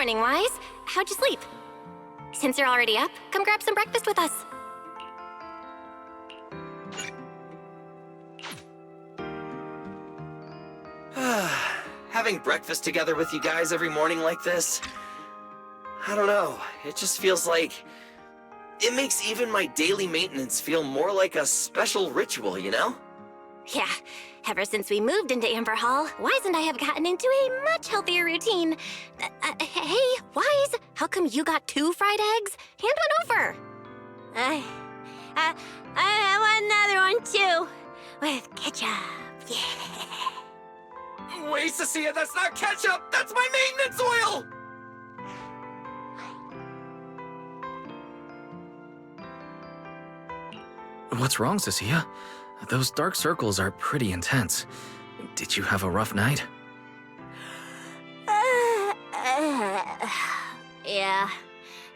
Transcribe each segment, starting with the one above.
morning, Wise. How'd you sleep? Since you're already up, come grab some breakfast with us. Having breakfast together with you guys every morning like this, I don't know, it just feels like... It makes even my daily maintenance feel more like a special ritual, you know? Yeah, ever since we moved into Amber Hall, Wise and I have gotten into a much healthier routine. Hey, Wise, how come you got 2 fried eggs? Hand one over. I want another one too, with ketchup. Yeah. Wait, Cissia, that's not ketchup! That's my maintenance oil! What's wrong, Cissia? Those dark circles are pretty intense. Did you have a rough night? Yeah.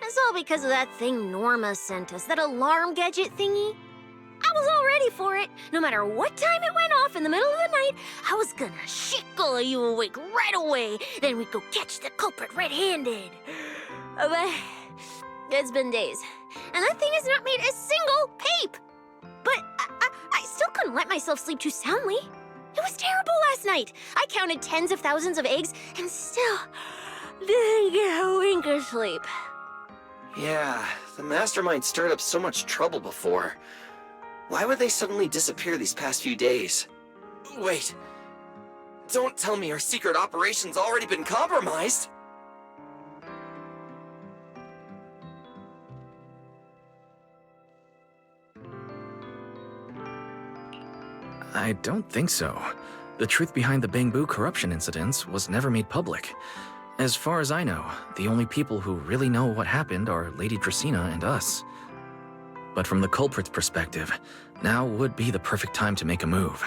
It's all because of that thing Norma sent us, that alarm gadget thingy. I was all ready for it. No matter what time it went off in the middle of the night, I was gonna shake all of you awake right away. Then we'd go catch the culprit red-handed. But it's been days, and that thing has not made a single peep. But I still couldn't let myself sleep too soundly. It was terrible last night. I counted tens of thousands of eggs and still didn't get a wink of sleep. Yeah, the mastermind stirred up so much trouble before. Why would they suddenly disappear these past few days? Wait, don't tell me our secret operation's already been compromised! I don't think so. The truth behind the Bamboo corruption incidents was never made public. As far as I know, the only people who really know what happened are Lady Dracene and us. But from the culprit's perspective, now would be the perfect time to make a move.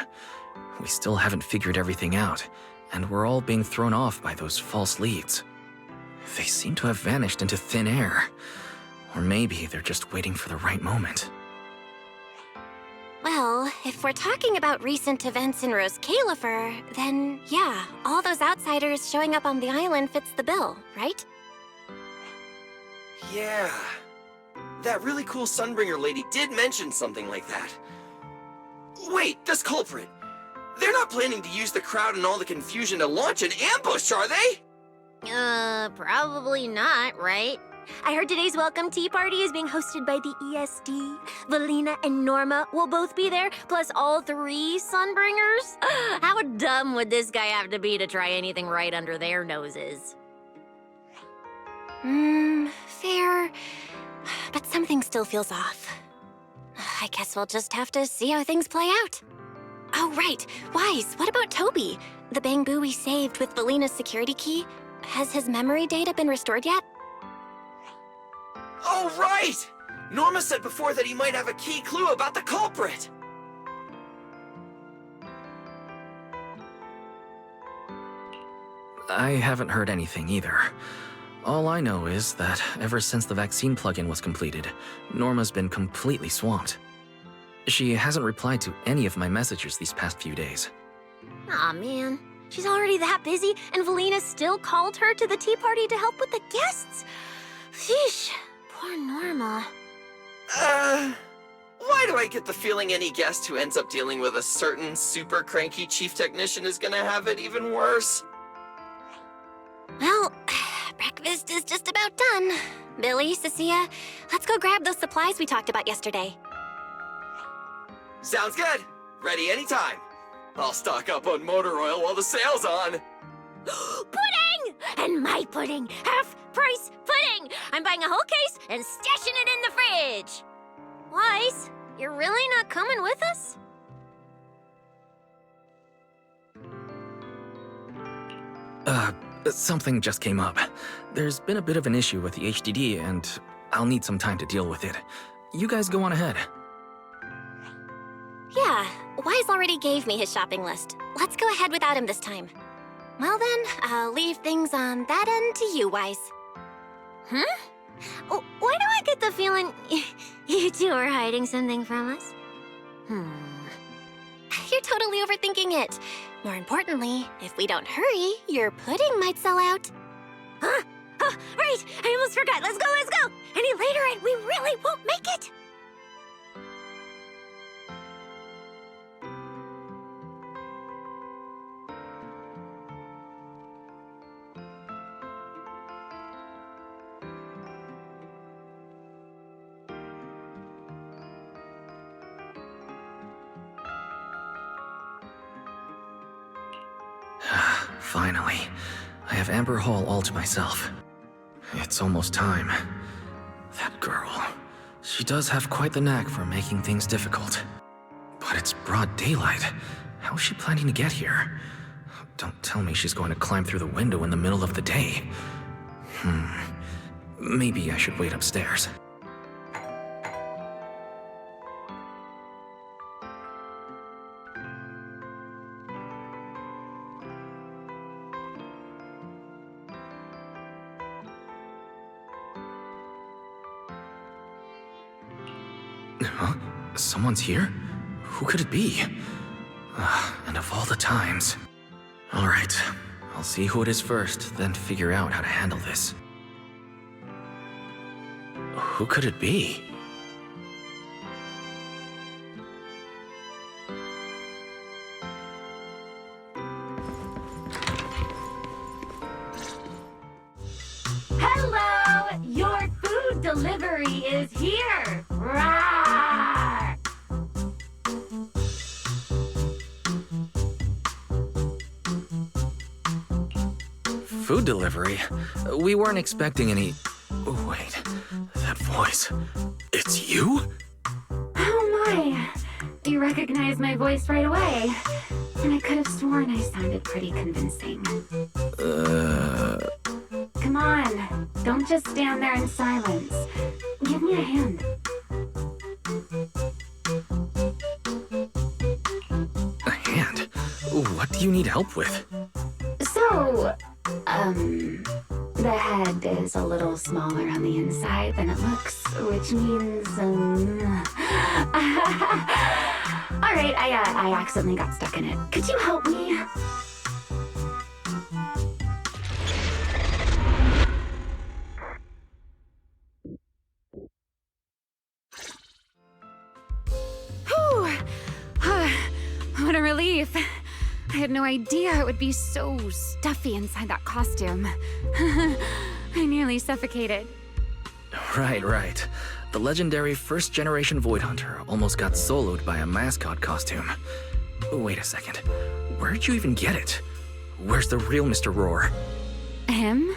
We still haven't figured everything out, and we're all being thrown off by those false leads. They seem to have vanished into thin air. Or maybe they're just waiting for the right moment. Well, if we're talking about recent events in Roscaelifer, then yeah, all those outsiders showing up on the island fits the bill, right? Yeah. That really cool Sunbringer lady did mention something like that. Wait, this culprit! They're not planning to use the crowd and all the confusion to launch an ambush, are they? Probably not, right? I heard today's welcome tea party is being hosted by the ESD. Valina and Norma will both be there, plus all 3 Sunbringers. How dumb would this guy have to be to try anything right under their noses? Fair. But something still feels off. I guess we'll just have to see how things play out. Oh, right. Wise, what about Toby? The Bamboo we saved with Valina's security key? Has his memory data been restored yet? Oh, right! Norma said before that he might have a key clue about the culprit! I haven't heard anything either. All I know is that ever since the vaccine plugin was completed, Norma's been completely swamped. She hasn't replied to any of my messages these past few days. Aw, man. She's already that busy, and Valina still called her to the tea party to help with the guests. Sheesh. Poor Norma. Why do I get the feeling any guest who ends up dealing with a certain super cranky chief technician is gonna have it even worse? Well, breakfast is just about done. Billy, Cissia, let's go grab those supplies we talked about yesterday. Sounds good. Ready anytime. I'll stock up on motor oil while the sale's on. Pudding! And my pudding! Half-price pudding! I'm buying a whole case and stashing it in the fridge! Wise, you're really not coming with us? Something just came up. There's been a bit of an issue with the HDD, and I'll need some time to deal with it. You guys go on ahead. Yeah, Wise already gave me his shopping list. Let's go ahead without him this time. Well then, I'll leave things on that end to you, Wise. Why do I get the feeling you two are hiding something from us? You're totally overthinking it. More importantly, if we don't hurry, your pudding might sell out. Huh? Oh, right! I almost forgot. Let's go, let's go! Any later and we really won't make it! Finally, I have Amber Hall all to myself. It's almost time. That girl, she does have quite the knack for making things difficult. But it's broad daylight. How is she planning to get here? Don't tell me she's going to climb through the window in the middle of the day. Maybe I should wait upstairs. Huh? Someone's here? Who could it be? And of all the times... Alright, I'll see who it is first, then figure out how to handle this. Who could it be? Hello! Your food delivery is here! Rawr! Food delivery? We weren't expecting any... Oh, wait, that voice... It's you? Oh my! You recognize my voice right away. And I could have sworn I sounded pretty convincing. Come on, don't just stand there in silence. Give me a hand. A hand? What do you need help with? So, the head is a little smaller on the inside than it looks, which means, Alright, I accidentally got stuck in it. Could you help me? Whew! What a relief. I had no idea it would be so stuffy inside that costume. I nearly suffocated. Right. The legendary first-generation Void Hunter almost got soloed by a mascot costume. Wait a second. Where'd you even get it? Where's the real Mr. Roar? Him?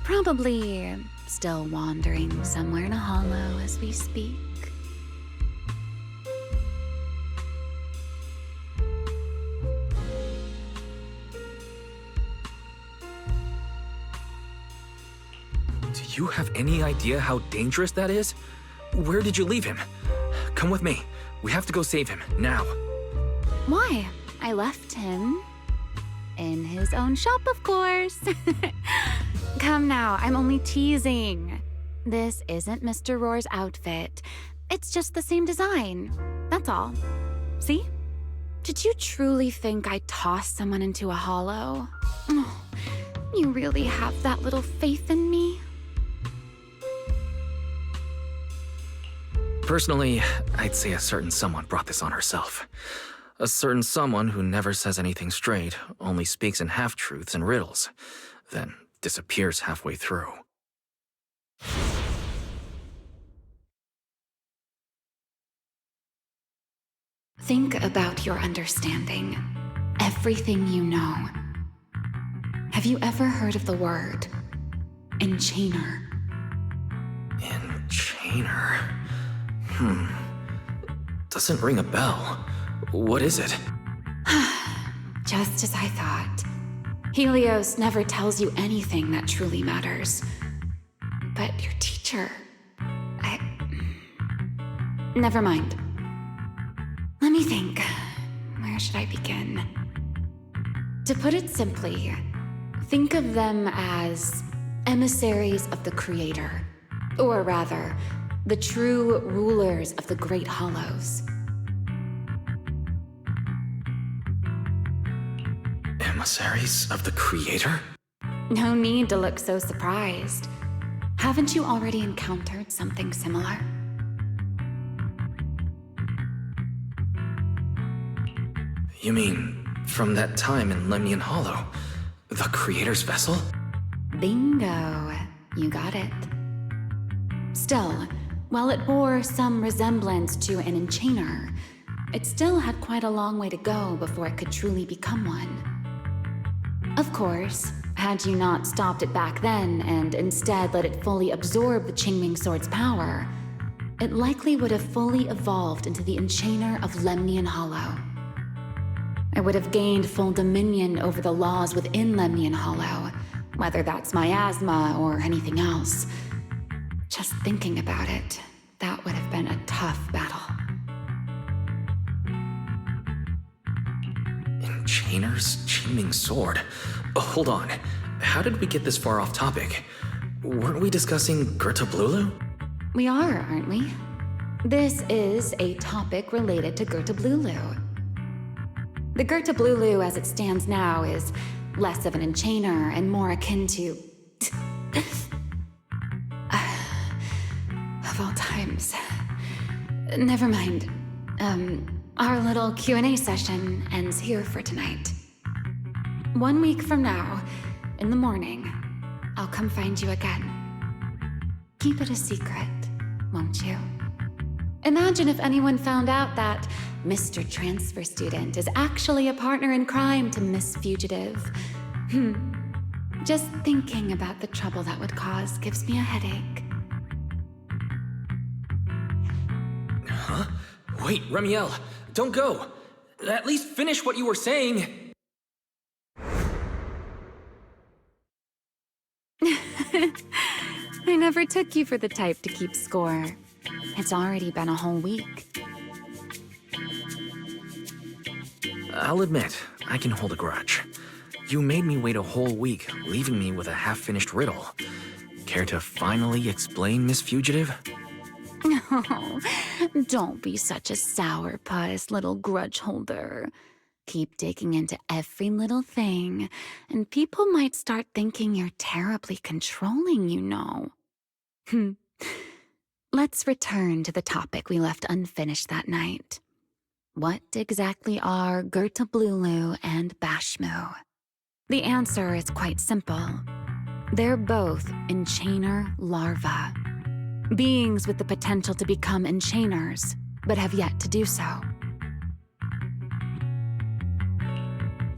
Probably still wandering somewhere in a hollow as we speak. Do you have any idea how dangerous that is? Where did you leave him? Come with me. We have to go save him, now. Why? I left him in his own shop, of course. Come now, I'm only teasing. This isn't Mr. Roar's outfit. It's just the same design. That's all. See? Did you truly think I tossed someone into a hollow? Oh, you really have that little faith in me? Personally, I'd say a certain someone brought this on herself. A certain someone who never says anything straight, only speaks in half-truths and riddles, then disappears halfway through. Think about your understanding. Everything you know. Have you ever heard of the word enchainer? Enchainer? Doesn't ring a bell. What is it? Just as I thought. Helios never tells you anything that truly matters. But your teacher... Never mind. Let me think. Where should I begin? To put it simply, think of them as emissaries of the Creator. Or rather, the true rulers of the Great Hollows. Emissaries of the Creator? No need to look so surprised. Haven't you already encountered something similar? You mean, from that time in Lemnian Hollow? The Creator's vessel? Bingo. You got it. Still, while it bore some resemblance to an enchainer, it still had quite a long way to go before it could truly become one. Of course, had you not stopped it back then and instead let it fully absorb the Qingming Sword's power, it likely would have fully evolved into the enchainer of Lemnian Hollow. I would have gained full dominion over the laws within Lemnian Hollow, whether that's miasma or anything else. Just thinking about it, that would have been a tough battle. Enchainer's Qingming Sword? Hold on. How did we get this far off topic? Weren't we discussing Gerta-Blulu? We are, aren't we? This is a topic related to Gerta-Blulu. The Gerta-Blulu as it stands now is less of an enchainer and more akin to... of all times. Never mind. Our little Q&A session ends here for tonight. 1 week from now, in the morning, I'll come find you again. Keep it a secret, won't you? Imagine if anyone found out that Mr. Transfer Student is actually a partner in crime to Miss Fugitive. Just thinking about the trouble that would cause gives me a headache. Huh? Wait, Remielle, don't go. At least finish what you were saying. I never took you for the type to keep score. It's already been a whole week. I'll admit, I can hold a grudge. You made me wait a whole week, leaving me with a half-finished riddle. Care to finally explain, Miss Fugitive? Oh, don't be such a sourpuss, little grudge holder. Keep digging into every little thing, and people might start thinking you're terribly controlling, you know. Let's return to the topic we left unfinished that night. What exactly are Gerta-Blulu and Bashmu? The answer is quite simple. They're both enchainer larvae. Beings with the potential to become enchainers, but have yet to do so.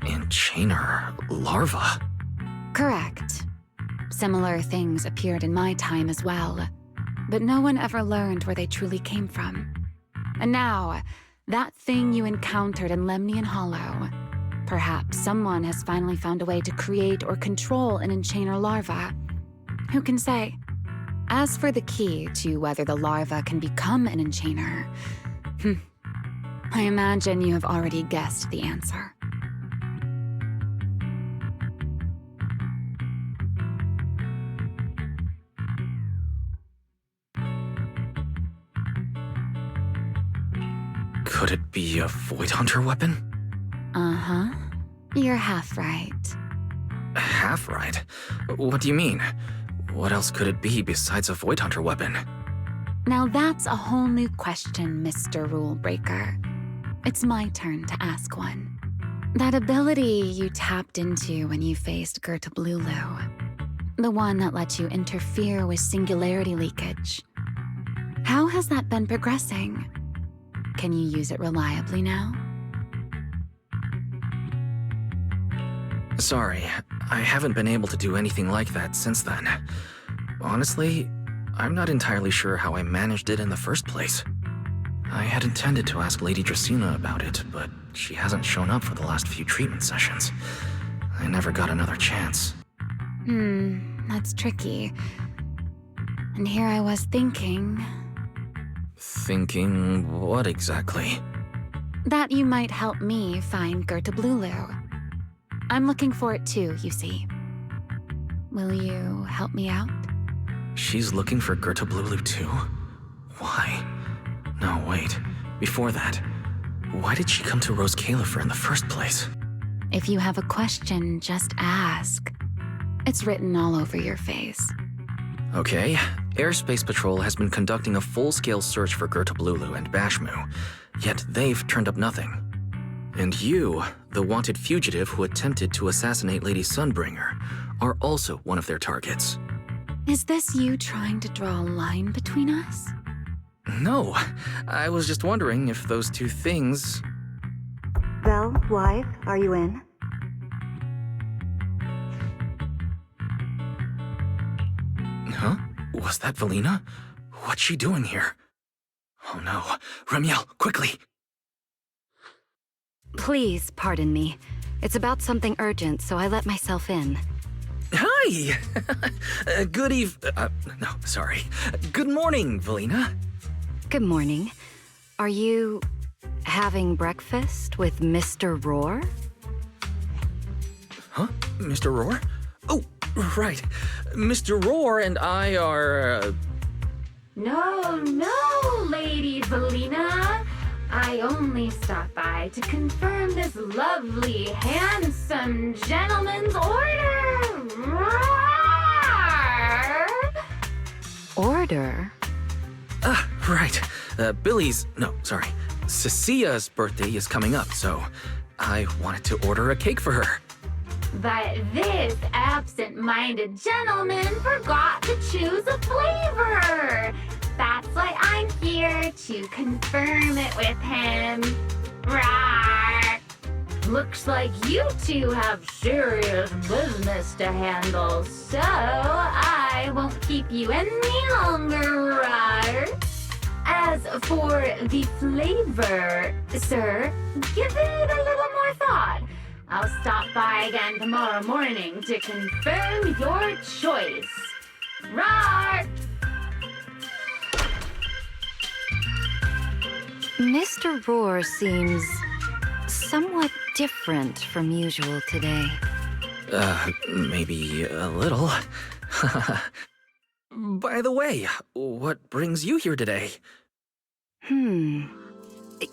Enchainer larva? Correct. Similar things appeared in my time as well, but no one ever learned where they truly came from. And now, that thing you encountered in Lemnian Hollow, perhaps someone has finally found a way to create or control an enchainer larva. Who can say? As for the key to whether the larva can become an enchainer, I imagine you have already guessed the answer. Could it be a Void Hunter weapon? Uh-huh. You're half right. Half right? What do you mean? What else could it be besides a Void Hunter weapon? Now that's a whole new question, Mr. Rule Breaker. It's my turn to ask one. That ability you tapped into when you faced Gerta-Blulu, the one that lets you interfere with singularity leakage. How has that been progressing? Can you use it reliably now? Sorry, I haven't been able to do anything like that since then. Honestly, I'm not entirely sure how I managed it in the first place. I had intended to ask Lady Dracene about it, but she hasn't shown up for the last few treatment sessions. I never got another chance. That's tricky. And here I was thinking... Thinking what exactly? that you might help me find Gerta-Blulu. I'm looking for it too, you see. Will you help me out? She's looking for Gerta-Blulu too? Why? No, wait. Before that, why did she come to Roscaelifer in the first place? If you have a question, just ask. It's written all over your face. Okay, Airspace Patrol has been conducting a full-scale search for Gertablulu and Bashmu, yet they've turned up nothing. And you, the wanted fugitive who attempted to assassinate Lady Sunbringer, are also one of their targets. Is this you trying to draw a line between us? No, I was just wondering if those two things... Belle, wife, are you in? Huh? Was that Valina? What's she doing here? Oh no. Remielle, quickly! Please pardon me. It's about something urgent, so I let myself in. Hi! No, sorry. Good morning, Valina. Good morning. Are you having breakfast with Mr. Roar? Huh? Mr. Roar? Oh, right. Mr. Roar and I are, No, Lady Valina. I only stopped by to confirm this lovely, handsome gentleman's order. Roar! Order? Right. Cissia's birthday is coming up, so I wanted to order a cake for her. But this absent-minded gentleman forgot to choose a flavor. That's why I'm here to confirm it with him. Rawr. Looks like you two have serious business to handle, so I won't keep you any longer, rawr. As for the flavor, sir, give it a little more thought. I'll stop by again tomorrow morning to confirm your choice. Rawr! Mr. Roar seems somewhat different from usual today. Maybe a little. By the way, what brings you here today?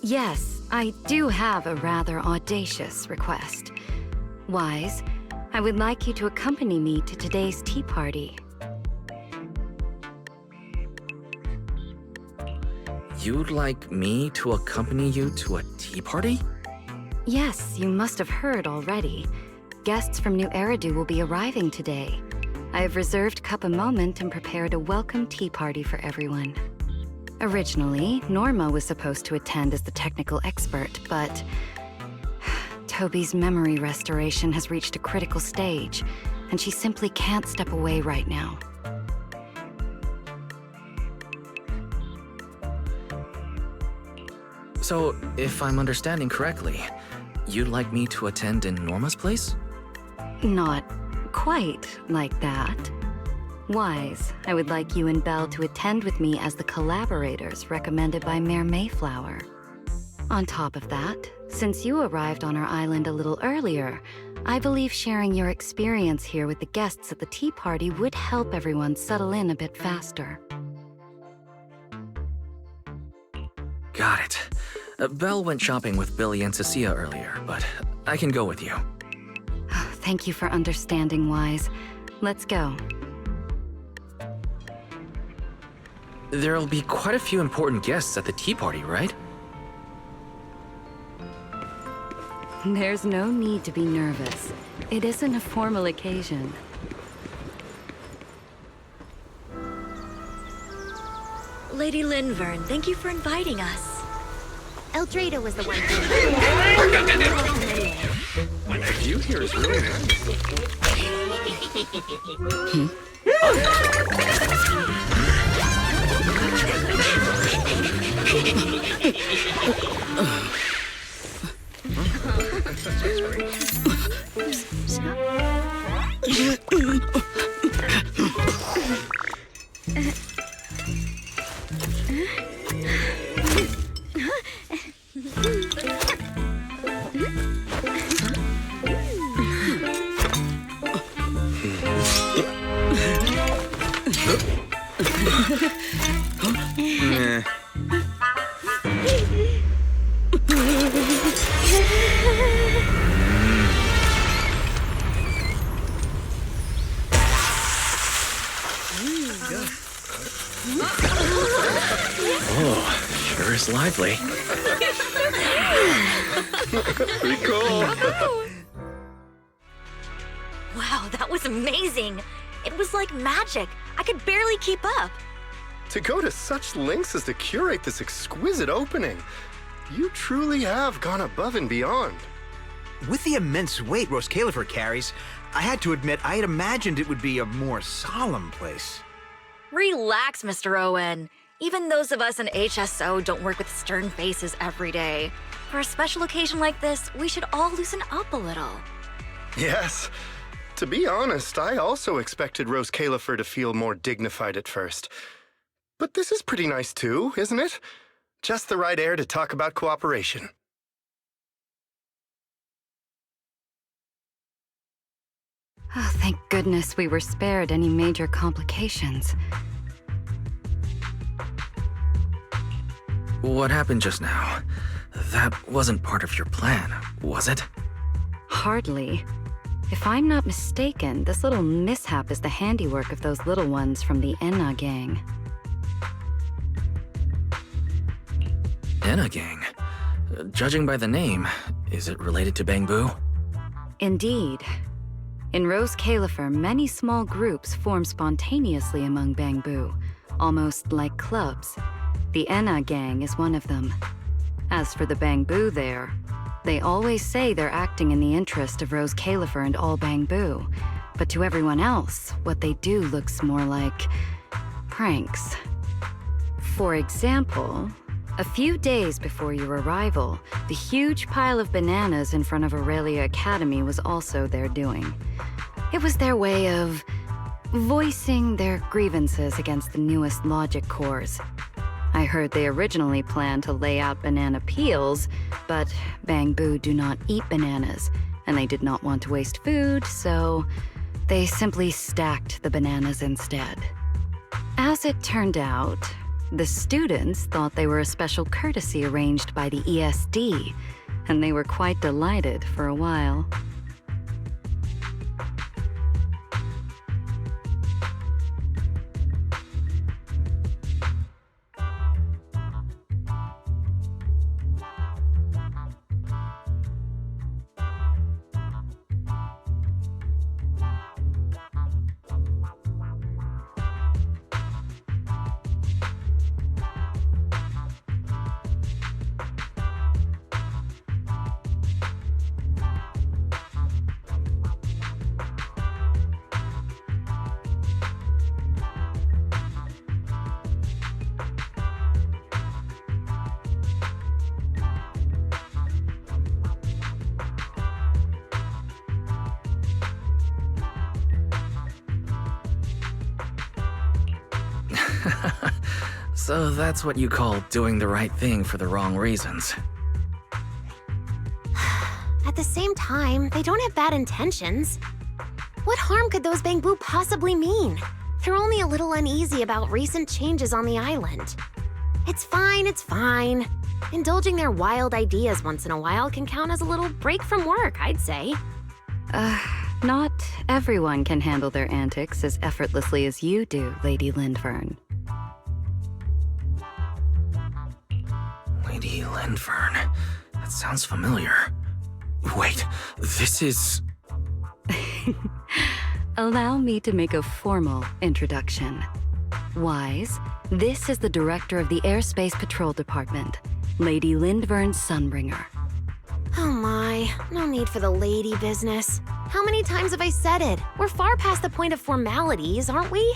Yes, I do have a rather audacious request. Wise, I would like you to accompany me to today's tea party. You'd like me to accompany you to a tea party? Yes, you must have heard already. Guests from New Eridu will be arriving today. I have reserved Cup a Moment and prepared a welcome tea party for everyone. Originally, Norma was supposed to attend as the technical expert, but Toby's memory restoration has reached a critical stage, and she simply can't step away right now. So, if I'm understanding correctly, you'd like me to attend in Norma's place? Not quite like that. Wise, I would like you and Belle to attend with me as the collaborators recommended by Mayor Mayflower. On top of that, since you arrived on our island a little earlier, I believe sharing your experience here with the guests at the tea party would help everyone settle in a bit faster. Got it. Belle went shopping with Billy and Cissia earlier, but I can go with you. Thank you for understanding, Wise. Let's go. There'll be quite a few important guests at the tea party, right? There's no need to be nervous. It isn't a formal occasion. Lady Lindverne, thank you for inviting us. Eldrada was the one The view here is really nice. lively. Pretty cool. Wow, that was amazing. It was like magic. I could barely keep up. To go to such lengths as to curate this exquisite opening, you truly have gone above and beyond. With the immense weight Roscaelifer carries, I had to admit I had imagined it would be a more solemn place. Relax, Mr. Owen. Even those of us in HSO don't work with stern faces every day. For a special occasion like this, we should all loosen up a little. Yes. To be honest, I also expected Roscaelifer to feel more dignified at first. But this is pretty nice too, isn't it? Just the right air to talk about cooperation. Oh, thank goodness we were spared any major complications. What happened just now? That wasn't part of your plan, was it? Hardly. If I'm not mistaken, this little mishap is the handiwork of those little ones from the Enna gang. Enna gang? Judging by the name, is it related to Bangbu? Indeed. In Roscaelifer, many small groups form spontaneously among Bangbu, almost like clubs. The Enna gang is one of them. As for the Bangbu there, they always say they're acting in the interest of Roscaelifer and all Bangbu, but to everyone else, what they do looks more like pranks. For example, a few days before your arrival, the huge pile of bananas in front of Aurelia Academy was also their doing. It was their way of voicing their grievances against the newest logic cores. I heard they originally planned to lay out banana peels, but Bangbu do not eat bananas, and they did not want to waste food, so they simply stacked the bananas instead. As it turned out, the students thought they were a special courtesy arranged by the ESD, and they were quite delighted for a while. So that's what you call doing the right thing for the wrong reasons. At the same time, they don't have bad intentions. What harm could those Bangbu possibly mean? They're only a little uneasy about recent changes on the island. It's fine, it's fine. Indulging their wild ideas once in a while can count as a little break from work, I'd say. Not everyone can handle their antics as effortlessly as you do, Lady Lindverne. Lady Lindverne. That sounds familiar. Wait, this is... Allow me to make a formal introduction. Wise, this is the director of the Airspace Patrol Department, Lady Lindverne Sunbringer. Oh my, no need for the lady business. How many times have I said it? We're far past the point of formalities, aren't we?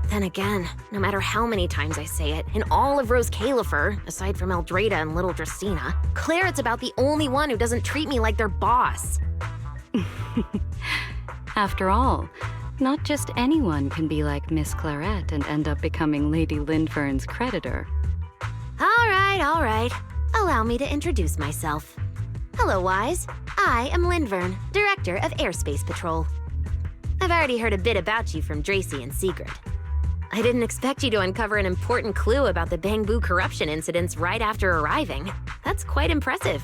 Then again, no matter how many times I say it, in all of Roscaelifer, aside from Eldrada and little Dracena, Claret's about the only one who doesn't treat me like their boss. After all, not just anyone can be like Miss Claret and end up becoming Lady Lindverne's creditor. All right. Allow me to introduce myself. Hello, Wise. I am Lindverne, Director of Airspace Patrol. I've already heard a bit about you from Dracene and Sigrid. I didn't expect you to uncover an important clue about the Bangbu corruption incidents right after arriving. That's quite impressive.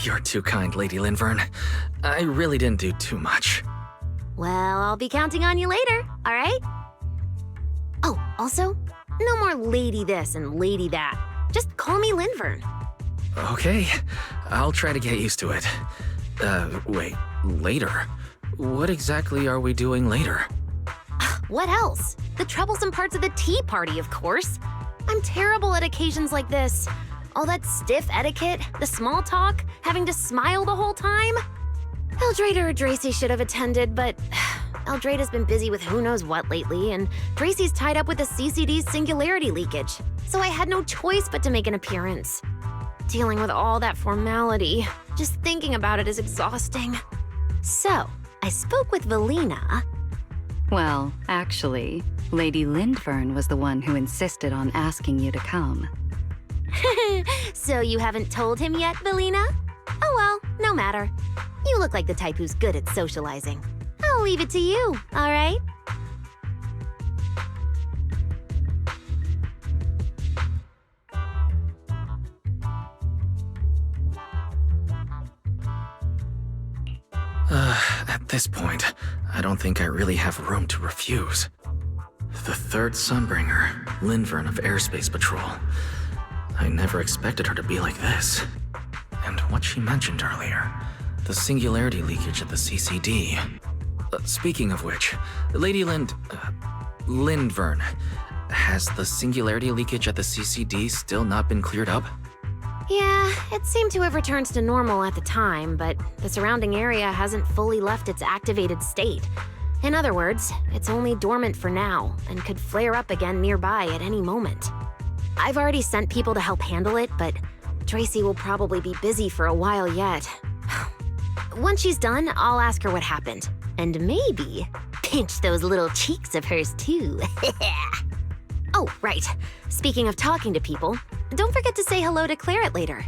You're too kind, Lady Lindverne. I really didn't do too much. Well, I'll be counting on you later, all right? Also, no more lady this and lady that. Just call me Lindverne. Okay, I'll try to get used to it. Wait, later? What exactly are we doing later? What else? The troublesome parts of the tea party, of course. I'm terrible at occasions like this. All that stiff etiquette, the small talk, having to smile the whole time. Eldrade or Dracene should have attended, but Eldrade has been busy with who knows what lately, and Dracene's tied up with the CCD's singularity leakage, so I had no choice but to make an appearance. Dealing with all that formality, just thinking about it is exhausting. So, I spoke with Valina. Well, actually, Lady Lindverne was the one who insisted on asking you to come. So you haven't told him yet, Valina? Oh well, no matter. You look like the type who's good at socializing. I'll leave it to you, all right? At this point, I don't think I really have room to refuse. The third Sunbringer, Lindverne of Airspace Patrol. I never expected her to be like this. And what she mentioned earlier, the singularity leakage at the CCD. Speaking of which, Lady Lindverne, has the singularity leakage at the CCD still not been cleared up? Yeah, it seemed to have returned to normal at the time, but the surrounding area hasn't fully left its activated state. In other words, it's only dormant for now, and could flare up again nearby at any moment. I've already sent people to help handle it, but Tracy will probably be busy for a while yet. Once she's done, I'll ask her what happened. And maybe pinch those little cheeks of hers too. Oh, right. Speaking of talking to people, don't forget to say hello to Claret later.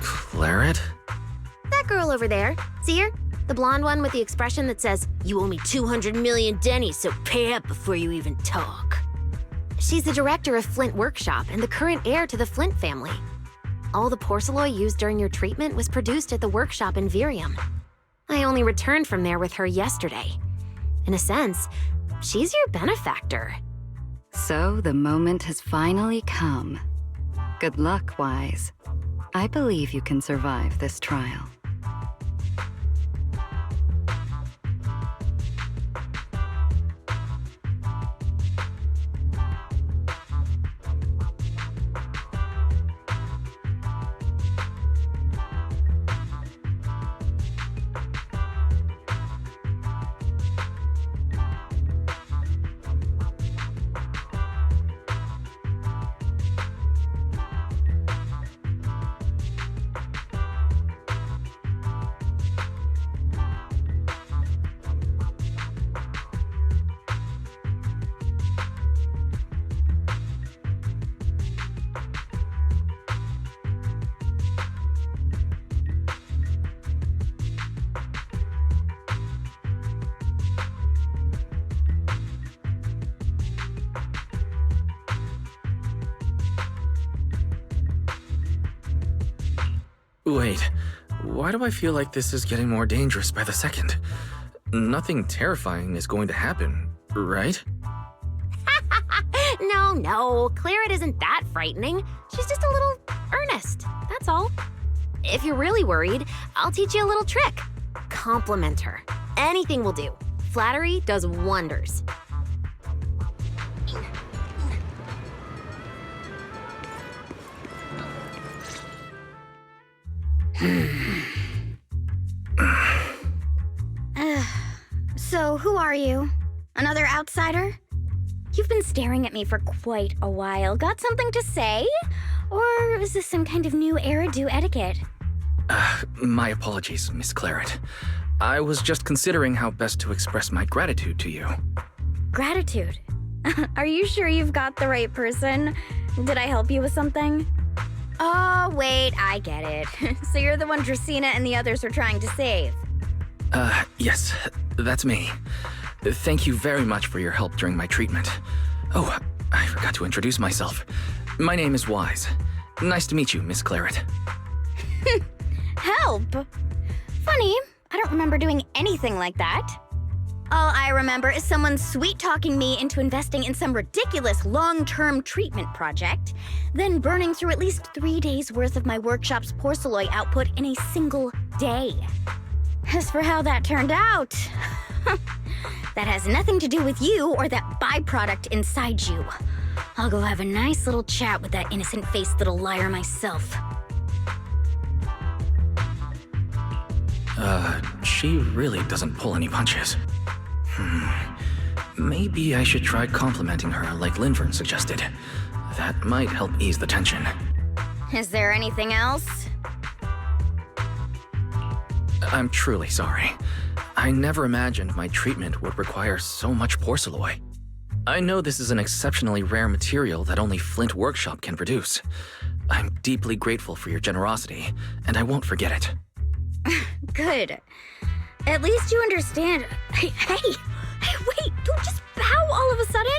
Claret? That girl over there. See her? The blonde one with the expression that says, "You owe me 200 million dennies, so pay up before you even talk." She's the director of Flint Workshop and the current heir to the Flint family. All the porcelain used during your treatment was produced at the workshop in Virium. I only returned from there with her yesterday. In a sense, she's your benefactor. So the moment has finally come. Good luck, Wise. I believe you can survive this trial. Wait, why do I feel like this is getting more dangerous by the second? Nothing terrifying is going to happen, right? No, Claret isn't that frightening. She's just a little earnest, that's all. If you're really worried, I'll teach you a little trick. Compliment her. Anything will do. flattery does wonders. So, who are you? Another outsider? You've been staring at me for quite a while. Got something to say? Or is this some kind of new Eridu etiquette? My apologies, Miss Claret. I was just considering how best to express my gratitude to you. Gratitude? Are you sure you've got the right person? Did I help you with something? Oh, wait, I get it. So you're the one Dracene and the others are trying to save. Yes, that's me. Thank you very much for your help during my treatment. Oh, I forgot to introduce myself. My name is Wise. Nice to meet you, Miss Claret. Help? Funny, I don't remember doing anything like that. All I remember is someone sweet-talking me into investing in some ridiculous long-term treatment project, then burning through at least 3 days' worth of my workshop's porcelain output in a single day. As for how that turned out, that has nothing to do with you or that byproduct inside you. I'll go have a nice little chat with that innocent-faced little liar myself. She really doesn't pull any punches. Maybe I should try complimenting her like Lindverne suggested. That might help ease the tension. Is there anything else? I'm truly sorry. I never imagined my treatment would require so much porcelain. I know this is an exceptionally rare material that only Flint Workshop can produce. I'm deeply grateful for your generosity, and I won't forget it. Good. At least you understand. Hey, wait, don't just bow all of a sudden.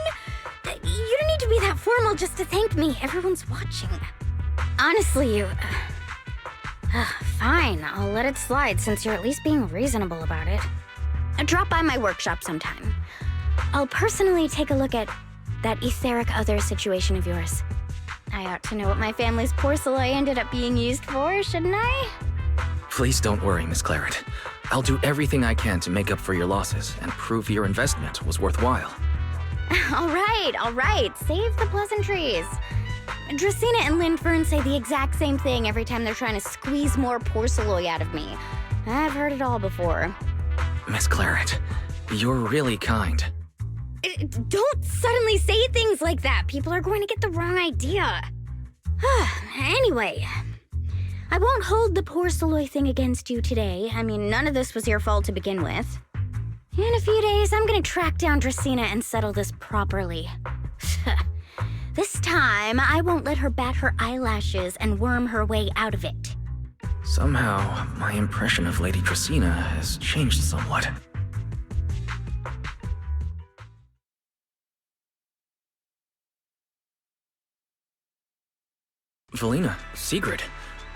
You don't need to be that formal just to thank me. Everyone's watching. Honestly, you... fine, I'll let it slide since you're at least being reasonable about it. Drop by my workshop sometime. I'll personally take a look at that etheric other situation of yours. I ought to know what my family's porcelain ended up being used for, shouldn't I? Please don't worry, Miss Claret. I'll do everything I can to make up for your losses and prove your investment was worthwhile. All right. Save the pleasantries. Dracene and Lindverne say the exact same thing every time they're trying to squeeze more porcelain out of me. I've heard it all before. Miss Claret, you're really kind. Don't suddenly say things like that. People are going to get the wrong idea. Anyway, I won't hold the porcelain thing against you today. I mean, none of this was your fault to begin with. In a few days, I'm gonna track down Dracene and settle this properly. This time, I won't let her bat her eyelashes and worm her way out of it. Somehow, my impression of Lady Dracene has changed somewhat. Valina, Sigrid,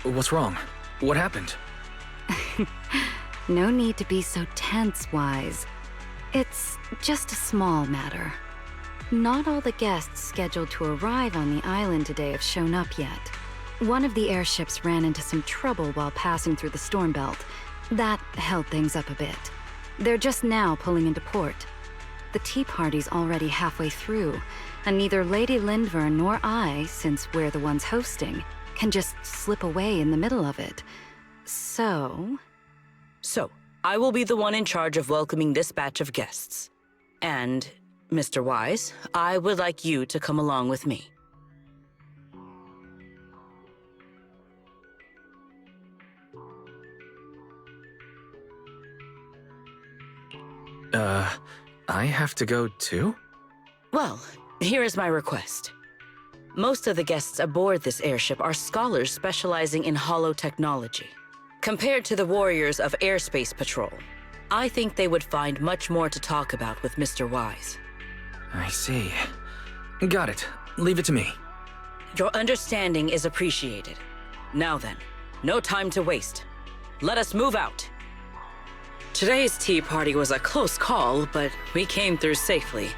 what's wrong? What happened? No need to be so tense, Wise. It's just a small matter. Not all the guests scheduled to arrive on the island today have shown up yet. One of the airships ran into some trouble while passing through the storm belt. That held things up a bit. They're just now pulling into port. The tea party's already halfway through, and neither Lady Lindverne nor I, since we're the ones hosting, can just slip away in the middle of it. So, I will be the one in charge of welcoming this batch of guests. And, Mr. Wise, I would like you to come along with me. I have to go too? Well, here is my request. Most of the guests aboard this airship are scholars specializing in holotechnology. Compared to the warriors of Airspace Patrol, I think they would find much more to talk about with Mr. Wise. I see. Got it. Leave it to me. Your understanding is appreciated. Now then, no time to waste. Let us move out. Today's tea party was a close call, but we came through safely.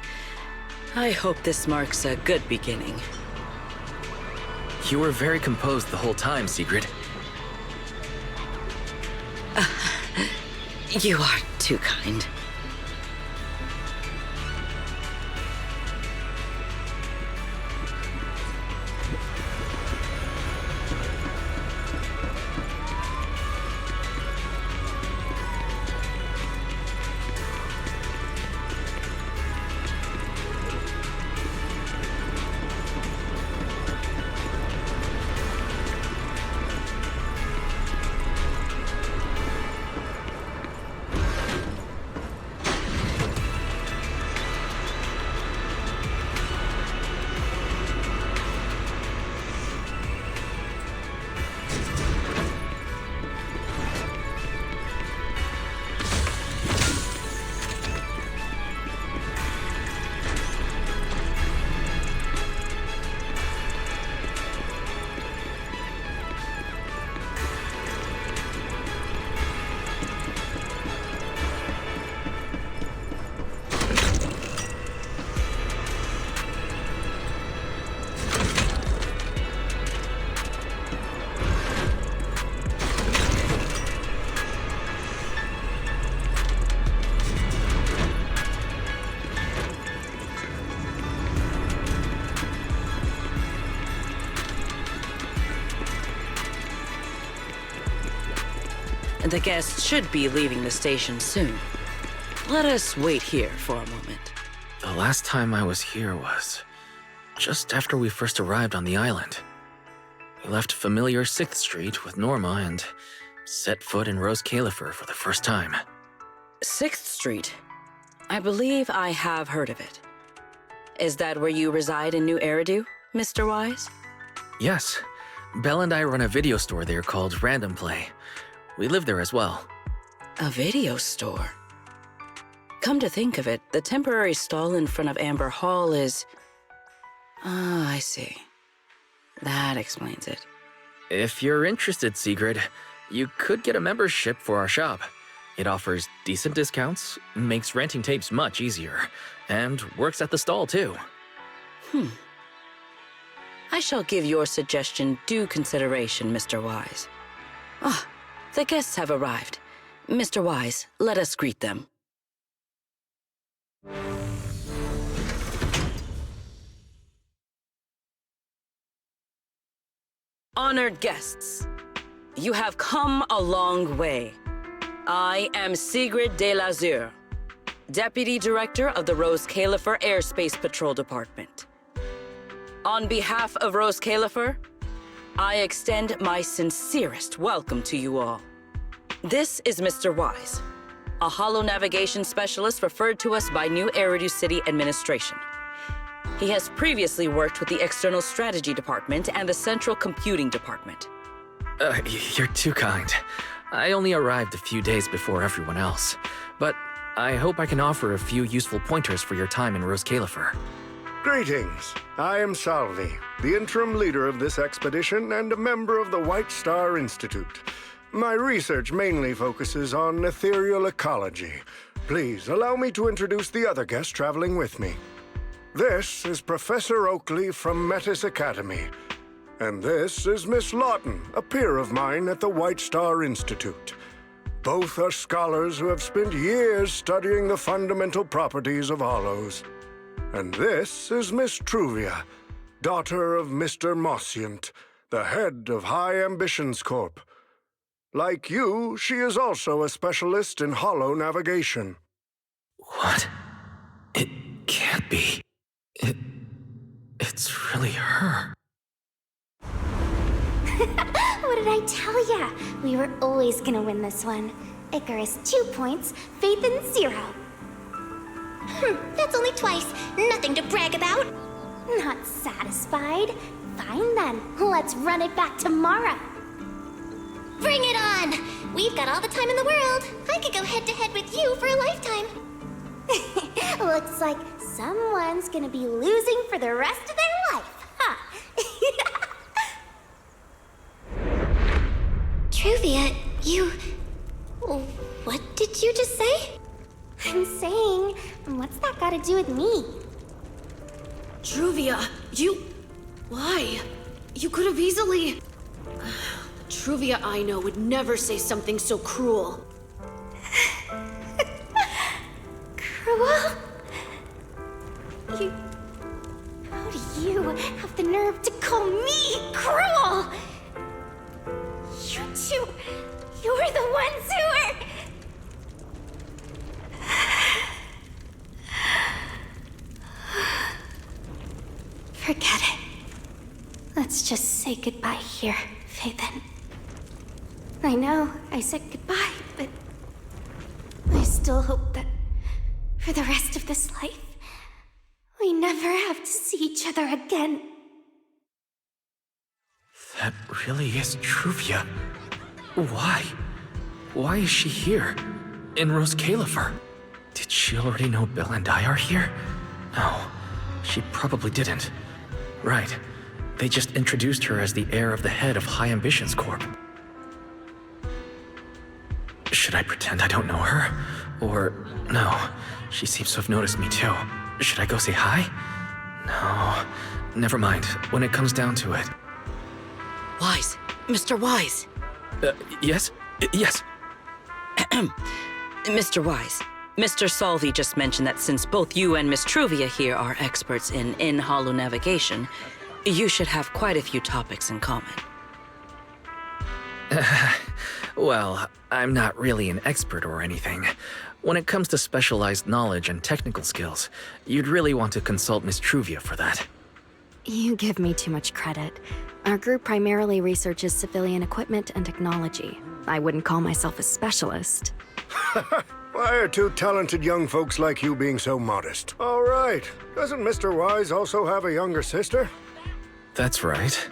I hope this marks a good beginning. You were very composed the whole time, Sigrid. You are too kind. The guests should be leaving the station soon. Let us wait here for a moment. The last time I was here was just after we first arrived on the island. We left familiar 6th Street with Norma and set foot in Roscaelifer for the first time. 6th Street. I believe I have heard of it. Is that where you reside in New Eridu, Mr. Wise? Yes. Belle and I run a video store there called Random Play. We live there as well. A video store? Come to think of it, the temporary stall in front of Amber Hall is... Ah, I see. That explains it. If you're interested, Sigrid, you could get a membership for our shop. It offers decent discounts, makes renting tapes much easier, and works at the stall too. I shall give your suggestion due consideration, Mr. Wise. Ah, the guests have arrived. Mr. Wise, let us greet them. Honored guests, you have come a long way. I am Sigrid de Lazure, Deputy Director of the Roscaelifer Airspace Patrol Department. On behalf of Roscaelifer, I extend my sincerest welcome to you all. This is Mr. Wise, a holo navigation specialist referred to us by New Eridu City Administration. He has previously worked with the External Strategy Department and the Central Computing Department. You're too kind. I only arrived a few days before everyone else, but I hope I can offer a few useful pointers for your time in Roscaelifer. Greetings. I am Salvi, the interim leader of this expedition and a member of the White Star Institute. My research mainly focuses on ethereal ecology. Please allow me to introduce the other guests traveling with me. This is Professor Oakley from Metis Academy. And this is Miss Lawton, a peer of mine at the White Star Institute. Both are scholars who have spent years studying the fundamental properties of hollows. And this is Miss Truvia, daughter of Mr. Mossient, the head of High Ambitions Corp. Like you, she is also a specialist in hollow navigation. What? It can't be. It's really her. What did I tell ya? We were always gonna win this one. Icarus 2 points, Phaethon 0. That's only twice. Nothing to brag about. Not satisfied? Fine then. Let's run it back tomorrow. Bring it on! We've got all the time in the world. I could go head-to-head with you for a lifetime. Looks like someone's gonna be losing for the rest of their life, huh? Truvia, you... What did you just say? I'm saying, what's that got to do with me? Truvia, you... Why? You could have easily... Truvia I know would never say something so cruel. Cruel? How do you have the nerve to call me cruel? You two... You're the ones who are... Forget it. Let's just say goodbye here, Phaethon. I know I said goodbye, but I still hope that for the rest of this life, we never have to see each other again. That really is Truvia. Why? Why is she here? In Roscaelifer? Did she already know Belle and I are here? No, she probably didn't. Right. They just introduced her as the heir of the head of High Ambitions Corp. Should I pretend I don't know her? Or, no, she seems to have noticed me too. Should I go say hi? No, never mind, when it comes down to it. Wise, Mr. Wise. Yes? Yes. Mr. Wise, Mr. Salvi just mentioned that since both you and Miss Truvia here are experts in hollow navigation, you should have quite a few topics in common. Well, I'm not really an expert or anything. When it comes to specialized knowledge and technical skills, you'd really want to consult Miss Truvia for that. You give me too much credit. Our group primarily researches civilian equipment and technology. I wouldn't call myself a specialist. Why are two talented young folks like you being so modest? All right. Doesn't Mr. Wise also have a younger sister? That's right.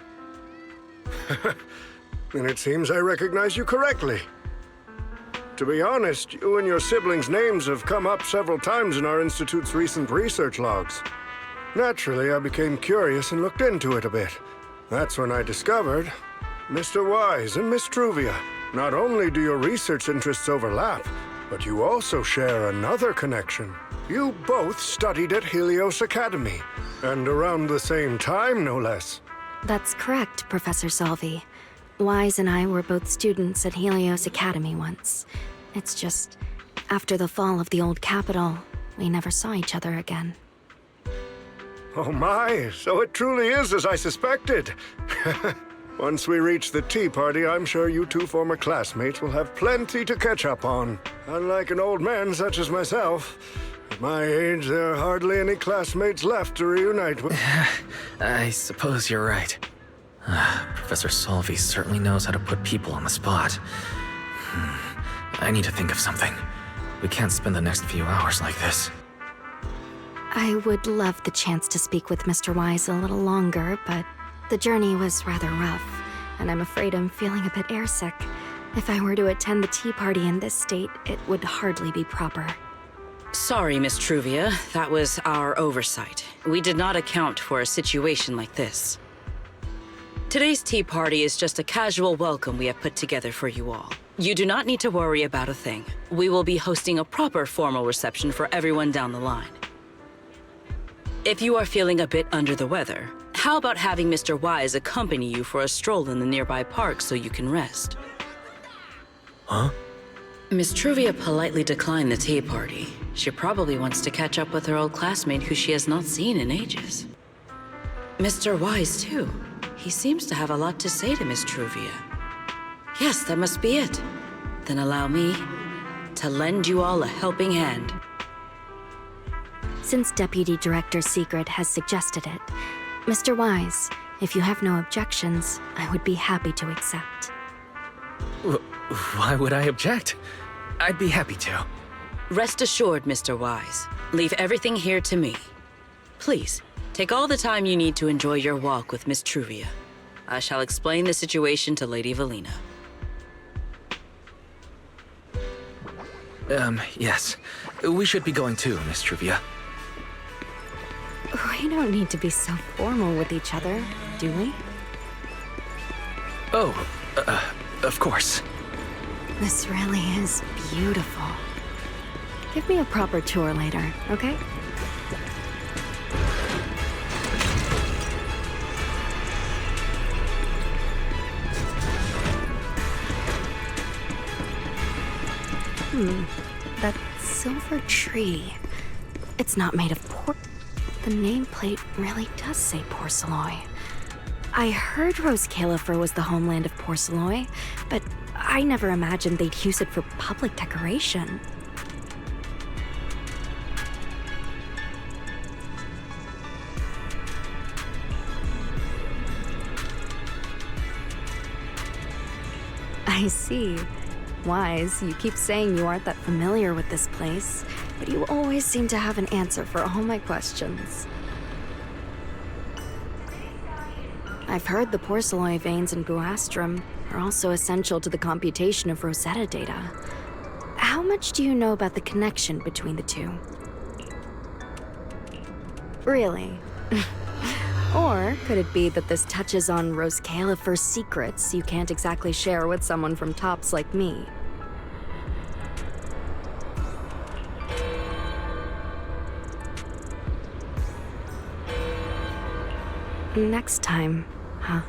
Then it seems I recognize you correctly. To be honest, you and your siblings' names have come up several times in our Institute's recent research logs. Naturally, I became curious and looked into it a bit. That's when I discovered Mr. Wise and Miss Truvia. Not only do your research interests overlap, but you also share another connection. You both studied at Helios Academy, and around the same time, no less. That's correct, Professor Salvi. Wise and I were both students at Helios Academy once. It's just, after the fall of the old capital, we never saw each other again. Oh my, so it truly is as I suspected. Once we reach the tea party, I'm sure you two former classmates will have plenty to catch up on. Unlike an old man such as myself, at my age, there are hardly any classmates left to reunite with. I suppose you're right. Professor Salvi certainly knows how to put people on the spot. I need to think of something. We can't spend the next few hours like this. I would love the chance to speak with Mr. Wise a little longer, but the journey was rather rough, and I'm afraid I'm feeling a bit airsick. If I were to attend the tea party in this state, it would hardly be proper. Sorry, Miss Truvia. That was our oversight. We did not account for a situation like this. Today's tea party is just a casual welcome we have put together for you all. You do not need to worry about a thing. We will be hosting a proper formal reception for everyone down the line. If you are feeling a bit under the weather, how about having Mr. Wise accompany you for a stroll in the nearby park so you can rest? Huh? Miss Truvia politely declined the tea party. She probably wants to catch up with her old classmate who she has not seen in ages. Mr. Wise, too. He seems to have a lot to say to Miss Truvia. Yes, that must be it. Then allow me to lend you all a helping hand. Since Deputy Director Sigrid has suggested it, Mr. Wise, if you have no objections, I would be happy to accept. Why would I object? I'd be happy to. Rest assured, Mr. Wise. Leave everything here to me. Please, take all the time you need to enjoy your walk with Miss Truvia. I shall explain the situation to Lady Valina. Yes. We should be going too, Miss Truvia. We don't need to be so formal with each other, do we? Oh, of course. This really is beautiful. Give me a proper tour later, okay? That silver tree. It's not made of The nameplate really does say Porceloy. I heard Roscaelifer was the homeland of Porceloy, but I never imagined they'd use it for public decoration. I see. Wise, you keep saying you aren't that familiar with this place, but you always seem to have an answer for all my questions. I've heard the Porceloy veins in Buastrum are also essential to the computation of Rosetta data. How much do you know about the connection between the two? Really? Or could it be that this touches on Roscaelifer's secrets you can't exactly share with someone from tops like me? Next time, huh?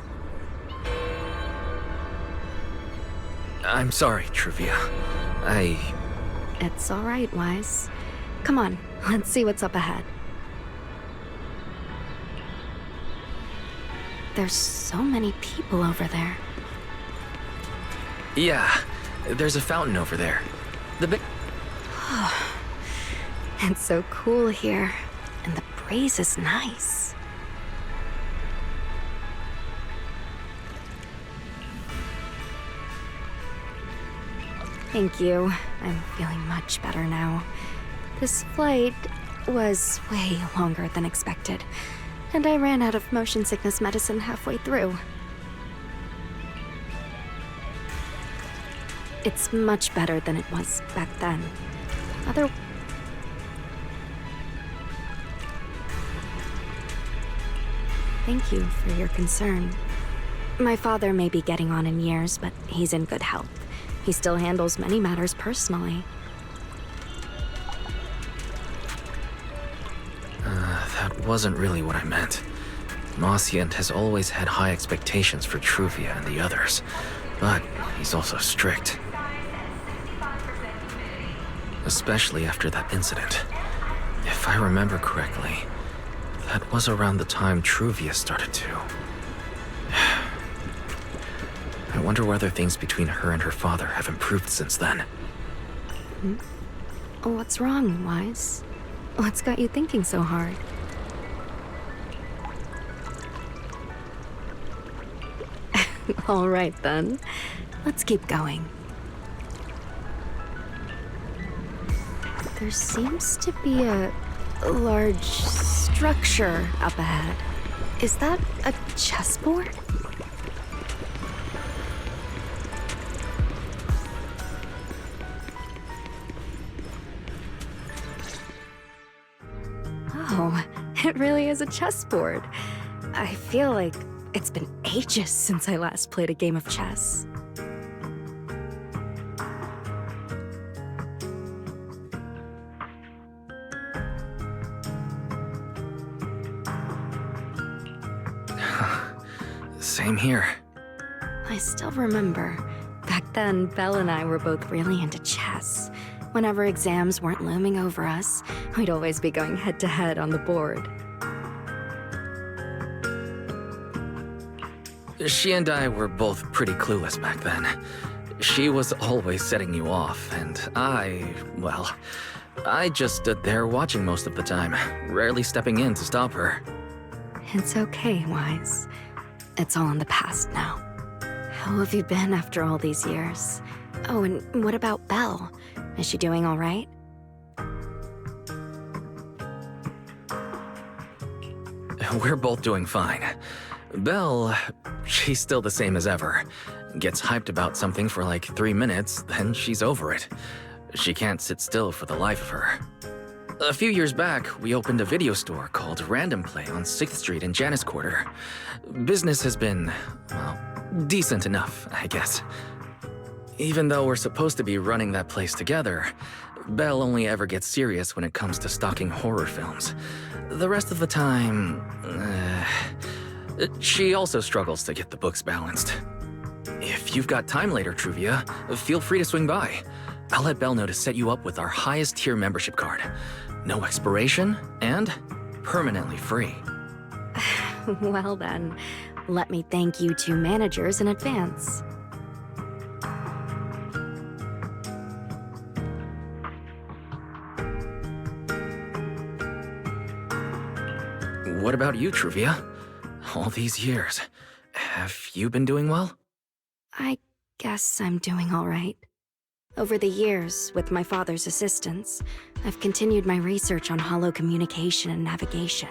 I'm sorry, Truvia. It's all right, Wise. Come on, let's see what's up ahead. There's so many people over there. Yeah, there's a fountain over there. The big... It's so cool here, and the breeze is nice. Thank you. I'm feeling much better now. This flight was way longer than expected, and I ran out of motion sickness medicine halfway through. It's much better than it was back then. Thank you for your concern. My father may be getting on in years, but he's in good health. He still handles many matters personally. That wasn't really what I meant. Mosient has always had high expectations for Truvia and the others, but he's also strict. Especially after that incident. If I remember correctly, that was around the time Truvia started to. I wonder whether things between her and her father have improved since then. What's wrong, Wise? What's got you thinking so hard? All right, then. Let's keep going. There seems to be a large structure up ahead. Is that a chessboard? Oh, it really is a chessboard. I feel like it's been ages since I last played a game of chess. Same here. I still remember. Back then, Belle and I were both really into chess. Whenever exams weren't looming over us, we'd always be going head-to-head on the board. She and I were both pretty clueless back then. She was always setting you off, and I just stood there watching most of the time, rarely stepping in to stop her. It's okay, Wise. It's all in the past now. How have you been after all these years? Oh, and what about Belle? Is she doing all right? We're both doing fine. Belle, she's still the same as ever. Gets hyped about something for like 3 minutes, then she's over it. She can't sit still for the life of her. A few years back, we opened a video store called Random Play on 6th Street in Janus Quarter. Business has been, well, decent enough, I guess. Even though we're supposed to be running that place together, Belle only ever gets serious when it comes to stocking horror films. The rest of the time, she also struggles to get the books balanced. If you've got time later, Truvia, feel free to swing by. I'll let Belle know to set you up with our highest tier membership card. No expiration, and permanently free. Well then, let me thank you two managers in advance. What about you, Truvia? All these years, have you been doing well? I guess I'm doing all right. Over the years, with my father's assistance, I've continued my research on holo communication and navigation.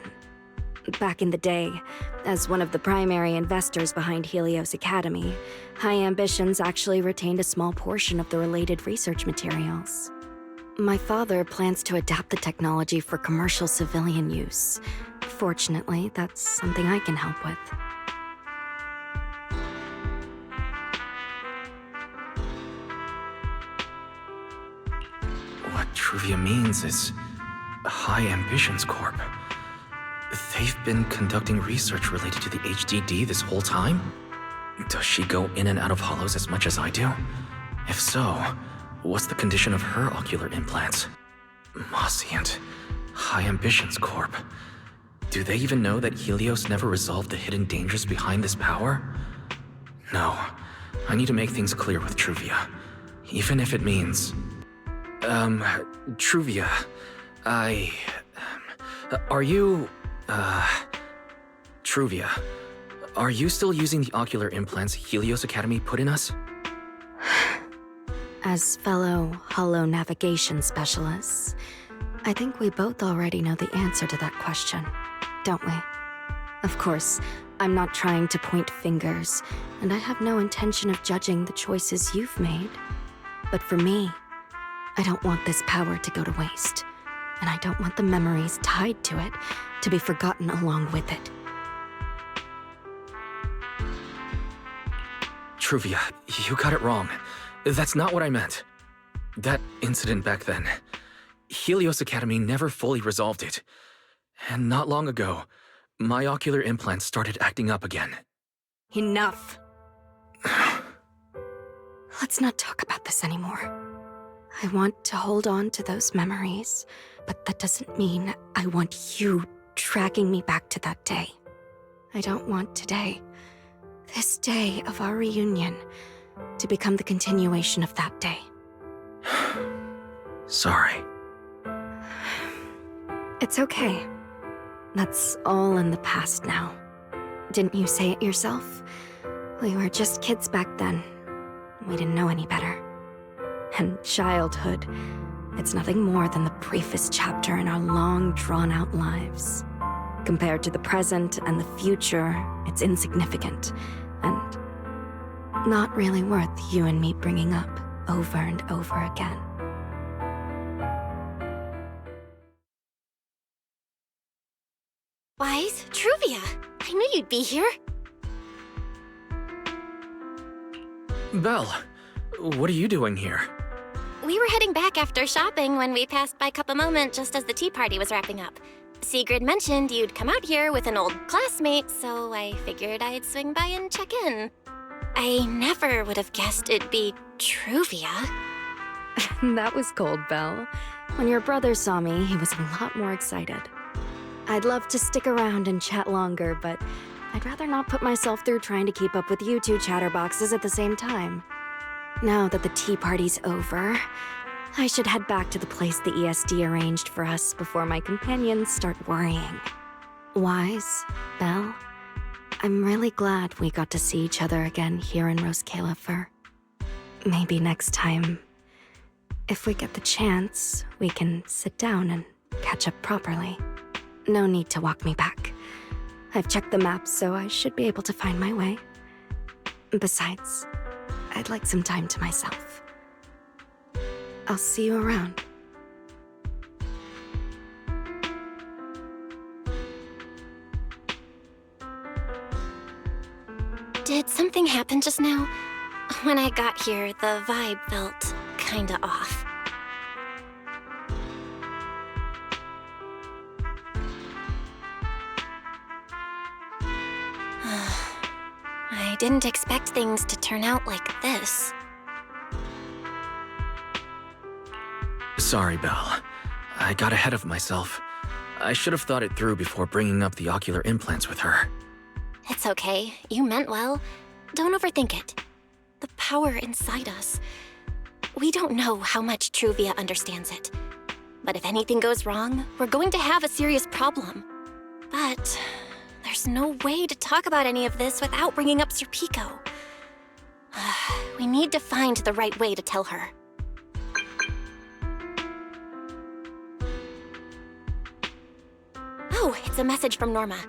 Back in the day, as one of the primary investors behind Helios Academy, High Ambitions actually retained a small portion of the related research materials. My father plans to adapt the technology for commercial civilian use. Fortunately, that's something I can help with. What Truvia means is High Ambitions Corp. They've been conducting research related to the HDD this whole time? Does she go in and out of holos as much as I do? If so, what's the condition of her ocular implants? Mosient, High Ambitions Corp. Do they even know that Helios never resolved the hidden dangers behind this power? No, I need to make things clear with Truvia. Even if it means... Truvia, are you... Truvia, are you still using the ocular implants Helios Academy put in us? As fellow holo navigation specialists, I think we both already know the answer to that question, don't we? Of course, I'm not trying to point fingers, and I have no intention of judging the choices you've made. But for me, I don't want this power to go to waste, and I don't want the memories tied to it to be forgotten along with it. Truvia, you got it wrong. That's not what I meant. That incident back then, Helios Academy never fully resolved it. And not long ago, my ocular implants started acting up again. Enough. Let's not talk about this anymore. I want to hold on to those memories, but that doesn't mean I want you dragging me back to that day. I don't want today, this day of our reunion, to become the continuation of that day. Sorry. It's okay. That's all in the past now. Didn't you say it yourself? We were just kids back then. We didn't know any better. And childhood, it's nothing more than the briefest chapter in our long, drawn-out lives. Compared to the present and the future, it's insignificant, and not really worth you and me bringing up over and over again. Wise, Truvia, I knew you'd be here. Belle, what are you doing here? We were heading back after shopping when we passed by Cup a Moment just as the tea party was wrapping up. Sigrid mentioned you'd come out here with an old classmate, so I figured I'd swing by and check in. I never would have guessed it'd be Truvia. That was cold, Belle. When your brother saw me, he was a lot more excited. I'd love to stick around and chat longer, but I'd rather not put myself through trying to keep up with you two chatterboxes at the same time. Now that the tea party's over, I should head back to the place the ESD arranged for us before my companions start worrying. Wise, Belle, I'm really glad we got to see each other again here in Roscaelifer. Maybe next time, if we get the chance, we can sit down and catch up properly. No need to walk me back. I've checked the map, so I should be able to find my way. Besides, I'd like some time to myself. I'll see you around. Did something happen just now? When I got here, the vibe felt kinda off. I didn't expect things to turn out like this. Sorry, Belle. I got ahead of myself. I should have thought it through before bringing up the ocular implants with her. It's okay. You meant well. Don't overthink it. The power inside us. We don't know how much Truvia understands it. But if anything goes wrong, we're going to have a serious problem. But there's no way to talk about any of this without bringing up Serpico. We need to find the right way to tell her. Oh, it's a message from Norma.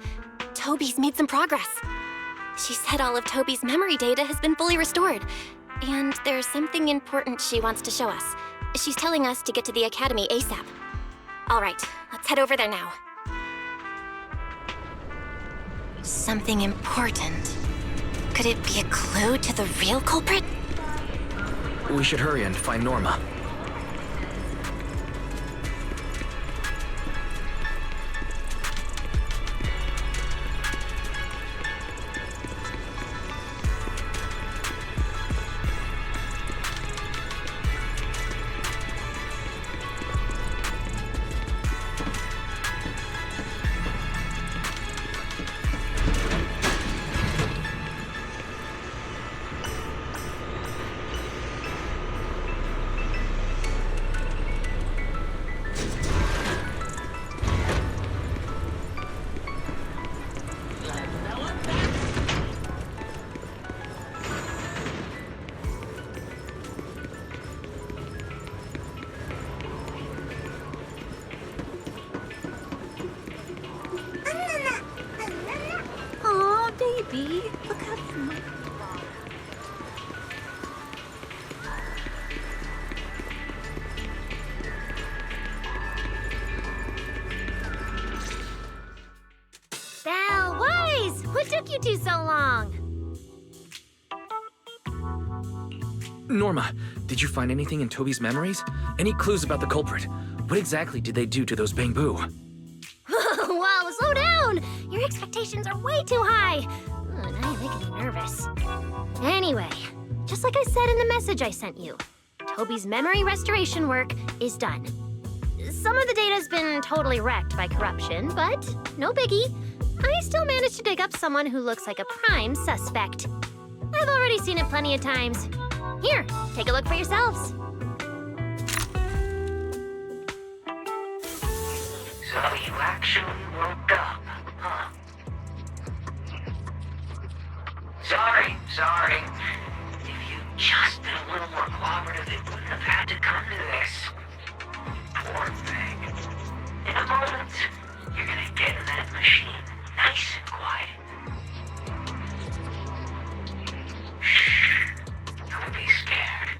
Toby's made some progress. She said all of Toby's memory data has been fully restored. And there's something important she wants to show us. She's telling us to get to the academy ASAP. All right, let's head over there now. Something important. Could it be a clue to the real culprit? We should hurry and find Norma. Guys, what took you two so long? Norma, did you find anything in Toby's memories? Any clues about the culprit? What exactly did they do to those bamboo? Whoa, slow down! Your expectations are way too high. Now you're making me nervous. Anyway, just like I said in the message I sent you, Toby's memory restoration work is done. Some of the data's been totally wrecked by corruption, but no biggie. I still managed to dig up someone who looks like a prime suspect. I've already seen it plenty of times. Here, take a look for yourselves. So you actually woke up, huh? Sorry. If you just been a little more cooperative, it wouldn't have had to come to this. Poor thing. In a moment, you're gonna get in that machine, nice and quiet. Shh. Don't be scared.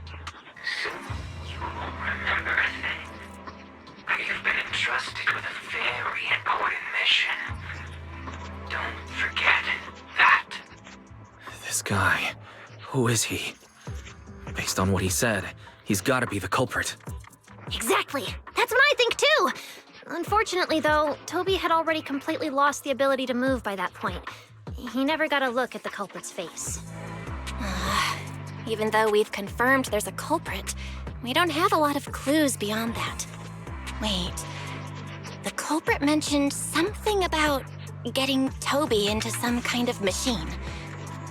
Soon you won't remember a thing. You've been entrusted with a very important mission. Don't forget that. This guy, who is he? Based on what he said, he's gotta be the culprit. Exactly. That's what I think too. Unfortunately, though, Toby had already completely lost the ability to move by that point. He never got a look at the culprit's face. Even though we've confirmed there's a culprit, we don't have a lot of clues beyond that. Wait, the culprit mentioned something about getting Toby into some kind of machine.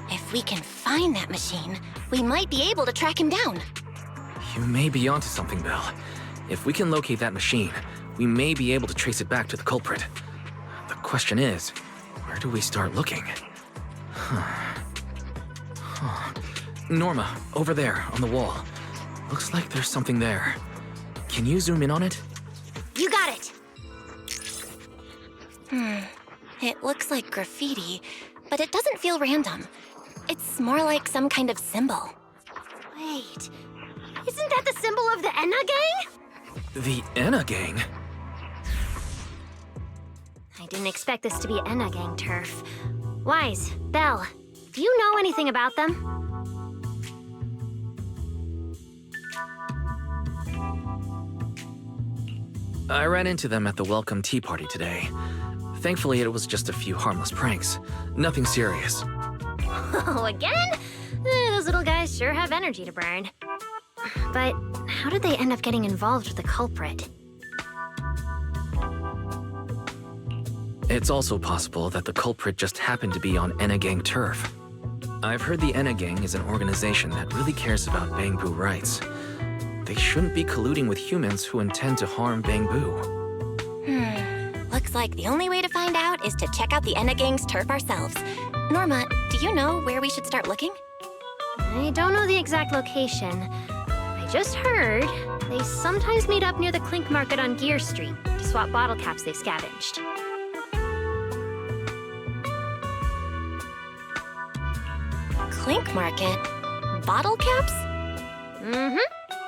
If we can find that machine, we might be able to track him down. You may be onto something, Belle. If we can locate that machine, we may be able to trace it back to the culprit. The question is, where do we start looking? Norma, over there, on the wall. Looks like there's something there. Can you zoom in on it? You got it. It looks like graffiti, but it doesn't feel random. It's more like some kind of symbol. Wait, isn't that the symbol of the Enna gang? The Enna gang? I didn't expect this to be Enna gang turf. Wise, Belle, do you know anything about them? I ran into them at the welcome tea party today. Thankfully, it was just a few harmless pranks. Nothing serious. Oh, again? Those little guys sure have energy to burn. But how did they end up getting involved with the culprit? It's also possible that the culprit just happened to be on Enna gang turf. I've heard the Enna gang is an organization that really cares about bamboo rights. They shouldn't be colluding with humans who intend to harm bamboo. Looks like the only way to find out is to check out the Enna gang's turf ourselves. Norma, do you know where we should start looking? I don't know the exact location. I just heard they sometimes meet up near the Clink Market on Gear Street to swap bottle caps they've scavenged. Clink Market? Bottle caps?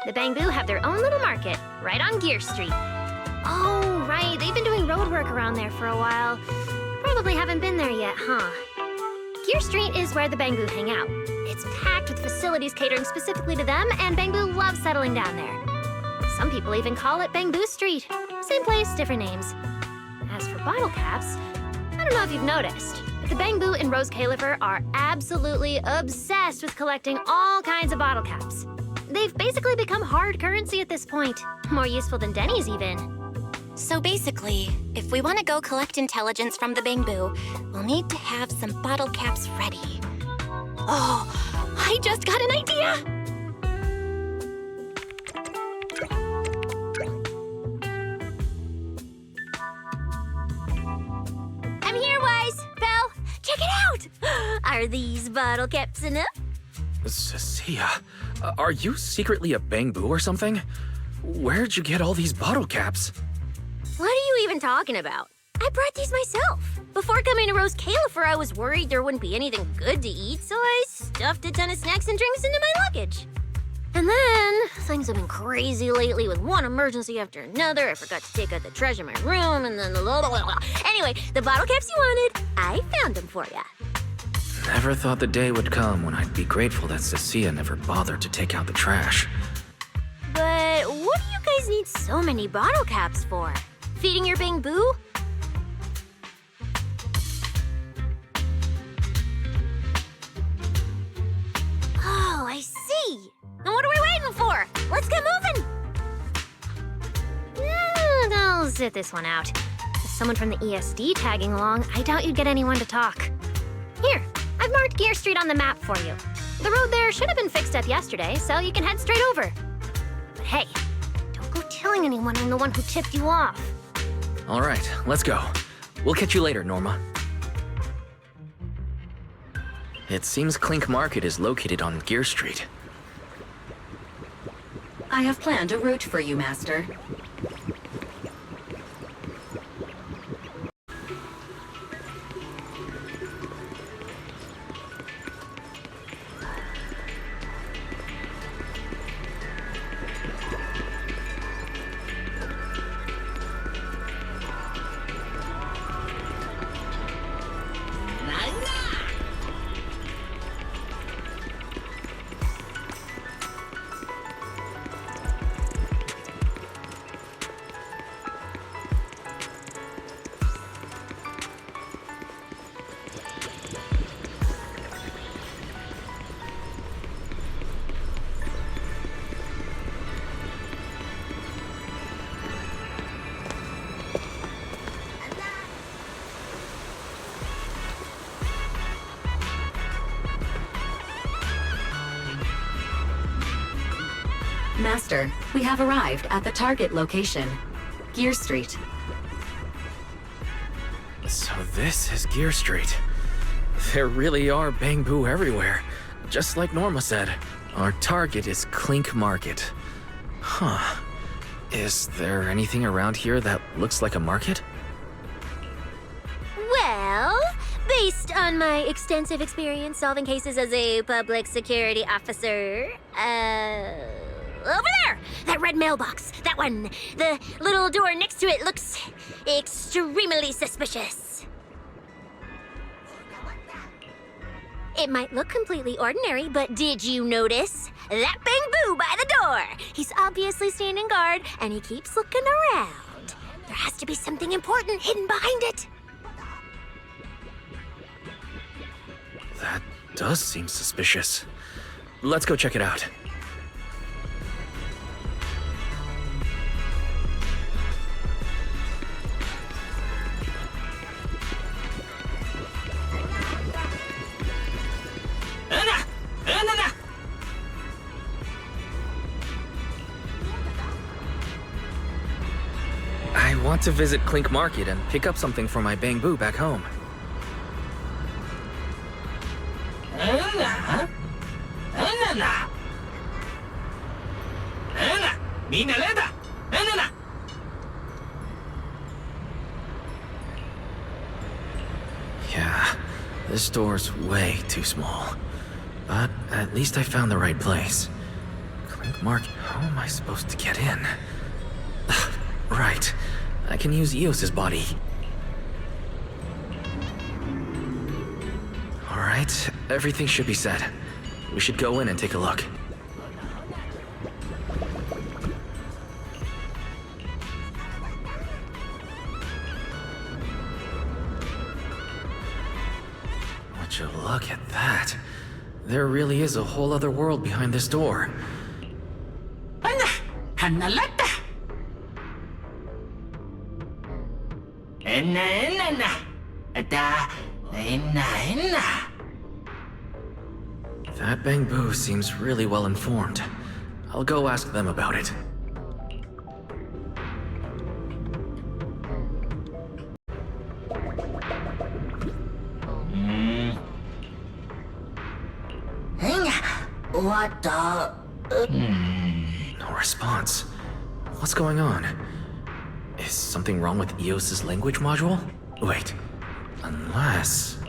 The bamboo have their own little market, right on Gear Street. Oh, right, they've been doing road work around there for a while. Probably haven't been there yet, huh? Gear Street is where the bamboo hang out. It's packed with facilities catering specifically to them, and bamboo loves settling down there. Some people even call it Bamboo Street. Same place, different names. As for bottle caps, I don't know if you've noticed, but the bamboo and roscaelifer are absolutely obsessed with collecting all kinds of bottle caps. They've basically become hard currency at this point. More useful than Denny's, even. So basically, if we want to go collect intelligence from the bamboo, we'll need to have some bottle caps ready. Oh, I just got an idea! I'm here, Wise. Belle, check it out! Are these bottle caps enough? Cissia, are you secretly a bamboo or something? Where'd you get all these bottle caps? What are you even talking about? I brought these myself. Before coming to Roscaelifer, I was worried there wouldn't be anything good to eat, so I stuffed a ton of snacks and drinks into my luggage. And then, things have been crazy lately with one emergency after another. I forgot to take out the trash in my room, and then blah, blah, blah, blah. Anyway, the bottle caps you wanted, I found them for ya. Never thought the day would come when I'd be grateful that Cissia never bothered to take out the trash. But what do you guys need so many bottle caps for? Feeding your bamboo? Oh, I see. Now what are we waiting for? Let's get moving! I'll sit this one out. With someone from the ESD tagging along, I doubt you'd get anyone to talk. Here, I've marked Gear Street on the map for you. The road there should have been fixed up yesterday, so you can head straight over. But hey, don't go telling anyone I'm the one who tipped you off. All right, let's go. We'll catch you later, Norma. It seems Clink Market is located on Gear Street. I have planned a route for you, Master. Master, we have arrived at the target location, Gear Street. So this is Gear Street. There really are bamboo everywhere. Just like Norma said, our target is Clink Market. Huh. Is there anything around here that looks like a market? Well, based on my extensive experience solving cases as a public security officer, over there! That red mailbox! That one! The little door next to it looks extremely suspicious. It might look completely ordinary, but did you notice? That bamboo by the door! He's obviously standing guard, and he keeps looking around. There has to be something important hidden behind it. That does seem suspicious. Let's go check it out. I want to visit Clink Market and pick up something for my bamboo back home. Yeah, this door's way too small. But at least I found the right place. Clink Market, how am I supposed to get in? Right, I can use Eos's body. Alright, everything should be set. We should go in and take a look. Would you look at that? There really is a whole other world behind this door. That bamboo seems really well informed. I'll go ask them about it. What the? No response. What's going on? Is something wrong with Eos's language module? Wait, unless...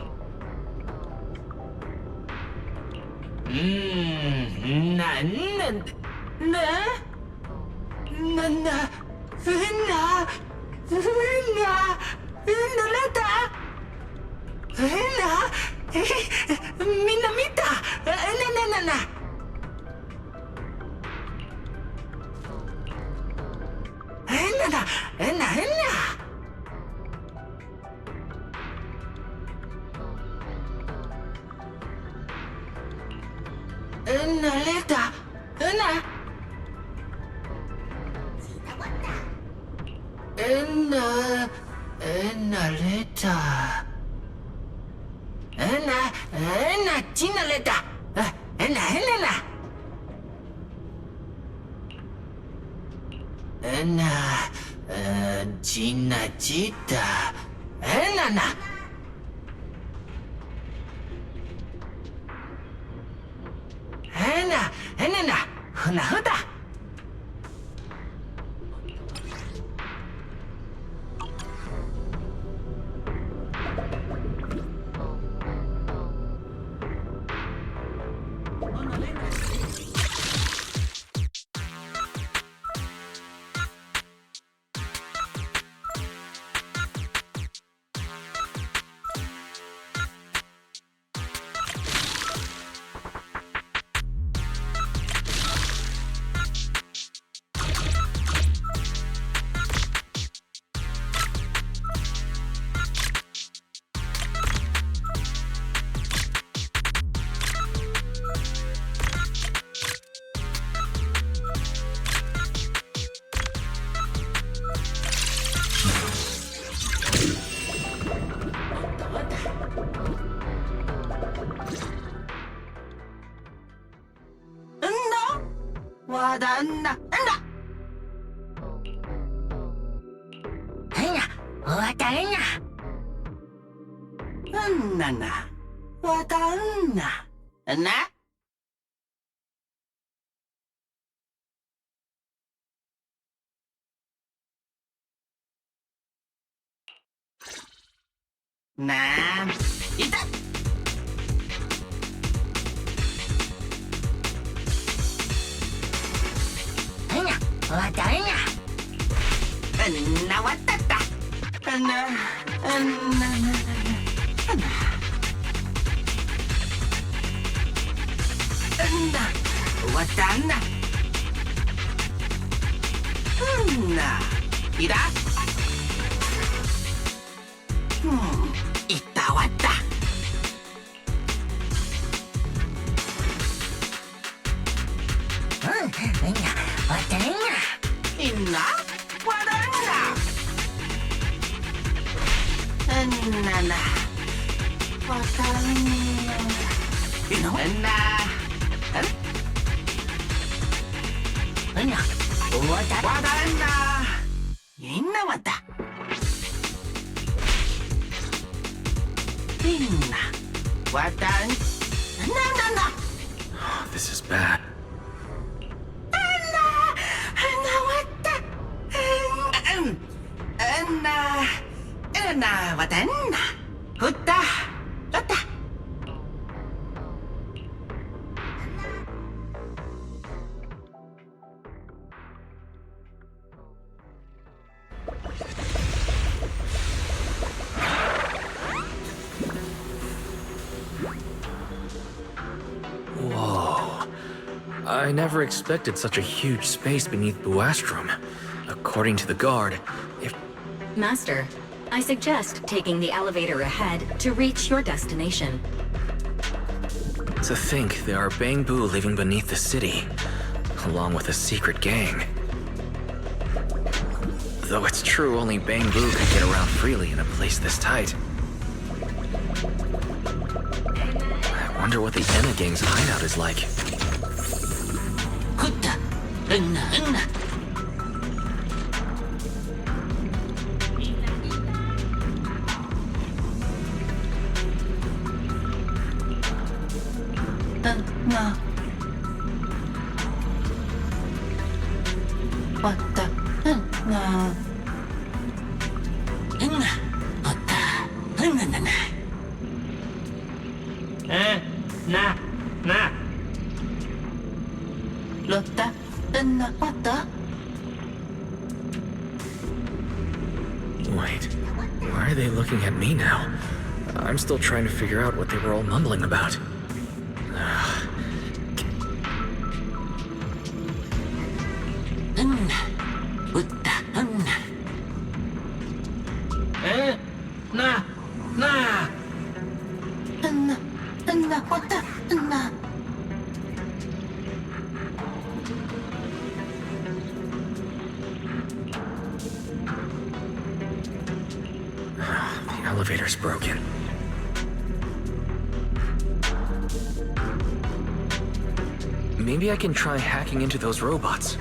This is bad. Whoa. I never expected such a huge space beneath Buastrom. According to the guard, if... Master, I suggest taking the elevator ahead to reach your destination. To think there are Bangbu living beneath the city, along with a secret gang. Though it's true only Bangbu can get around freely in a place this tight. I wonder what the Enna gang's hideout is like. they looking at me now? I'm still trying to figure out what they were all mumbling about. The elevator's broken. Maybe I can try hacking into those robots.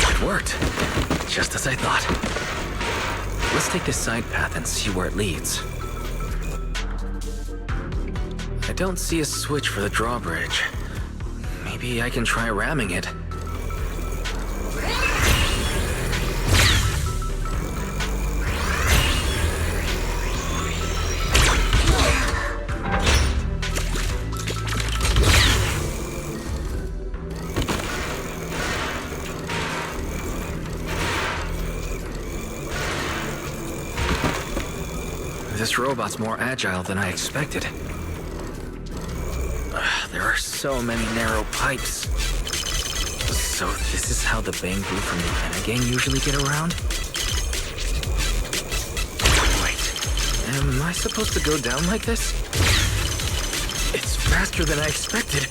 It worked. Just as I thought. Let's take this side path and see where it leads. I don't see a switch for the drawbridge. Maybe I can try ramming it. This robot's more agile than I expected. There are so many narrow pipes. So this is how the bamboo from the Anna gang usually get around? Wait, am I supposed to go down like this? It's faster than I expected.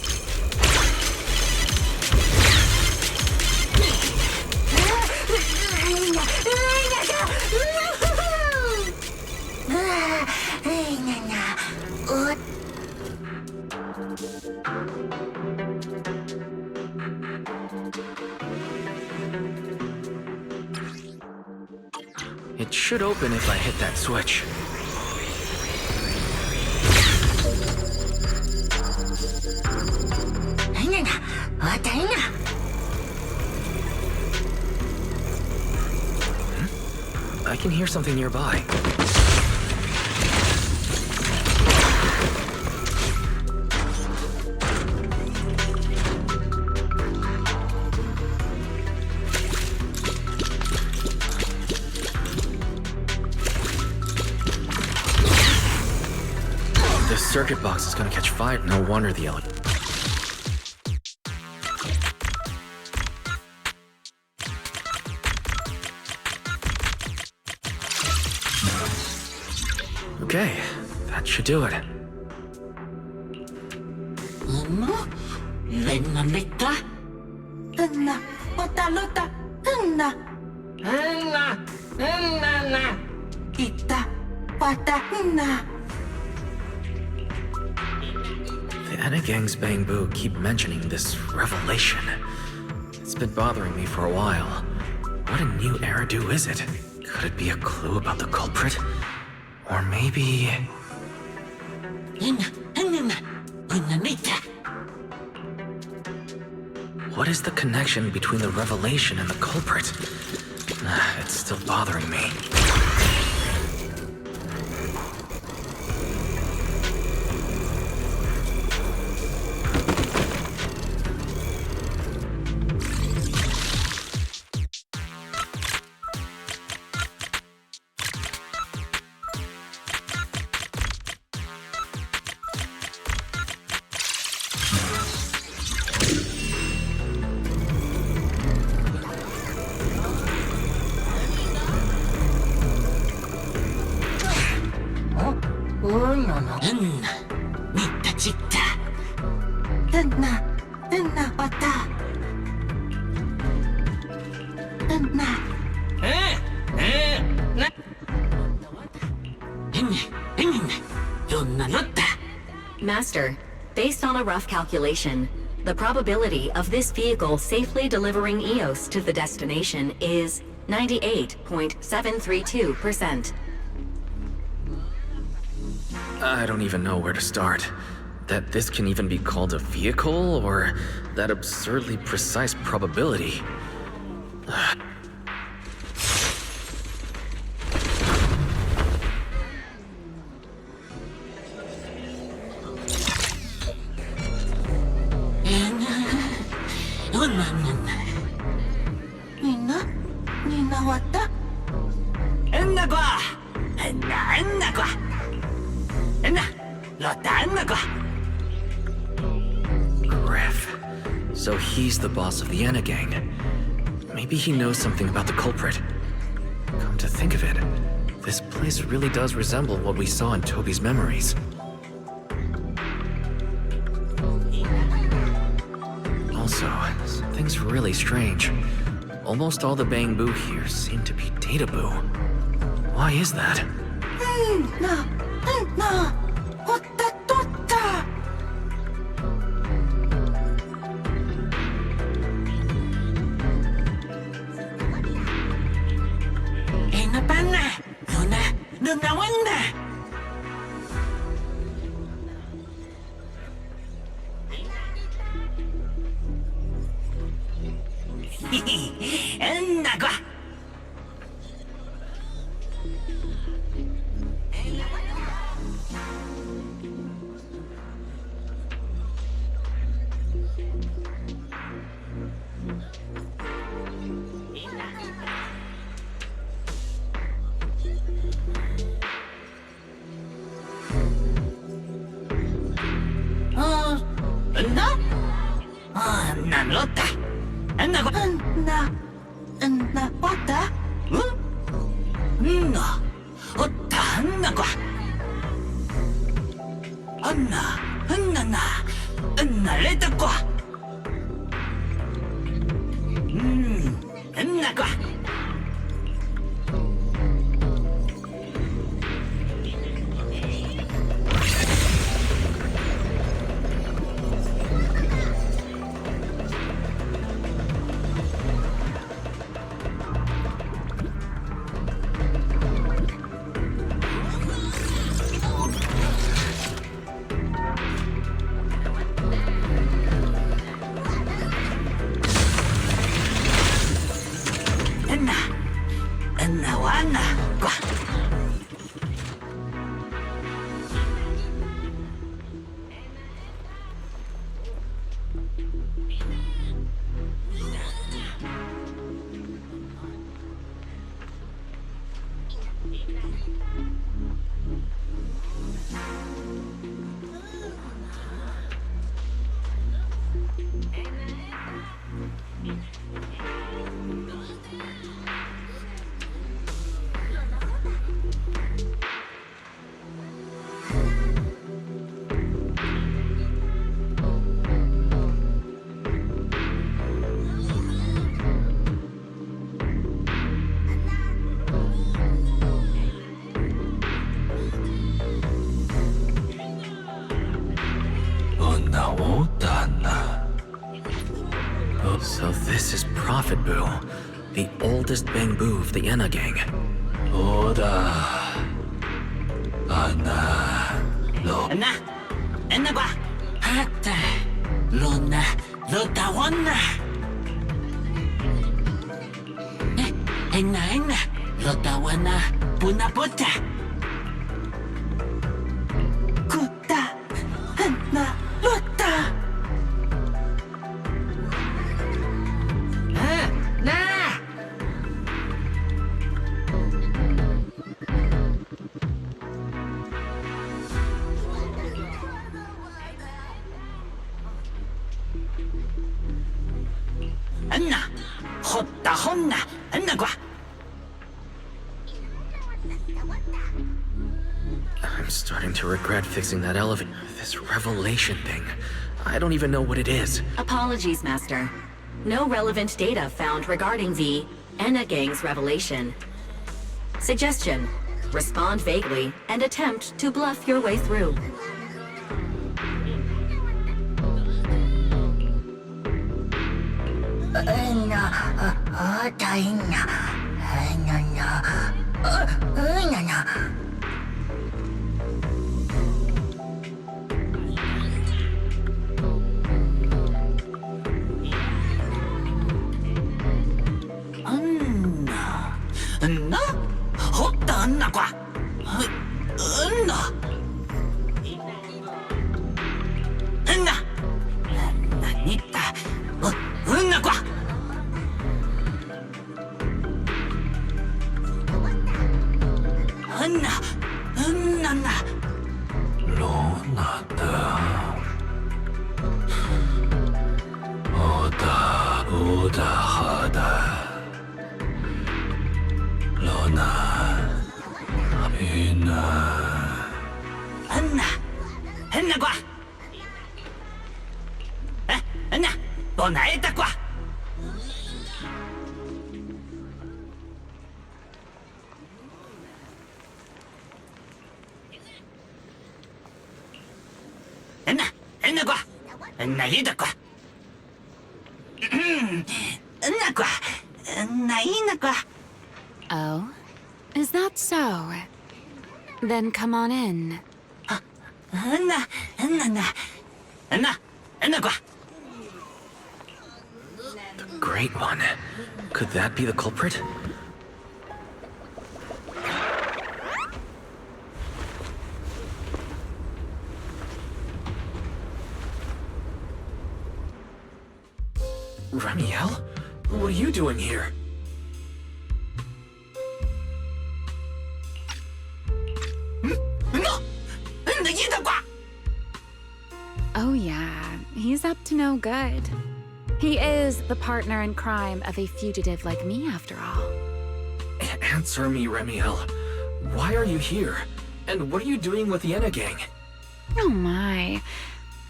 It should open if I hit that switch. I can hear something nearby. The circuit box is gonna catch fire. No wonder the elevator. Okay, that should do it. The Anna gang's bamboo keep mentioning this revelation. It's been bothering me for a while. What a new Eridu is it? Could it be a clue about the culprit? Or maybe... What is the connection between the revelation and the culprit? It's still bothering me. Master, based on a rough calculation, the probability of this vehicle safely delivering EOS to the destination is 98.732%. I don't even know where to start. That this can even be called a vehicle, or that absurdly precise probability. Griff. So he's the boss of the Enna gang. Maybe he knows something about the culprit. Come to think of it, this place really does resemble what we saw in Toby's memories. Also, something's really strange. Almost all the bamboo here seem to be data boo. Why is that? So this is Prophet Boo, the oldest bamboo of the Enna gang. I'm starting to regret fixing that elevator. This revelation thing. I don't even know what it is. Apologies, Master. No relevant data found regarding the Enna gang's revelation. Suggestion: respond vaguely and attempt to bluff your way through. Oh? Is that so? Then come on in. The Great One. Could that be the culprit? Remielle? What are you doing here? Oh yeah, he's up to no good. He is the partner in crime of a fugitive like me, after all. Answer me, Remielle. Why are you here? And what are you doing with the Enna gang? Oh my,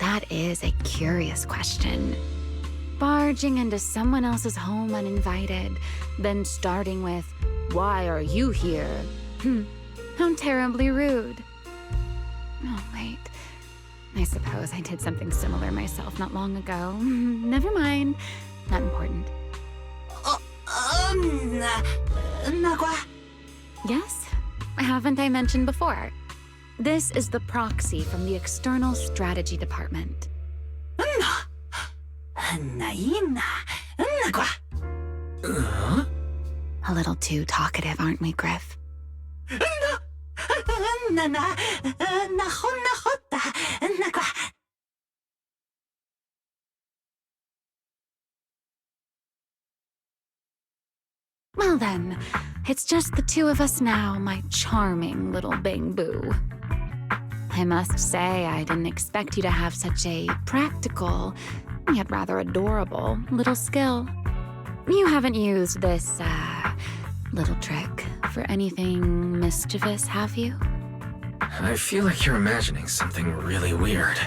that is a curious question. Barging into someone else's home uninvited, then starting with, "Why are you here?" How terribly rude. Oh, wait. I suppose I did something similar myself not long ago. Never mind. Not important. Yes? Haven't I mentioned before? This is the proxy from the External Strategy Department. A little too talkative, aren't we, Griff? Well then, it's just the two of us now, my charming little bang-boo. I must say, I didn't expect you to have such a practical, yet rather adorable, little skill. You haven't used this, little trick for anything mischievous, have you? I feel like you're imagining something really weird.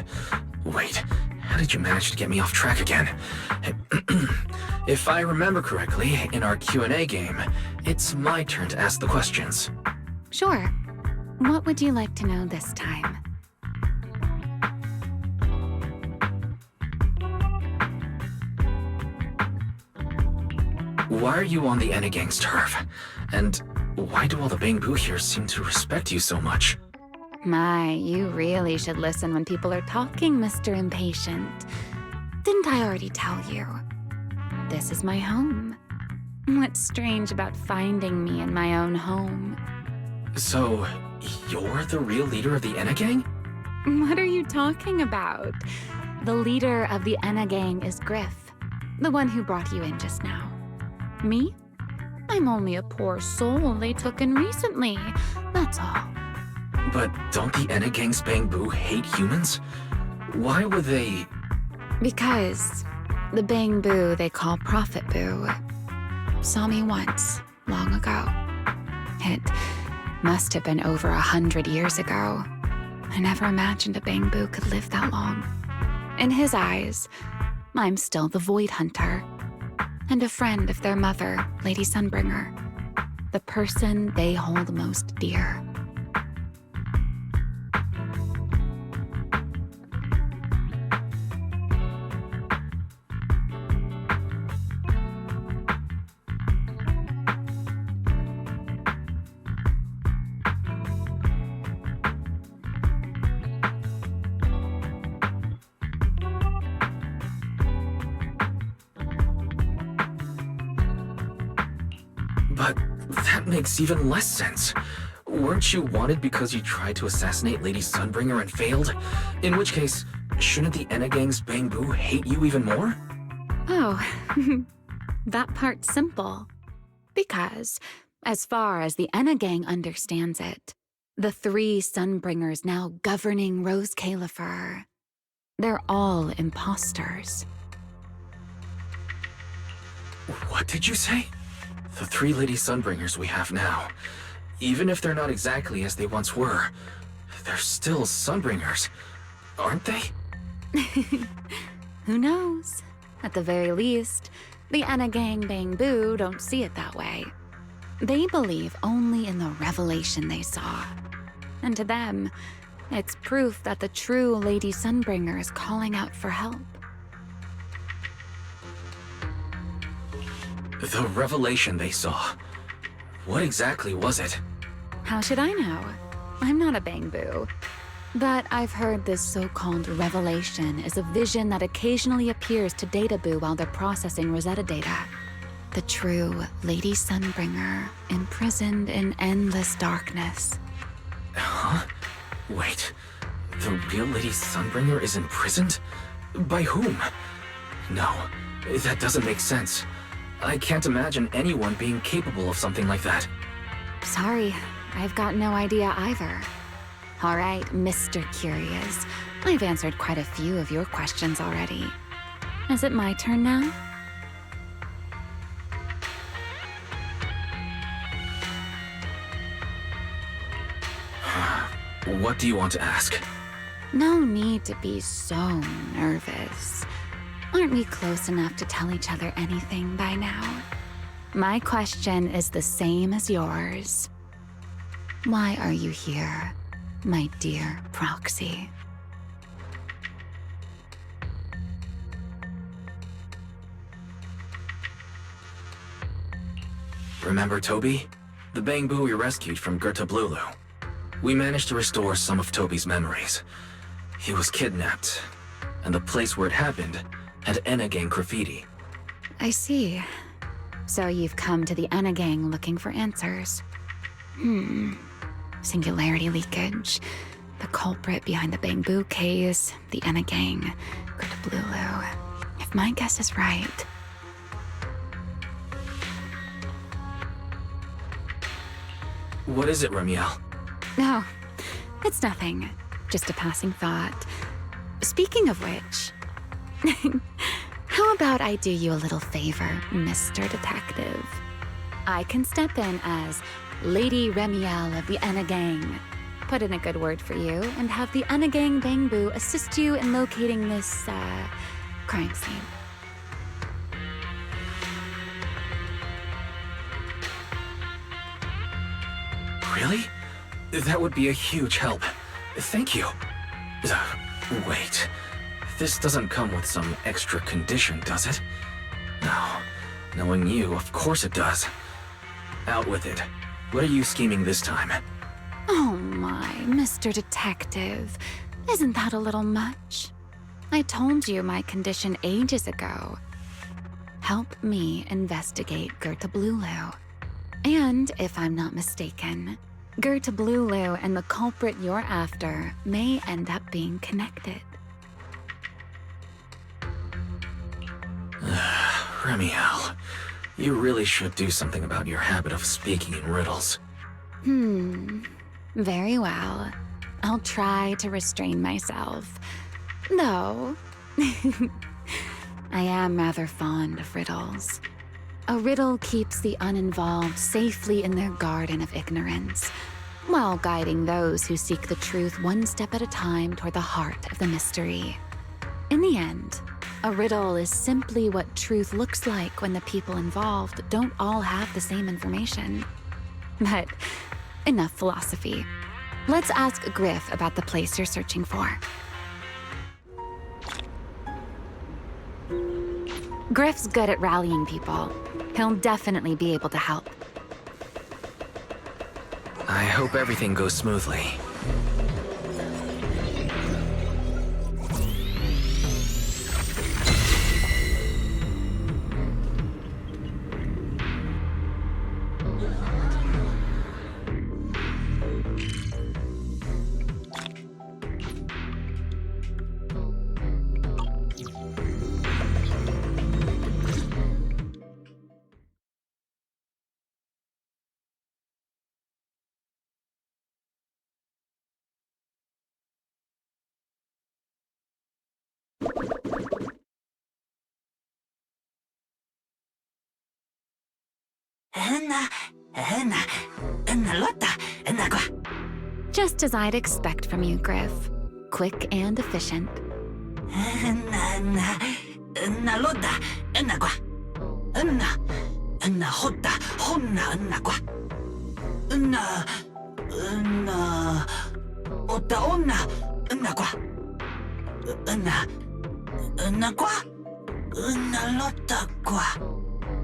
Wait, how did you manage to get me off track again? If I remember correctly, in our Q&A game, it's my turn to ask the questions. Sure. What would you like to know this time? Why are you on the Enna gang's turf? And why do all the Bang-Boo here seem to respect you so much? My, you really should listen when people are talking, Mr. Impatient. Didn't I already tell you? This is my home. What's strange about finding me in my own home? So, you're the real leader of the Enna gang? What are you talking about? The leader of the Enna gang is Griff, the one who brought you in just now. Me? I'm only a poor soul they took in recently, that's all. But don't the Enna gang's Bang-Boo hate humans? Why would they... Because the Bang-Boo they call Prophet Boo saw me once, long ago. It must have been over 100 years ago. I never imagined a Bang-Boo could live that long. In his eyes, I'm still the Void Hunter, and a friend of their mother, Lady Sunbringer, the person they hold most dear. But that makes even less sense. Weren't you wanted because you tried to assassinate Lady Sunbringer and failed? In which case, shouldn't the Enna gang's Bang-Boo hate you even more? Oh, that part's simple. Because, as far as the Enna gang understands it, the 3 Sunbringers now governing Roscaelifer, they're all imposters. What did you say? The 3 Lady Sunbringers we have now, even if they're not exactly as they once were, they're still Sunbringers, aren't they? Who knows? At the very least, the Enagang Bangbu don't see it that way. They believe only in the revelation they saw. And to them, it's proof that the true Lady Sunbringer is calling out for help. The revelation they saw. What exactly was it? How should I know? I'm not a Bangbu. But I've heard this so-called revelation is a vision that occasionally appears to Databoo while they're processing Rosetta data. The true Lady Sunbringer, imprisoned in endless darkness. Huh? Wait, the real Lady Sunbringer is imprisoned? By whom? No, that doesn't make sense. I can't imagine anyone being capable of something like that. Sorry, I've got no idea either. All right, Mr. Curious. I've answered quite a few of your questions already. Is it my turn now? What do you want to ask? No need to be so nervous. Aren't we close enough to tell each other anything by now? My question is the same as yours. Why are you here, my dear proxy? Remember Toby? The Bangbu we rescued from Gertablulu. We managed to restore some of Toby's memories. He was kidnapped, and the place where it happened had Enagang graffiti. I see. So you've come to the Enagang looking for answers. Singularity leakage, the culprit behind the Bangbu case, the Enagang, Gertablulu. If my guess is right... What is it, Remielle? No, it's nothing. Just a passing thought. Speaking of which, how about I do you a little favor, Mr. Detective? I can step in as Lady Remielle of the Enagang, put in a good word for you, and have the Enagang Bangbu assist you in locating this, crime scene. Really? That would be a huge help. Thank you. Wait. This doesn't come with some extra condition, does it? No. Knowing you, of course it does. Out with it. What are you scheming this time? Oh my, Mr. Detective. Isn't that a little much? I told you my condition ages ago. Help me investigate Gertablulu. And, if I'm not mistaken, Gertablulu and the culprit you're after may end up being connected. Remielle, you really should do something about your habit of speaking in riddles. Very well. I'll try to restrain myself. Though, I am rather fond of riddles. A riddle keeps the uninvolved safely in their garden of ignorance, while guiding those who seek the truth one step at a time toward the heart of the mystery. In the end, a riddle is simply what truth looks like when the people involved don't all have the same information. But enough philosophy. Let's ask Griff about the place you're searching for. Griff's good at rallying people. He'll definitely be able to help. I hope everything goes smoothly. Just as I'd expect from you, Griff. Quick and efficient.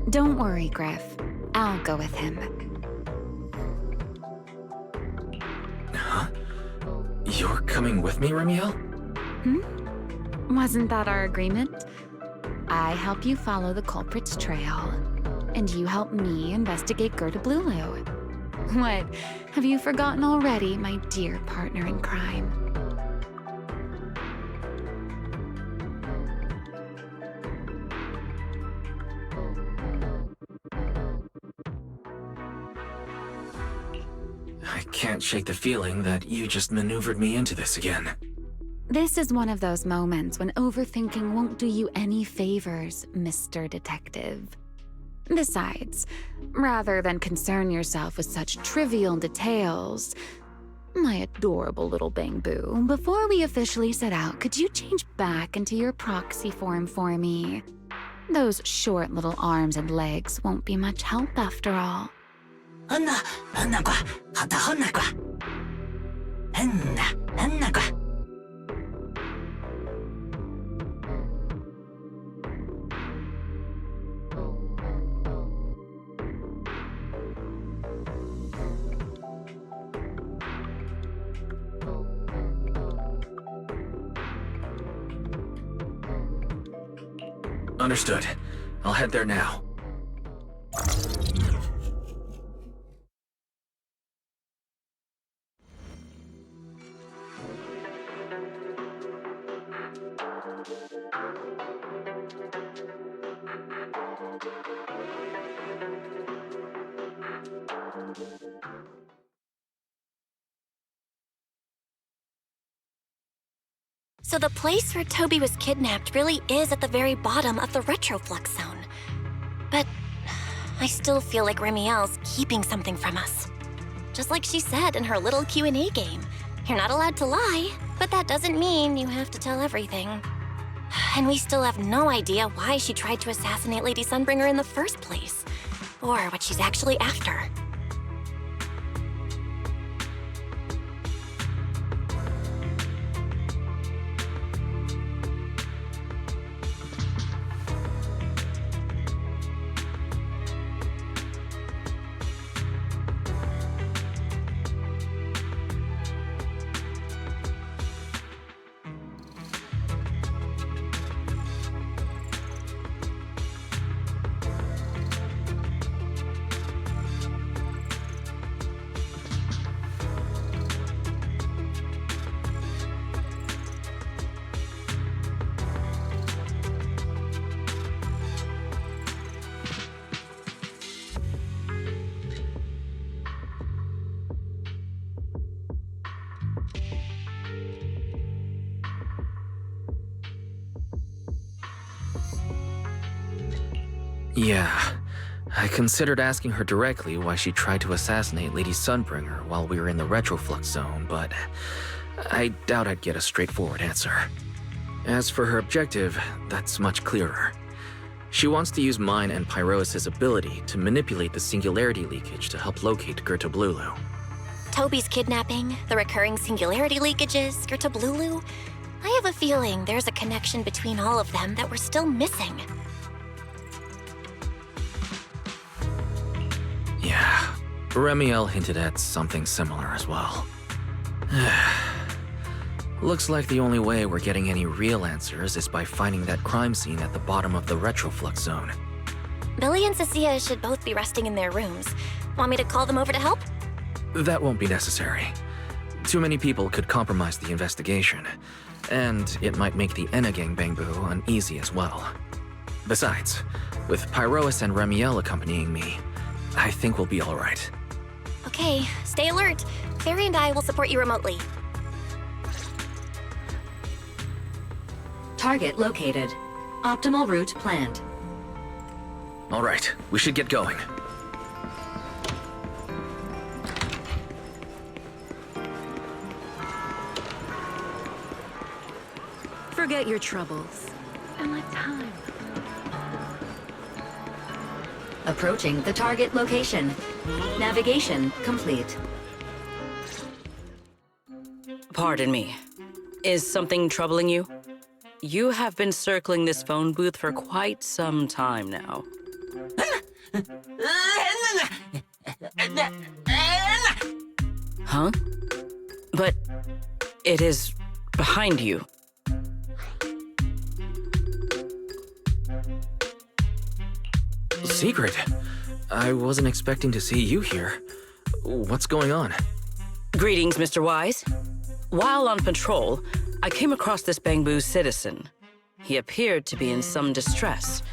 Don't worry, Griff. I'll go with him. Huh? You're coming with me, Remielle? Wasn't that our agreement? I help you follow the culprit's trail, and you help me investigate Gerda Blulu. What? Have you forgotten already, my dear partner in crime? I can't shake the feeling that you just maneuvered me into this again. This is one of those moments when overthinking won't do you any favors, Mr. Detective. Besides, rather than concern yourself with such trivial details, my adorable little Bang-Boo, before we officially set out, could you change back into your proxy form for me? Those short little arms and legs won't be much help after all. Understood. I'll head there now. So the place where Toby was kidnapped really is at the very bottom of the retroflux zone. But I still feel like Remielle's keeping something from us. Just like she said in her little Q&A game. You're not allowed to lie, but that doesn't mean you have to tell everything. And we still have no idea why she tried to assassinate Lady Sunbringer in the first place, or what she's actually after. Yeah, I considered asking her directly why she tried to assassinate Lady Sunbringer while we were in the retroflux zone, but I doubt I'd get a straightforward answer. As for her objective, that's much clearer. She wants to use mine and Pyrois' ability to manipulate the singularity leakage to help locate Gerda Blulu. Toby's kidnapping, the recurring singularity leakages, Gerda Blulu. I have a feeling there's a connection between all of them that we're still missing. Yeah, Remielle hinted at something similar as well. Looks like the only way we're getting any real answers is by finding that crime scene at the bottom of the retroflux zone. Billy and Cissia should both be resting in their rooms. Want me to call them over to help? That won't be necessary. Too many people could compromise the investigation, and it might make the Enna gang Bang-Boo uneasy as well. Besides, with Pyrois and Remielle accompanying me, I think we'll be all right. Okay, stay alert. Fairy and I will support you remotely. Target located. Optimal route planned. All right, we should get going. Forget your troubles. And let time. Approaching the target location. Navigation complete. Pardon me. Is something troubling you? You have been circling this phone booth for quite some time now. Huh? But it is behind you. Sigrid, I wasn't expecting to see you here. What's going on? Greetings, Mr. Wise. While on patrol, I came across this Bangbu citizen. He appeared to be in some distress,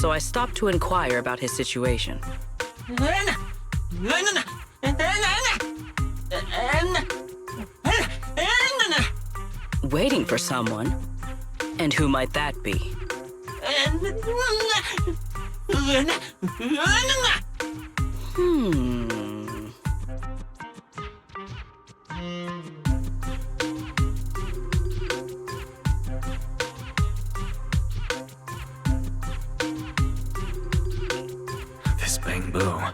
so I stopped to inquire about his situation. Waiting for someone? And who might that be? This Bangbu.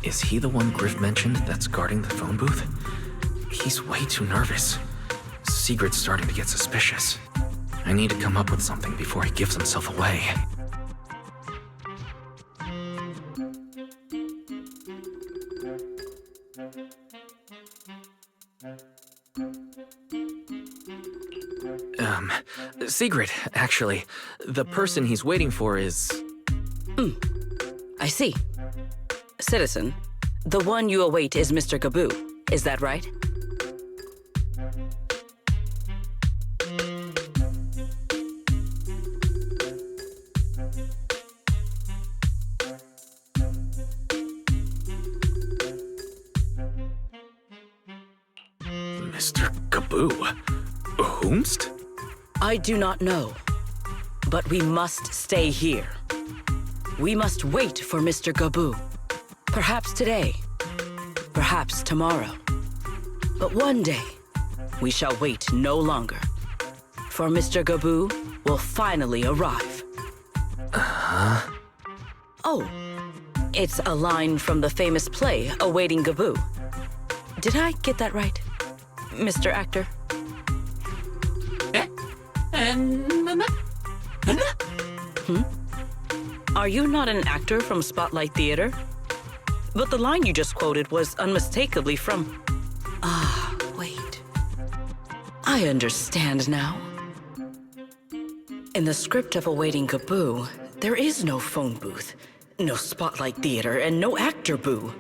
Is he the one Griff mentioned that's guarding the phone booth? He's way too nervous. Sigrid's starting to get suspicious. I need to come up with something before he gives himself away. Sigrid, actually. The person he's waiting for is... I see. Citizen, the one you await is Mr. Gaboo. Is that right? Mr. Gaboo? Whomst? I do not know, but we must stay here. We must wait for Mr. Gaboo. Perhaps today, perhaps tomorrow. But one day, we shall wait no longer. For Mr. Gaboo will finally arrive. Oh, it's a line from the famous play, Awaiting Gaboo. Did I get that right, Mr. Actor? Are you not an actor from Spotlight Theater? But the line you just quoted was unmistakably from... Ah, wait. I understand now. In the script of Awaiting Gaboo, there is no phone booth, no Spotlight Theater, and no actor boo.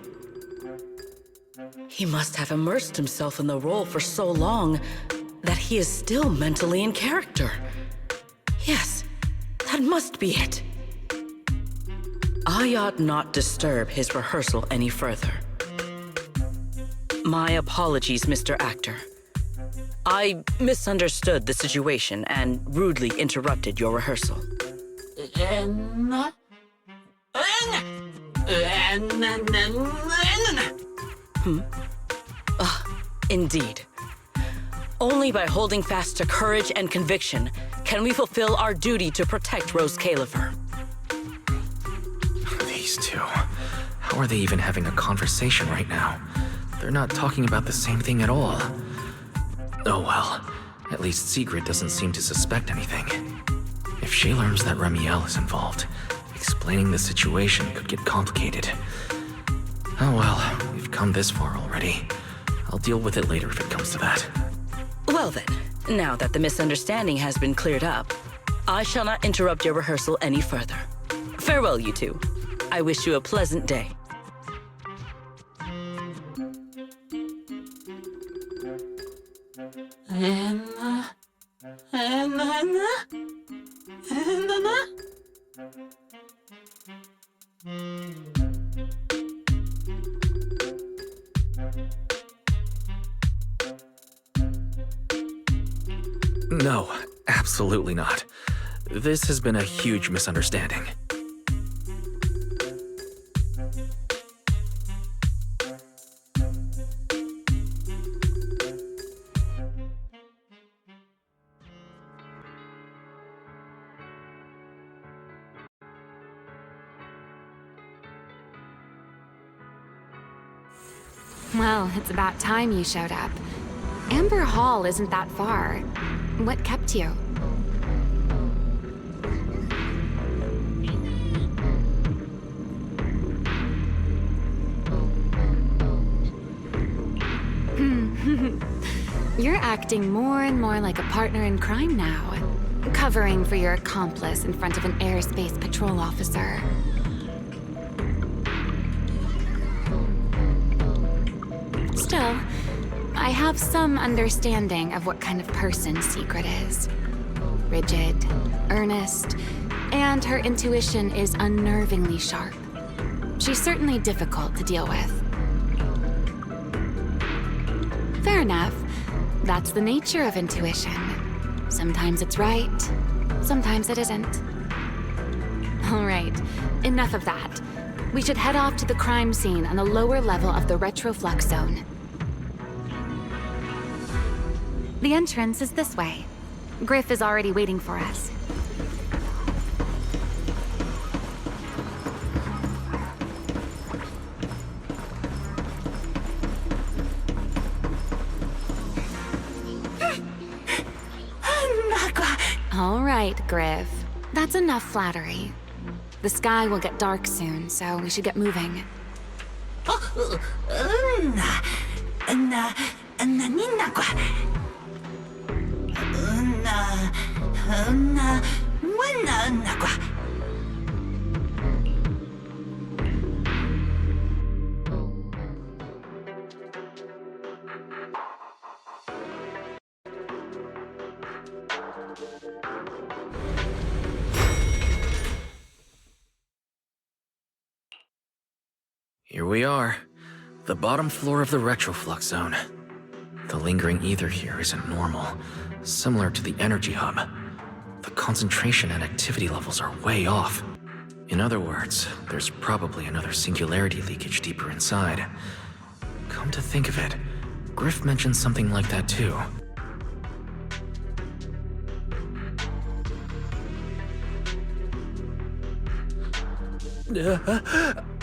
He must have immersed himself in the role for so long that he is still mentally in character. Yes, that must be it. I ought not disturb his rehearsal any further. My apologies, Mr. Actor. I misunderstood the situation and rudely interrupted your rehearsal. Indeed. Only by holding fast to courage and conviction can we fulfill our duty to protect Roscaelifer. These two. How are they even having a conversation right now? They're not talking about the same thing at all. Oh well. At least Sigrid doesn't seem to suspect anything. If she learns that Remielle is involved, explaining the situation could get complicated. Oh well, we've come this far already. I'll deal with it later if it comes to that. Well then, now that the misunderstanding has been cleared up, I shall not interrupt your rehearsal any further. Farewell, you two. I wish you a pleasant day. No, absolutely not. This has been a huge misunderstanding. Well, it's about time you showed up. Amber Hall isn't that far. What kept you? You're acting more and more like a partner in crime now. Covering for your accomplice in front of an airspace patrol officer. Still, I have some understanding of what kind of person Sigrid is. Rigid, earnest, and her intuition is unnervingly sharp. She's certainly difficult to deal with. Fair enough. That's the nature of intuition. Sometimes it's right, sometimes it isn't. All right, enough of that. We should head off to the crime scene on the lower level of the retroflux zone. The entrance is this way. Griff is already waiting for us. All right, Griff. That's enough flattery. The sky will get dark soon, so we should get moving. Here we are, the bottom floor of the retroflux zone. The lingering ether here isn't normal, similar to the energy hub. The concentration and activity levels are way off. In other words, there's probably another singularity leakage deeper inside. Come to think of it, Griff mentioned something like that too.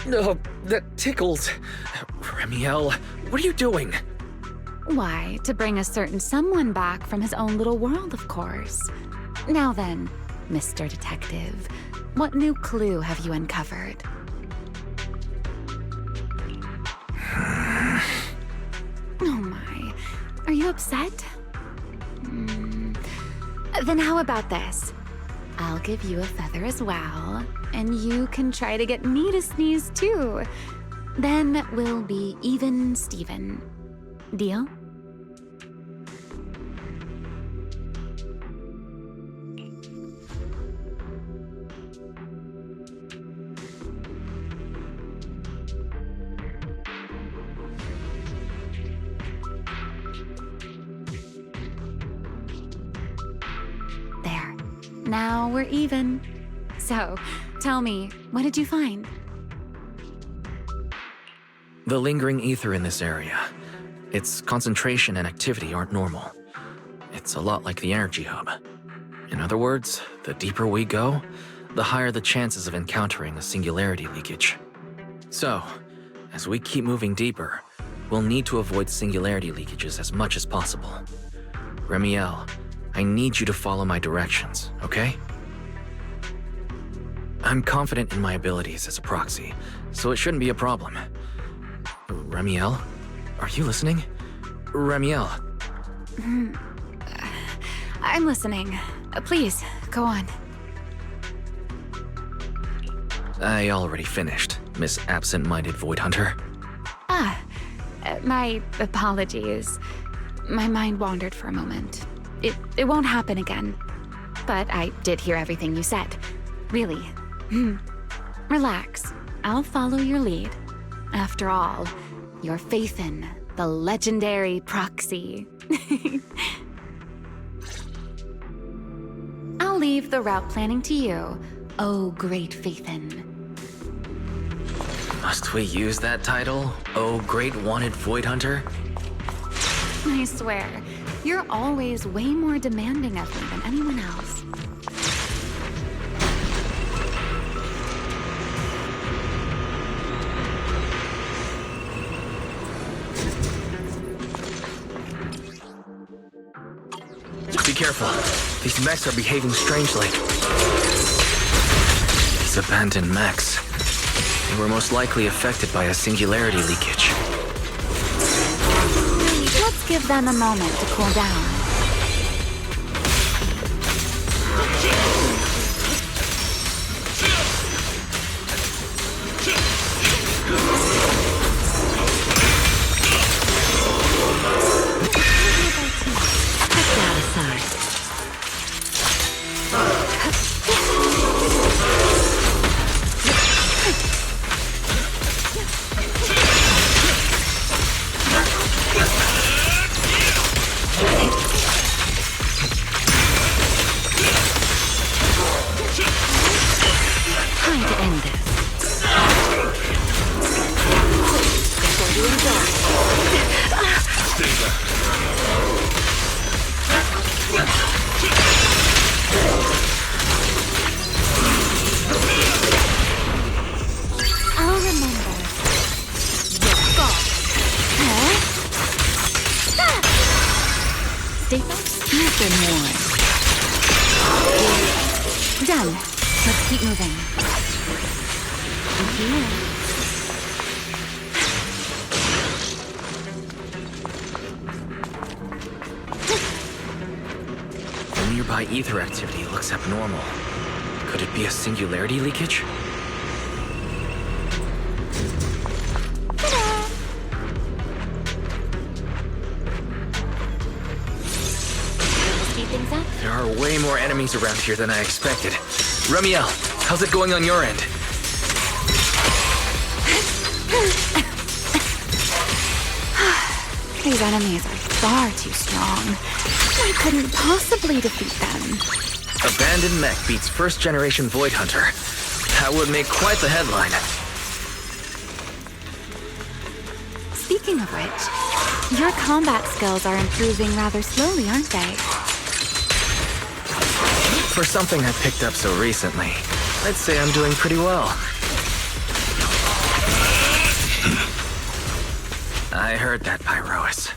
No, that tickles. Remielle, what are you doing? Why, to bring a certain someone back from his own little world, of course. Now then, Mr. Detective, what new clue have you uncovered? Oh my, are you upset? Then how about this? I'll give you a feather as well, and you can try to get me to sneeze too. Then we'll be even Steven. Deal? There. Now we're even. So, tell me, what did you find? The lingering ether in this area. Its concentration and activity aren't normal. It's a lot like the energy hub. In other words, the deeper we go, the higher the chances of encountering a singularity leakage. So, as we keep moving deeper, we'll need to avoid singularity leakages as much as possible. Remielle, I need you to follow my directions, okay? I'm confident in my abilities as a proxy, so it shouldn't be a problem. Remielle? Are you listening? Remielle. I'm listening. Please, go on. I already finished, Miss Absent-Minded Void Hunter. My apologies. My mind wandered for a moment. It won't happen again. But I did hear everything you said. Really. Relax. I'll follow your lead. After all, you're Phaethon, the legendary proxy. I'll leave the route planning to you, oh great Phaethon. Must we use that title? Oh, great wanted Void Hunter? I swear, you're always way more demanding of me than anyone else. careful. These mechs are behaving strangely. These abandoned mechs. They were most likely affected by a singularity leakage. Let's give them a moment to cool down. Done. Let's keep moving. The nearby ether activity looks abnormal. Could it be a singularity leakage? There are way more enemies around here than I expected. Remielle, how's it going on your end? These enemies are far too strong. I couldn't possibly defeat them. Abandoned mech beats first-generation Void Hunter. That would make quite the headline. Speaking of which, your combat skills are improving rather slowly, aren't they? For something I picked up so recently, I'd say I'm doing pretty well. I heard that, Pyrois.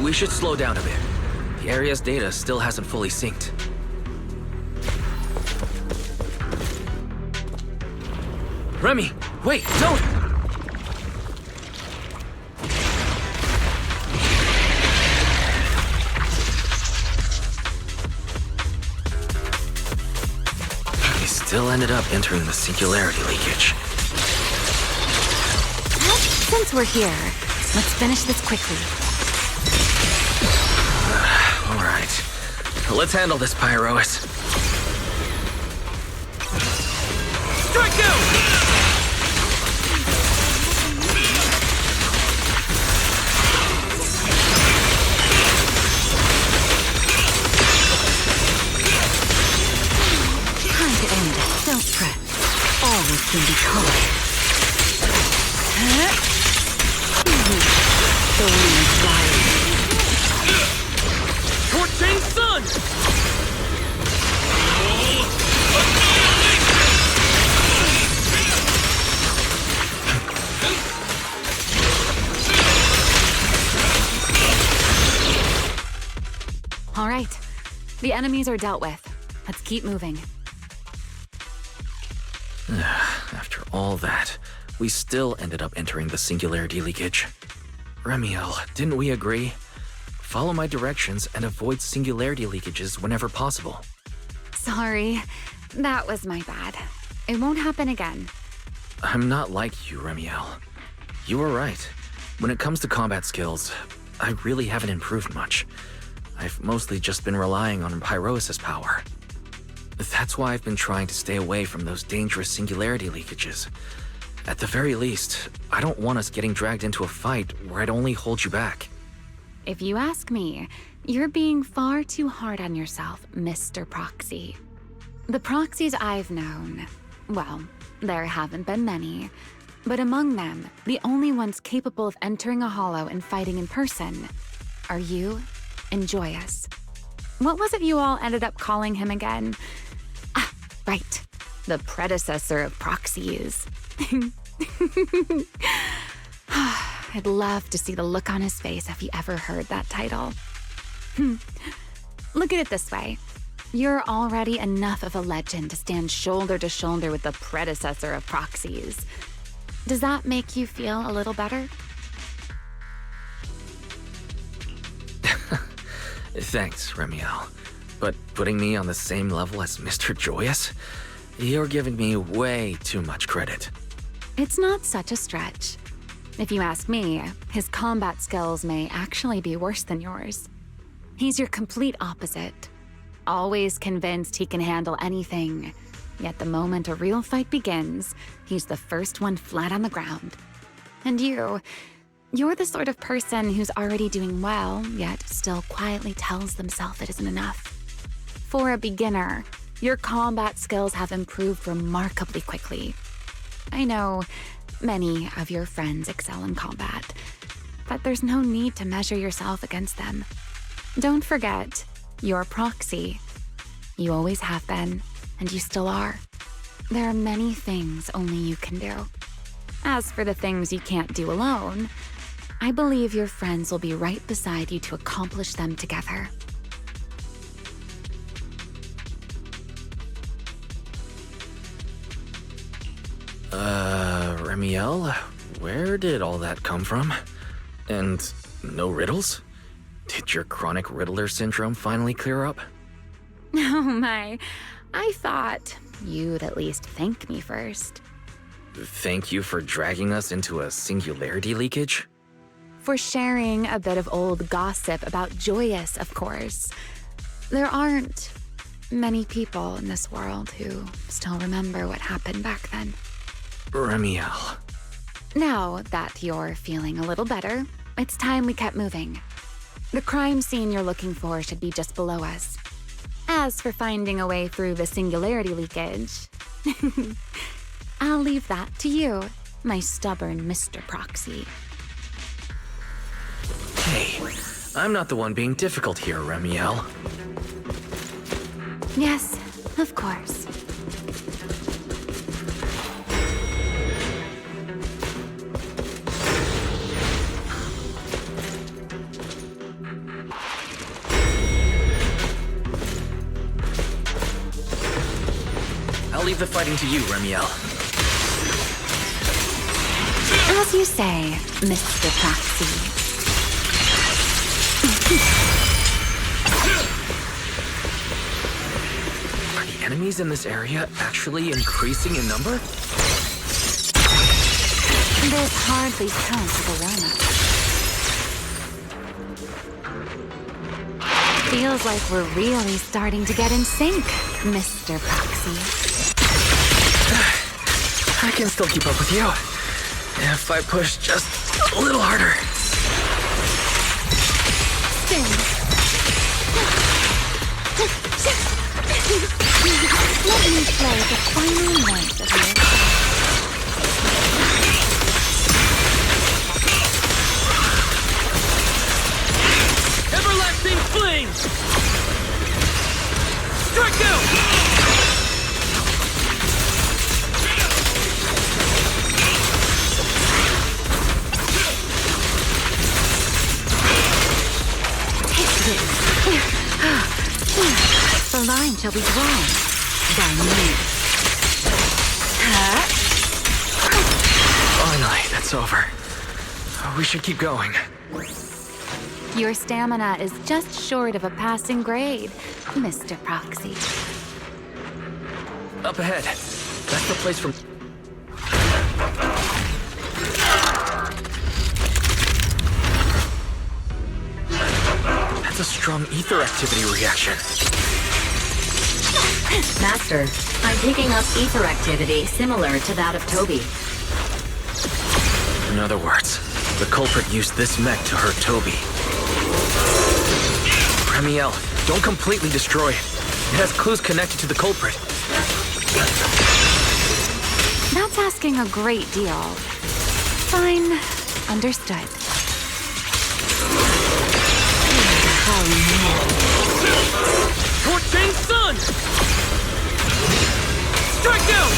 We should slow down a bit. The area's data still hasn't fully synced. Remy, wait, don't! We still ended up entering the singularity leakage. Since we're here, let's finish this quickly. All right. Let's handle this, Pyrois. Strike down! Time to end it. Don't fret. All can be caught. The wind's wild. Torching Sun! All right. The enemies are dealt with. Let's keep moving. After all that, we still ended up entering the singularity leakage. Remielle, didn't we agree? Follow my directions and avoid singularity leakages whenever possible. Sorry. That was my bad. It won't happen again. I'm not like you, Remielle. You were right. When it comes to combat skills, I really haven't improved much. I've mostly just been relying on Pyrois' power. That's why I've been trying to stay away from those dangerous singularity leakages. At the very least, I don't want us getting dragged into a fight where I'd only hold you back. If you ask me, you're being far too hard on yourself, Mr. Proxy. The proxies I've known, well, there haven't been many, But among them, the only ones capable of entering a hollow and fighting in person are you and Joyous. What was it you all ended up calling him again? Ah, right. The predecessor of proxies. I'd love to see the look on his face if he ever heard that title. Look at it this way. You're already enough of a legend to stand shoulder to shoulder with the predecessor of proxies. Does that make you feel a little better? Thanks, Remielle. But putting me on the same level as Mr. Joyous? You're giving me way too much credit. It's not such a stretch. If you ask me, his combat skills may actually be worse than yours. He's your complete opposite. Always convinced he can handle anything. Yet the moment a real fight begins, he's the first one flat on the ground. And you're the sort of person who's already doing well, yet still quietly tells themselves it isn't enough. For a beginner, your combat skills have improved remarkably quickly. I know many of your friends excel in combat, but there's no need to measure yourself against them. Don't forget, you're proxy. You always have been, and you still are. There are many things only you can do. As for the things you can't do alone, I believe your friends will be right beside you to accomplish them together. Remielle, where did all that come from? And no riddles? Did your chronic riddler syndrome finally clear up? Oh my, I thought you'd at least thank me first. Thank you for dragging us into a singularity leakage? For sharing a bit of old gossip about Joyous, of course. There aren't many people in this world who still remember what happened back then. Remielle. Now that you're feeling a little better, it's time we kept moving. The crime scene you're looking for should be just below us. As for finding a way through the singularity leakage, I'll leave that to you, my stubborn Mr. Proxy. Hey, I'm not the one being difficult here, Remielle. Yes, of course. I'll leave the fighting to you, Remielle. As you say, Mr. Proxy. Are the enemies in this area actually increasing in number? This hardly counts as a warm-up. Feels like we're really starting to get in sync, Mr. Proxy. I can still keep up with you. If I push just a little harder. Spin. Let me play the final note of your Everlasting flame! Strike out! The line shall be drawn by me. Finally, that's over. We should keep going. Your stamina is just short of a passing grade, Mr. Proxy. Up ahead. That's the place from... That's a strong ether activity reaction. Master, I'm picking up ether activity similar to that of Toby. In other words, the culprit used this mech to hurt Toby. Remielle, don't completely destroy it. It has clues connected to the culprit. That's asking a great deal. Fine. Understood. Torching Sun! Strike down!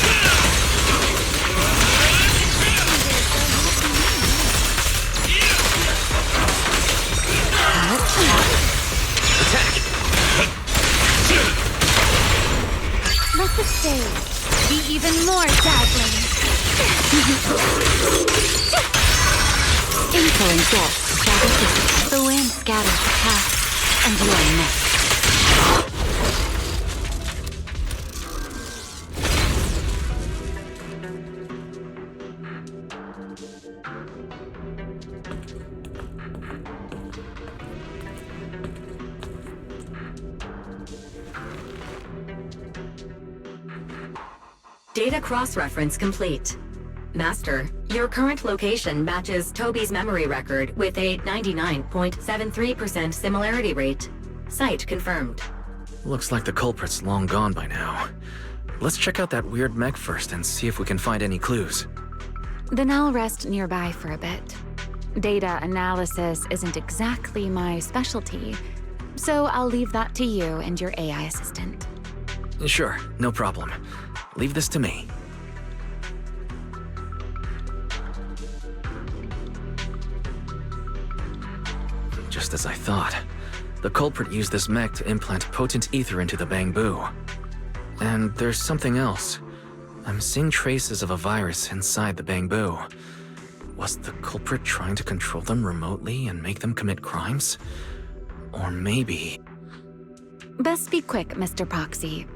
Attack! Let the stage be even more dazzling. Insolent guests scatter the wind scatters the path, and you are next. Data cross-reference complete. Master, your current location matches Toby's memory record with a 99.73% similarity rate. Site confirmed. Looks like the culprit's long gone by now. Let's check out that weird mech first and see if we can find any clues. Then I'll rest nearby for a bit. Data analysis isn't exactly my specialty, so I'll leave that to you and your AI assistant. Sure, no problem. Leave this to me. Just as I thought. The culprit used this mech to implant potent ether into the bamboo. And there's something else. I'm seeing traces of a virus inside the bamboo. Was the culprit trying to control them remotely and make them commit crimes? Or maybe... Best be quick, Mr. Proxy.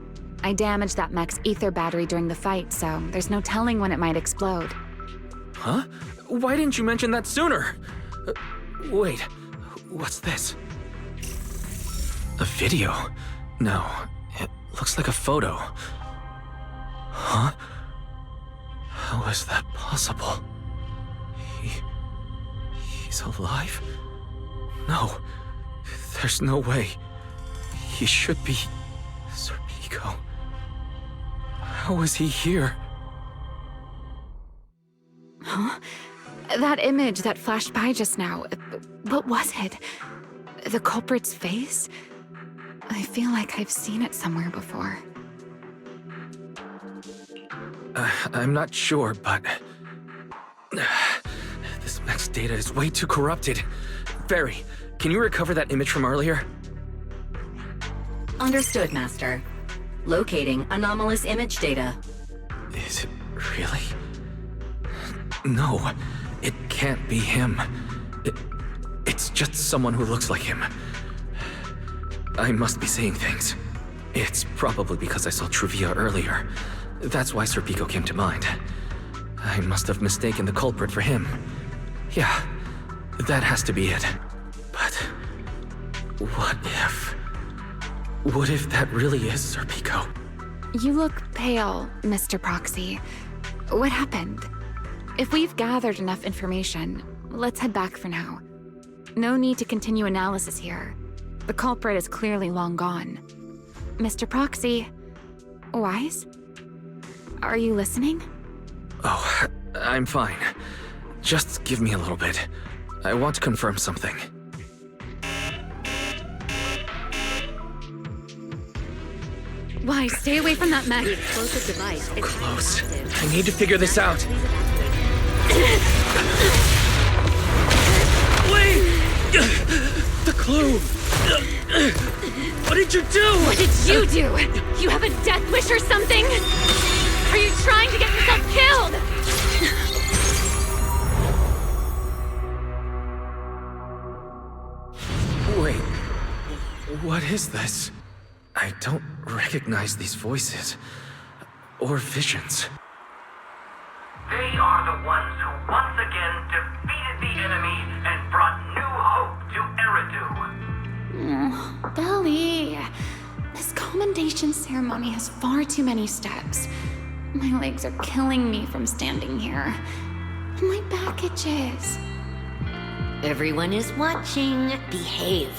I damaged that mech's ether battery during the fight, so there's no telling when it might explode. Huh? Why didn't you mention that sooner? Wait, what's this? A video? No, it looks like a photo. Huh? How is that possible? He's alive? No, there's no way. He should be... Serpico. How is he here? Huh? That image that flashed by just now, what was it? The culprit's face? I feel like I've seen it somewhere before. I'm not sure, but... this mech's data is way too corrupted. Barry, can you recover that image from earlier? Understood, Master. Locating anomalous image data. Is it really? No, it can't be him. It's just someone who looks like him. I must be seeing things. It's probably because I saw Truvia earlier. That's why Serpico came to mind. I must have mistaken the culprit for him. Yeah, that has to be it. But what if... What if that really is Serpico? You look pale, Mr. Proxy. What happened? If we've gathered enough information, let's head back for now. No need to continue analysis here. The culprit is clearly long gone. Mr. Proxy, Wise? Are you listening? Oh, I'm fine. Just give me a little bit. I want to confirm something. Why, stay away from that mech. The explosive device is Close. I need to figure this out. Wait! The clue! What did you do? What did you do? You have a death wish or something? Are you trying to get yourself killed? Wait, what is this? I don't recognize these voices or visions. They are the ones who once again defeated the enemy and brought new hope to Eridu. Belly, this commendation ceremony has far too many steps. My legs are killing me from standing here. My back itches. Everyone is watching. Behave.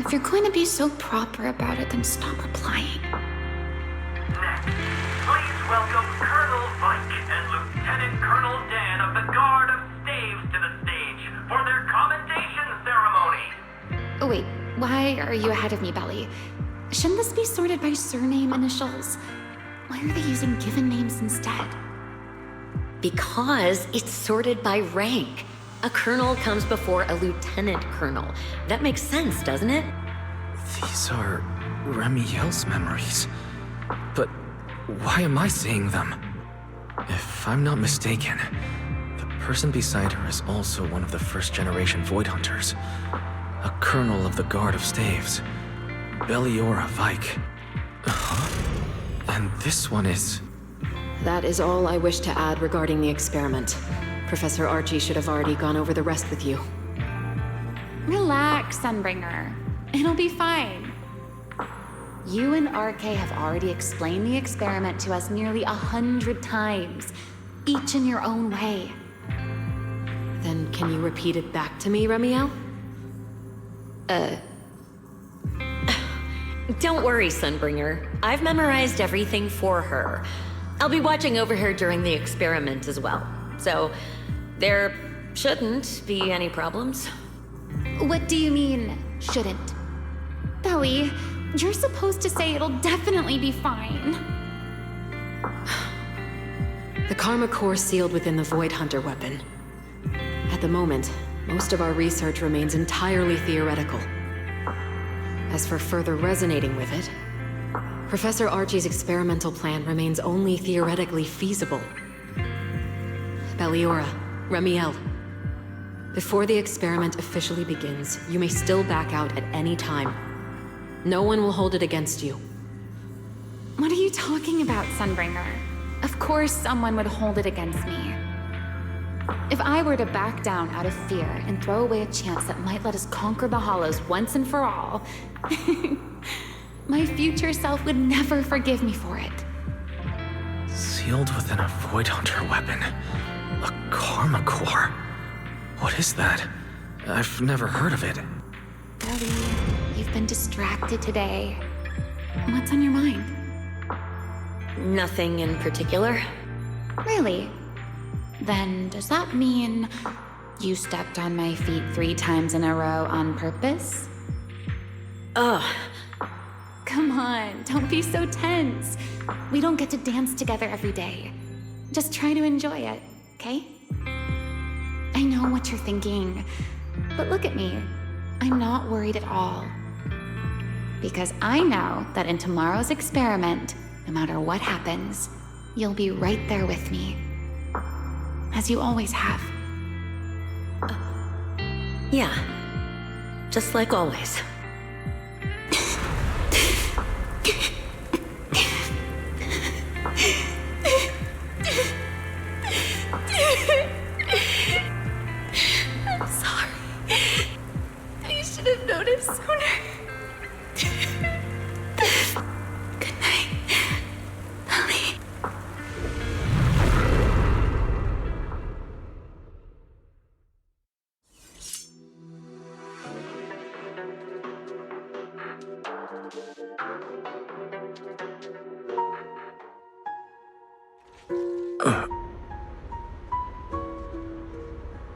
If you're going to be so proper about it, then stop replying. Next, please welcome Colonel Vike and Lieutenant Colonel Dan of Oh wait, why are you ahead of me, Belly? Shouldn't this be sorted by surname initials? Why are they using given names instead? Because it's sorted by rank. A colonel comes before a lieutenant colonel. That makes sense, doesn't it? These are Remielle's memories. But why am I seeing them? If I'm not mistaken, the person beside her is also one of the first-generation Void Hunters. A colonel of the Guard of Staves. Belliora Vike. And this one is... That is all I wish to add regarding the experiment. Professor Archie should have already gone over the rest with you. Relax, Sunbringer. It'll be fine. You and RK have already explained the experiment to us nearly 100 times, each in your own way. Then can you repeat it back to me, Remielle? Don't worry, Sunbringer. I've memorized everything for her. I'll be watching over her during the experiment as well. So, there shouldn't be any problems. What do you mean, shouldn't? Belly, you're supposed to say it'll definitely be fine. The Karma Core sealed within the Void Hunter weapon. At the moment, most of our research remains entirely theoretical. As for further resonating with it, Professor Archie's experimental plan remains only theoretically feasible. Belliora, Remielle, before the experiment officially begins, you may still back out at any time. No one will hold it against you. What are you talking about, Sunbringer? Of course someone would hold it against me. If I were to back down out of fear and throw away a chance that might let us conquer the Hollows once and for all, my future self would never forgive me for it. Sealed within a Void Hunter weapon. A Karma Core. What is that? I've never heard of it. Belly, you've been distracted today. What's on your mind? Nothing in particular. Really? Then does that mean you stepped on my feet 3 times in a row on purpose? Ugh. Come on, don't be so tense. We don't get to dance together every day. Just try to enjoy it, okay? I know what you're thinking, but look at me. I'm not worried at all. Because I know that in tomorrow's experiment, no matter what happens, you'll be right there with me. As you always have. Yeah. Just like always. I'm sorry. I should have noticed sooner. Good night, Belly.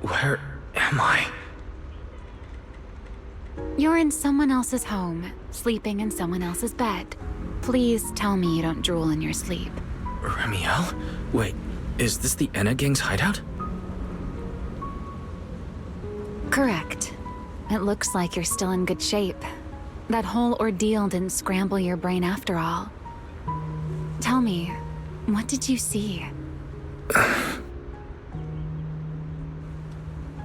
Where am I? You're in someone else's home, sleeping in someone else's bed. Please tell me you don't drool in your sleep. Remielle? Wait, is this the Enna Gang's hideout? Correct. It looks like you're still in good shape. That whole ordeal didn't scramble your brain after all. Tell me, what did you see?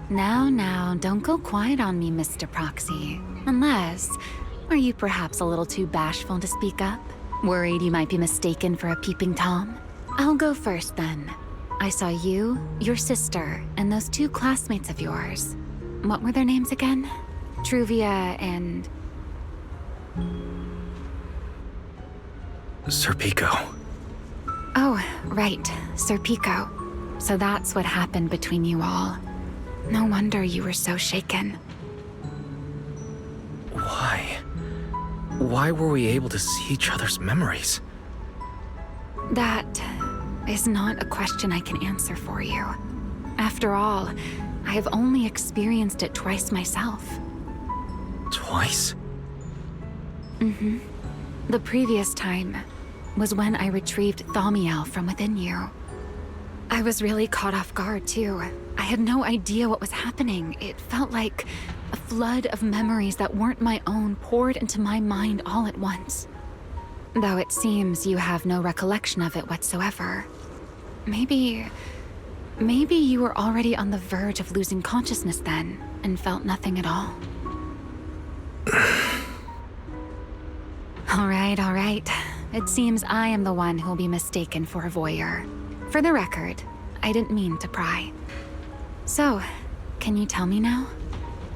Now, don't go quiet on me, Mr. Proxy. Unless, are you perhaps a little too bashful to speak up? Worried you might be mistaken for a peeping Tom? I'll go first then. I saw you, your sister, and those 2 classmates of yours. What were their names again? Truvia and... Sir Pico. Oh, right, Sir Pico. So that's what happened between you all. No wonder you were so shaken. Why? Why were we able to see each other's memories? That is not a question I can answer for you. After all, I have only experienced it twice myself. Twice? Mm-hmm. The previous time was when I retrieved Thaumiel from within you. I was really caught off guard, too. I had no idea what was happening. It felt like a flood of memories that weren't my own poured into my mind all at once. Though it seems you have no recollection of it whatsoever. Maybe you were already on the verge of losing consciousness then, and felt nothing at all. All right. It seems I am the one who'll be mistaken for a voyeur. For the record, I didn't mean to pry. So, can you tell me now?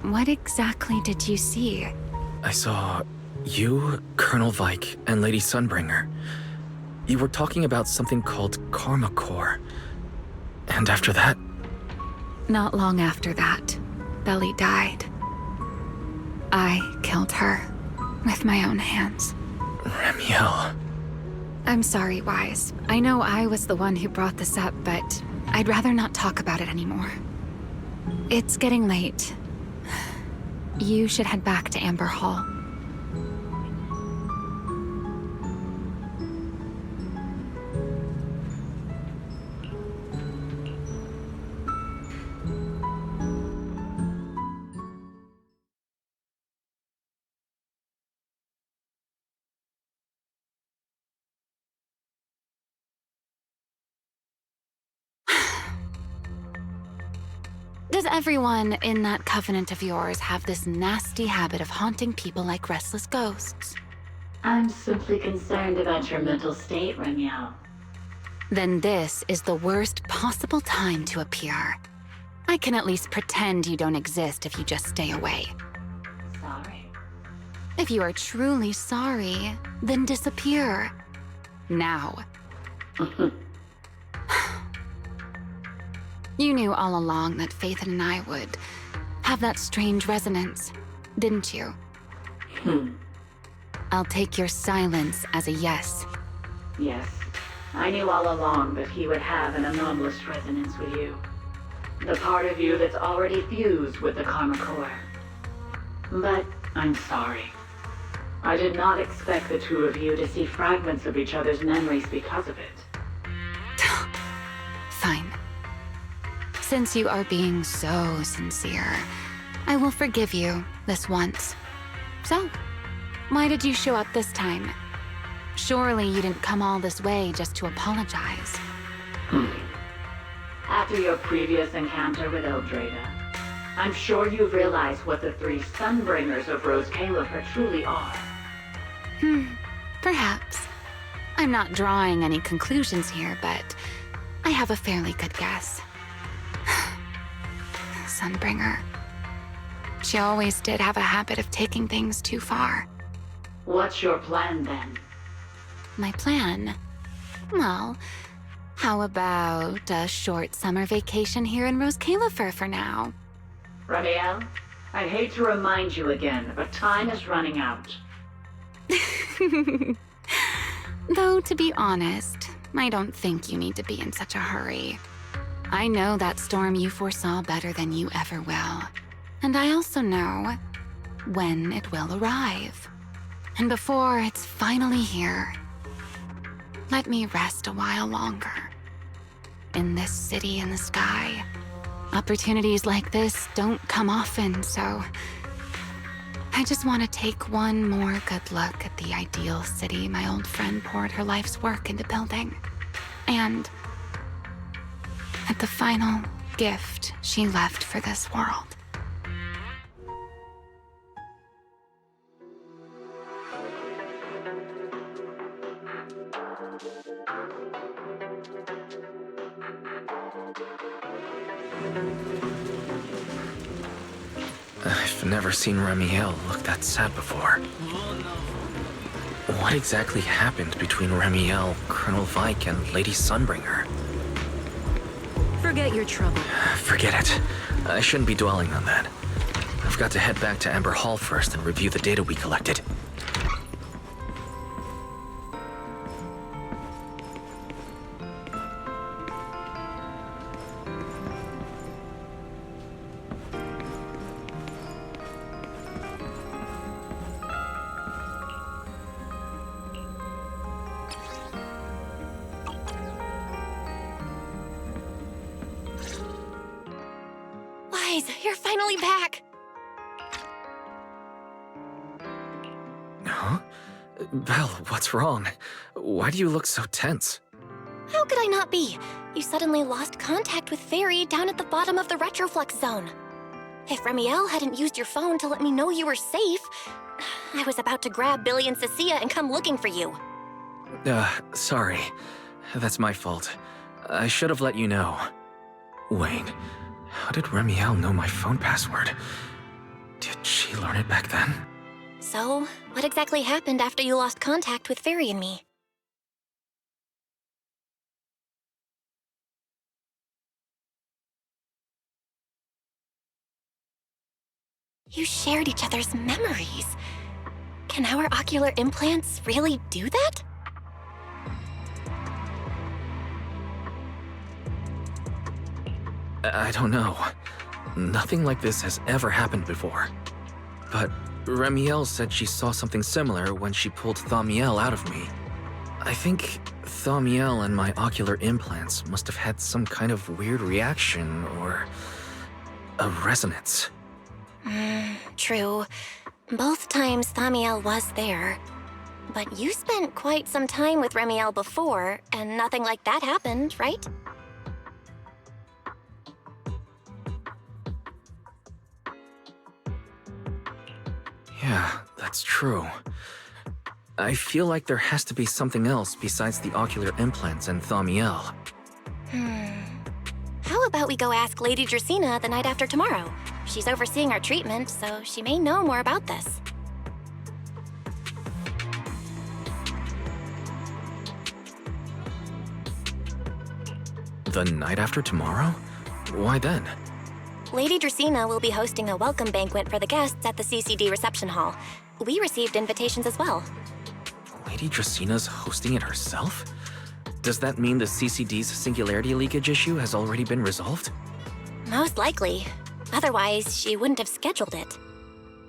What exactly did you see? I saw you, Colonel Vike, and Lady Sunbringer. You were talking about something called Karma Core. And after that? Not long after that, Belle died. I killed her with my own hands. Remielle. I'm sorry, Wise. I know I was the one who brought this up, but I'd rather not talk about it anymore. It's getting late. You should head back to Amber Hall. Does everyone in that covenant of yours have this nasty habit of haunting people like restless ghosts? I'm simply concerned about your mental state, Remielle. Then this is the worst possible time to appear. I can at least pretend you don't exist if you just stay away. Sorry. If you are truly sorry, then disappear. Now. You knew all along that Phaethon and I would have that strange resonance, didn't you? I'll take your silence as a yes. Yes. I knew all along that he would have an anomalous resonance with you. The part of you that's already fused with the Karma Core. But I'm sorry. I did not expect the two of you to see fragments of each other's memories because of it. Fine. Since you are being so sincere, I will forgive you this once. So, why did you show up this time? Surely you didn't come all this way just to apologize. After your previous encounter with Eldrada, I'm sure you've realized what the three Sunbringers of Roscaelifer truly are. Perhaps. I'm not drawing any conclusions here, but I have a fairly good guess. Sunbringer. She always did have a habit of taking things too far. What's your plan then? My plan? Well, how about a short summer vacation here in Roscaelifer for now? Remielle, I hate to remind you again, but time is running out. Though, to be honest, I don't think you need to be in such a hurry. I know that storm you foresaw better than you ever will. And I also know when it will arrive. And before it's finally here, let me rest a while longer. In this city in the sky, opportunities like this don't come often, so I just want to take one more good look at the ideal city my old friend poured her life's work into building. And at the final gift she left for this world. I've never seen Remielle look that sad before. What exactly happened between Remielle, Colonel Vike, and Lady Sunbringer? Forget your trouble. Forget it. I shouldn't be dwelling on that. I've got to head back to Amber Hall first and review the data we collected. Guys, you're finally back! Huh? Belle, what's wrong? Why do you look so tense? How could I not be? You suddenly lost contact with Fairy down at the bottom of the retroflux zone. If Remielle hadn't used your phone to let me know you were safe, I was about to grab Billy and Cissia and come looking for you. Sorry. That's my fault. I should have let you know. Wait, how did Remielle know my phone password? Did she learn it back then? So, what exactly happened after you lost contact with Fairy and me? You shared each other's memories. Can our ocular implants really do that? I don't know. Nothing like this has ever happened before. But Remielle said she saw something similar when she pulled Thaumiel out of me. I think Thaumiel and my ocular implants must have had some kind of weird reaction or a resonance. True. Both times Thaumiel was there. But you spent quite some time with Remielle before, and nothing like that happened, right? Yeah, that's true. I feel like there has to be something else besides the ocular implants and Thaumiel. How about we go ask Lady Dracene the night after tomorrow? She's overseeing our treatment, so she may know more about this. The night after tomorrow? Why then? Lady Dracene will be hosting a welcome banquet for the guests at the CCD reception hall. We received invitations as well. Lady Dracene's hosting it herself? Does that mean the CCD's singularity leakage issue has already been resolved? Most likely. Otherwise, she wouldn't have scheduled it.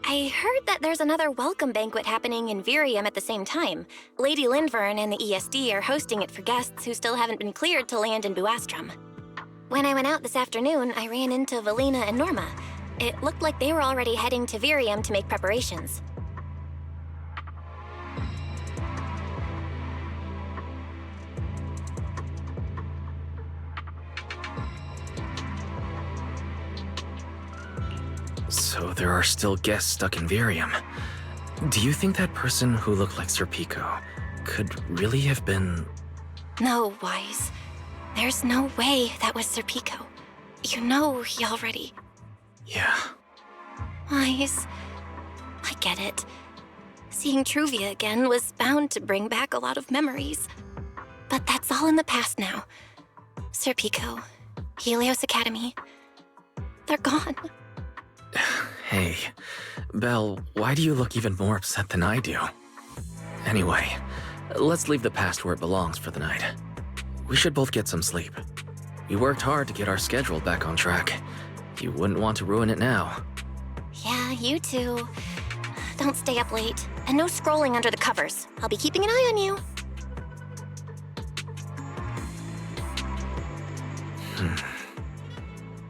I heard that there's another welcome banquet happening in Virium at the same time. Lady Lindverne and the ESD are hosting it for guests who still haven't been cleared to land in Buastrom. When I went out this afternoon, I ran into Valina and Norma. It looked like they were already heading to Virium to make preparations. So there are still guests stuck in Virium. Do you think that person who looked like Sir Pico could really have been... No, Wise. There's no way that was Sir Pico. You know he already... Yeah. Wise, I get it. Seeing Truvia again was bound to bring back a lot of memories. But that's all in the past now. Sir Pico, Helios Academy, they're gone. Hey, Belle, why do you look even more upset than I do? Anyway, let's leave the past where it belongs for the night. We should both get some sleep. We worked hard to get our schedule back on track. You wouldn't want to ruin it now. Yeah, you too. Don't stay up late. And no scrolling under the covers. I'll be keeping an eye on you.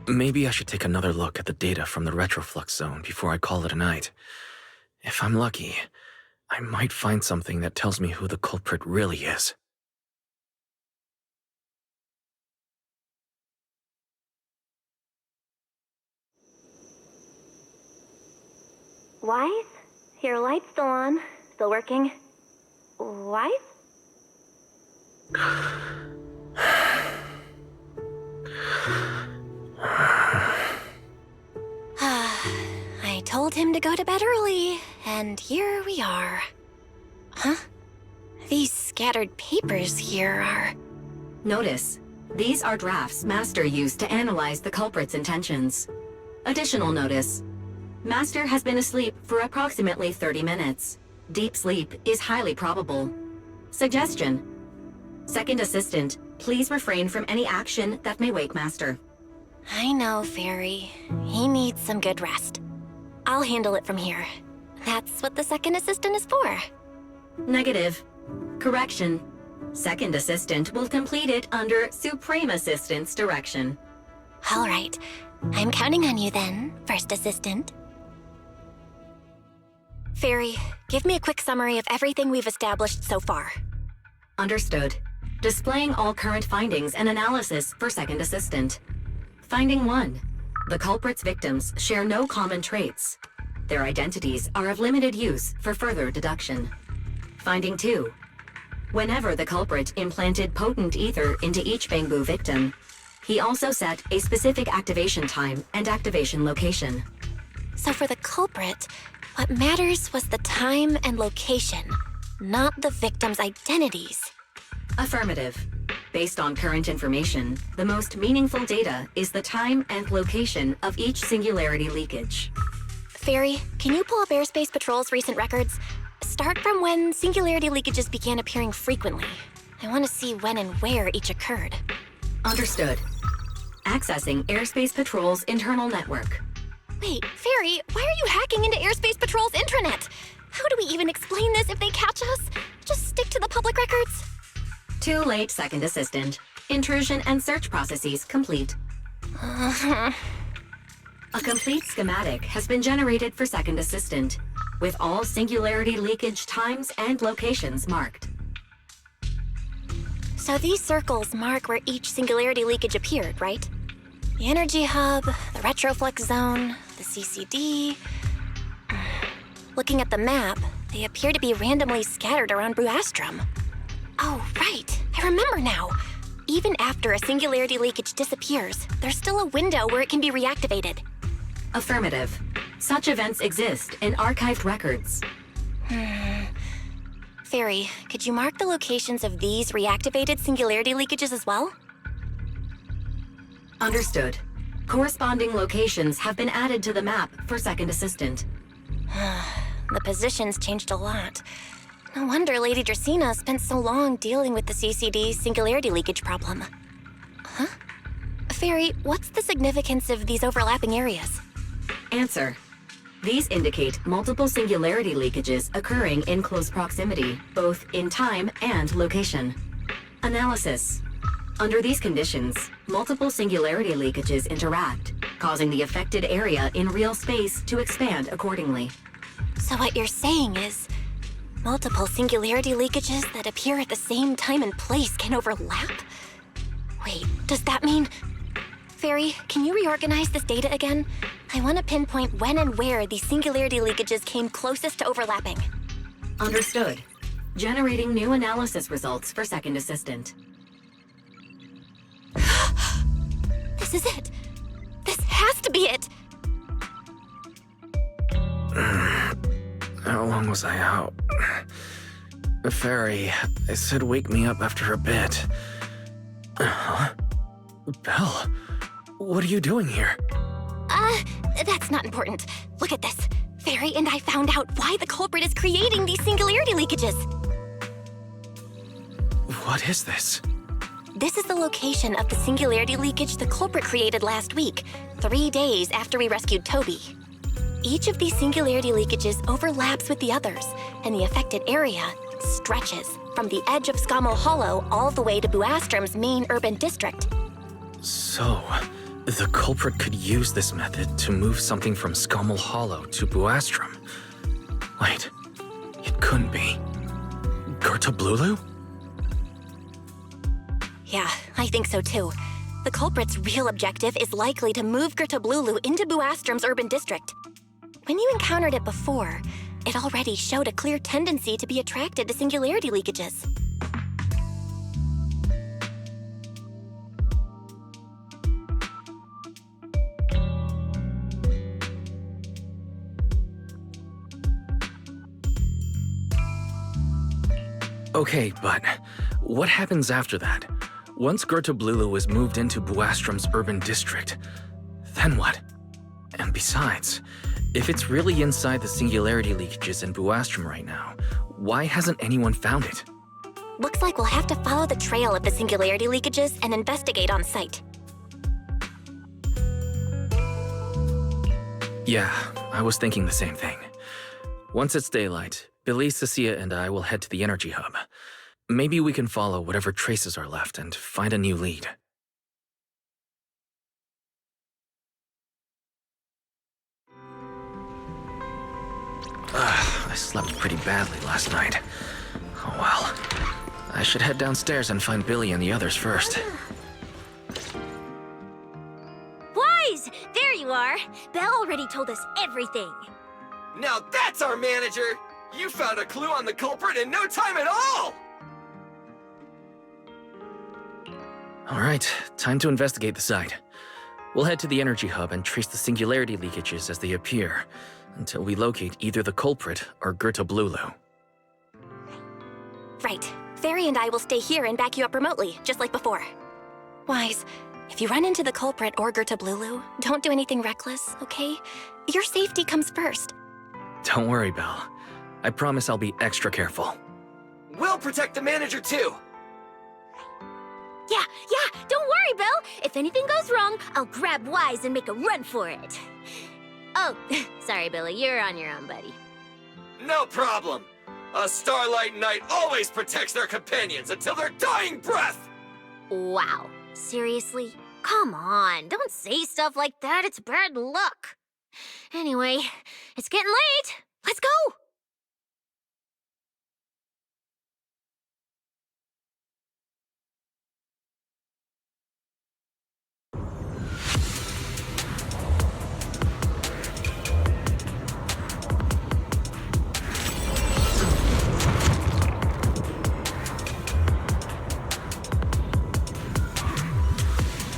Maybe I should take another look at the data from the retroflux zone before I call it a night. If I'm lucky, I might find something that tells me who the culprit really is. Wise? Your light's still on. Still working. Wise? I told him to go to bed early, and here we are. Huh? These scattered papers here are... Notice, these are drafts Master used to analyze the culprit's intentions. Additional notice. Master has been asleep for approximately 30 minutes. Deep sleep is highly probable. Suggestion. Second Assistant, please refrain from any action that may wake Master. I know, Fairy. He needs some good rest. I'll handle it from here. That's what the Second Assistant is for. Negative. Correction. Second Assistant will complete it under Supreme Assistant's direction. All right. I'm counting on you then, first assistant. Fairy, give me a quick summary of everything we've established so far. Understood. Displaying all current findings and analysis for second assistant. Finding 1. The culprit's victims share no common traits. Their identities are of limited use for further deduction. Finding 2. Whenever the culprit implanted potent ether into each bamboo victim, he also set a specific activation time and activation location. So for the culprit, what matters was the time and location, not the victims' identities. Affirmative. Based on current information, the most meaningful data is the time and location of each singularity leakage. Fairy, can you pull up Airspace Patrol's recent records? Start from when singularity leakages began appearing frequently. I want to see when and where each occurred. Understood. Accessing Airspace Patrol's internal network. Wait, Fairy, why are you hacking into Airspace Patrol's intranet? How do we even explain this if they catch us? Just stick to the public records? Too late, second assistant. Intrusion and search processes complete. A complete schematic has been generated for second assistant, with all singularity leakage times and locations marked. So these circles mark where each singularity leakage appeared, right? The energy hub, the retroflex zone, the CCD. Looking at the map, they appear to be randomly scattered around Buastrom. Oh, right. I remember now. Even after a singularity leakage disappears, there's still a window where it can be reactivated. Affirmative. Such events exist in archived records. Fairy, could you mark the locations of these reactivated singularity leakages as well? Understood. Corresponding locations have been added to the map for second assistant. The positions changed a lot. No wonder Lady Dracene spent so long dealing with the CCD singularity leakage problem. Huh? Fairy, what's the significance of these overlapping areas? Answer. These indicate multiple singularity leakages occurring in close proximity, both in time and location. Analysis. Under these conditions, multiple singularity leakages interact, causing the affected area in real space to expand accordingly. So what you're saying is, multiple singularity leakages that appear at the same time and place can overlap? Wait, does that mean... Fairy, can you reorganize this data again? I want to pinpoint when and where these singularity leakages came closest to overlapping. Understood. Generating new analysis results for second assistant. This is it. This has to be it. How long was I out? Fairy, I said wake me up after a bit. Huh? Belle, what are you doing here? That's not important. Look at this. Fairy and I found out why the culprit is creating these singularity leakages. What is this? This is the location of the singularity leakage the culprit created last week, 3 days after we rescued Toby. Each of these singularity leakages overlaps with the others, and the affected area stretches from the edge of Scommel Hollow all the way to Buastrom's main urban district. So, the culprit could use this method to move something from Scommel Hollow to Buastrom. Wait, it couldn't be. Gertablulu? Yeah, I think so too. The culprit's real objective is likely to move Gertablulu into Buastrom's urban district. When you encountered it before, it already showed a clear tendency to be attracted to singularity leakages. Okay, but what happens after that? Once Gertablulu is moved into Buastrom's urban district, then what? And besides, if it's really inside the singularity leakages in Buastrom right now, why hasn't anyone found it? Looks like we'll have to follow the trail of the singularity leakages and investigate on site. Yeah, I was thinking the same thing. Once it's daylight, Billy, Cissia, and I will head to the energy hub. Maybe we can follow whatever traces are left and find a new lead. I slept pretty badly last night. Oh well. I should head downstairs and find Billy and the others first. Wise! There you are! Belle already told us everything. Now that's our manager! You found a clue on the culprit in no time at all! Alright, time to investigate the site. We'll head to the energy hub and trace the singularity leakages as they appear, until we locate either the culprit or Gerta Blulu. Right. Fairy and I will stay here and back you up remotely, just like before. Wise, if you run into the culprit or Gerta Blulu, don't do anything reckless, okay? Your safety comes first. Don't worry, Belle. I promise I'll be extra careful. We'll protect the manager too! Yeah, don't worry, Belle. If anything goes wrong, I'll grab Wise and make a run for it. Oh, sorry, Billy, you're on your own, buddy. No problem! A Starlight Knight always protects their companions until their dying breath! Wow, seriously? Come on, don't say stuff like that, it's bad luck. Anyway, it's getting late. Let's go!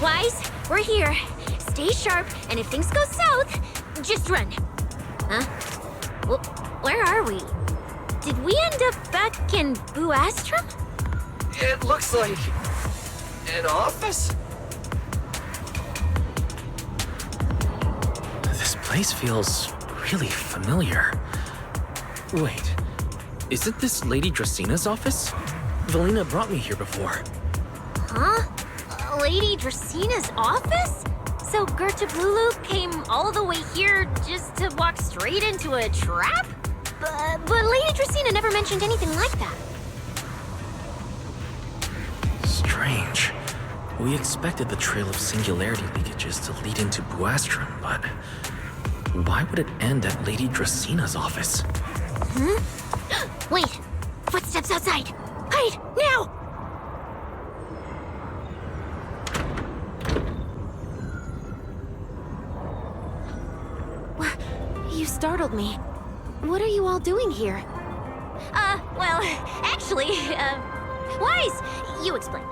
Wise, we're here. Stay sharp, and if things go south, just run. Huh? Well, where are we? Did we end up back in Buastrum? It looks like... an office? This place feels really familiar. Wait, isn't this Lady Dracena's office? Valina brought me here before. Huh? Lady Dracena's office? So Gerta Blulu came all the way here just to walk straight into a trap? But Lady Dracena never mentioned anything like that. Strange. We expected the trail of singularity leakages to lead into Buastrum, but why would it end at Lady Dracena's office? Wait! Footsteps outside! Hide! Now! You startled me. What are you all doing here? Well, actually, Wise, you explain.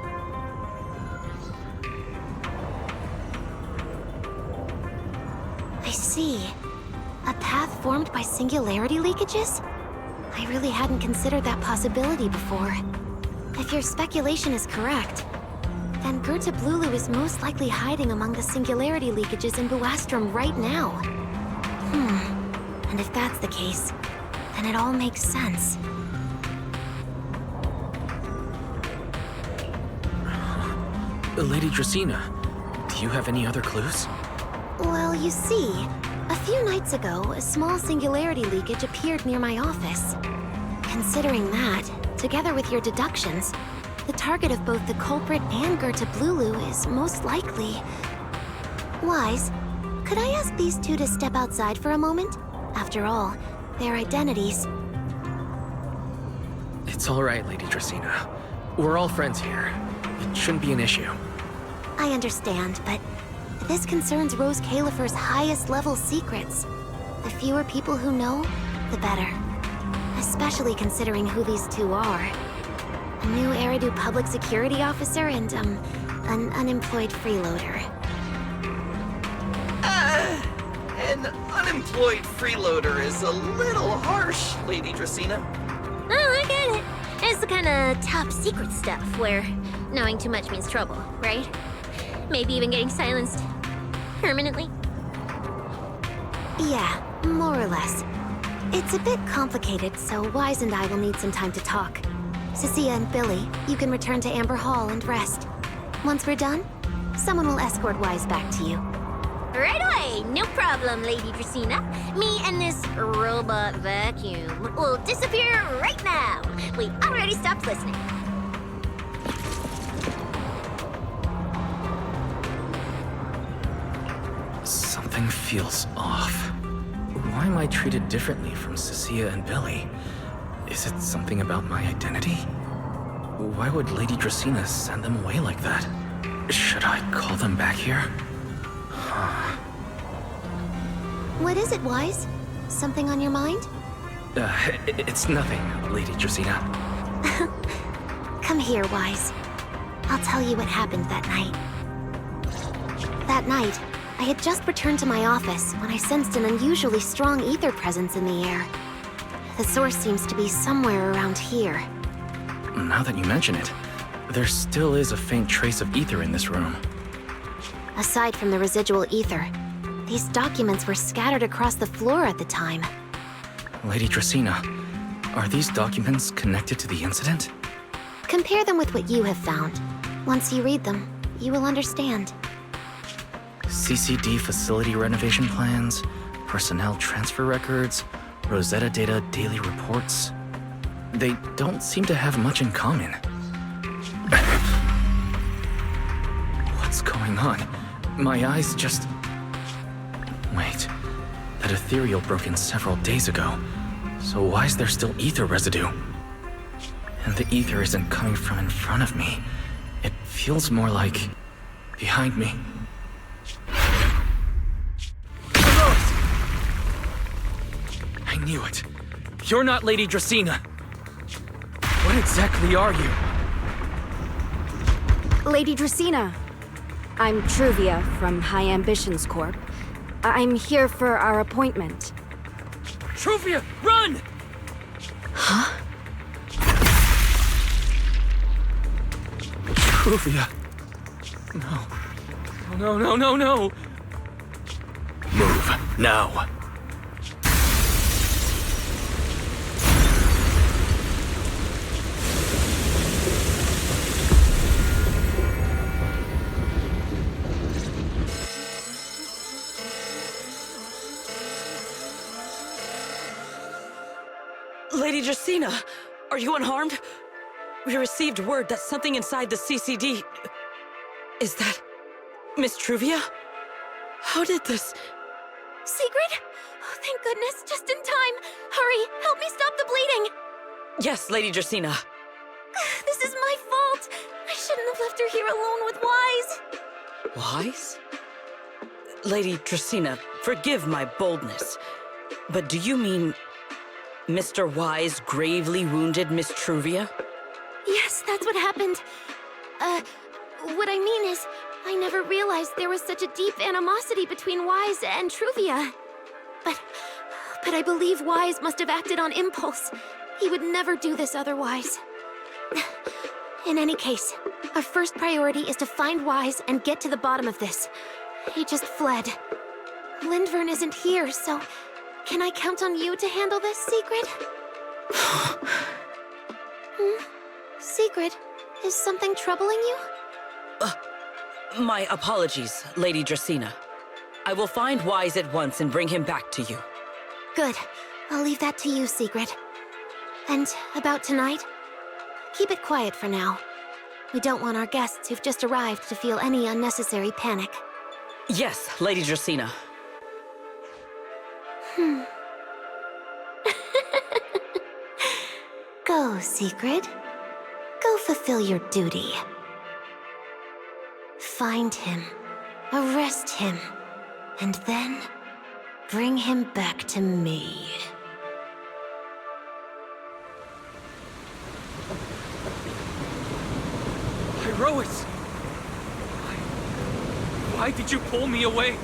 I see. A path formed by singularity leakages? I really hadn't considered that possibility before. If your speculation is correct, then Gerta Blulu is most likely hiding among the singularity leakages in Buastrum right now. And if that's the case, then it all makes sense. Lady Dracena, do you have any other clues? Well, you see, a few nights ago, a small singularity leakage appeared near my office. Considering that, together with your deductions, the target of both the culprit and Gerta Blulu is most likely... Wise, could I ask these two to step outside for a moment? After all, their identities... It's all right, Lady Dracena. We're all friends here. It shouldn't be an issue. I understand, but this concerns Roscaelifer's highest level secrets. The fewer people who know, the better. Especially considering who these two are. A new Eridu public security officer and, an unemployed freeloader. An unemployed freeloader is a little harsh, Lady Dracena. Oh, I get it. It's the kind of top secret stuff where knowing too much means trouble, right? Maybe even getting silenced permanently? Yeah, more or less. It's a bit complicated, so Wise and I will need some time to talk. Cissia and Billy, you can return to Amber Hall and rest. Once we're done, someone will escort Wise back to you. Right away! No problem, Lady Dracena. Me and this robot vacuum will disappear right now. We already stopped listening. Something feels off. why am I treated differently from Cissia and Billy? Is it something about my identity? Why would Lady Dracene send them away like that? Should I call them back here? What is it, Wise? Something on your mind? It's nothing, Lady Dracene. Come here, Wise. I'll tell you what happened that night. That night, I had just returned to my office when I sensed an unusually strong ether presence in the air. The source seems to be somewhere around here. Now that you mention it, there still is a faint trace of ether in this room. Aside from the residual ether, these documents were scattered across the floor at the time. Lady Dracene, are these documents connected to the incident? Compare them with what you have found. Once you read them, you will understand. CCD facility renovation plans, personnel transfer records, Rosetta Data daily reports. They don't seem to have much in common. What's going on? My eyes just... Wait, that ethereal broke in several days ago. So why is there still ether residue? And the ether isn't coming from in front of me. It feels more like... behind me. I knew it. You're not Lady Dracene. What exactly are you? Lady Dracene. I'm Truvia from High Ambitions Corp. I'm here for our appointment. Truvia, run! Huh? Truvia. No. Move, now. Lady Dracene, are you unharmed? We received word that something inside the CCD... Is that... Miss Truvia? How did this... Sigrid? Oh, thank goodness, just in time. Hurry, help me stop the bleeding. Yes, Lady Dracene. This is my fault. I shouldn't have left her here alone with Wise. Wise? Lady Dracene, forgive my boldness, but do you mean... Mr. Wise gravely wounded Miss Truvia? Yes, that's what happened. What I mean is, I never realized there was such a deep animosity between Wise and Truvia. But I believe Wise must have acted on impulse. He would never do this otherwise. In any case, our first priority is to find Wise and get to the bottom of this. He just fled. Lindverne isn't here, so... Can I count on you to handle this, Sigrid? Sigrid, is something troubling you? My apologies, Lady Dracene. I will find Wise at once and bring him back to you. Good. I'll leave that to you, Sigrid. And about tonight? Keep it quiet for now. We don't want our guests who've just arrived to feel any unnecessary panic. Yes, Lady Dracene. Go, Sigrid. Go fulfill your duty. Find him, arrest him, and then bring him back to me. Pyrois! Why did you pull me away?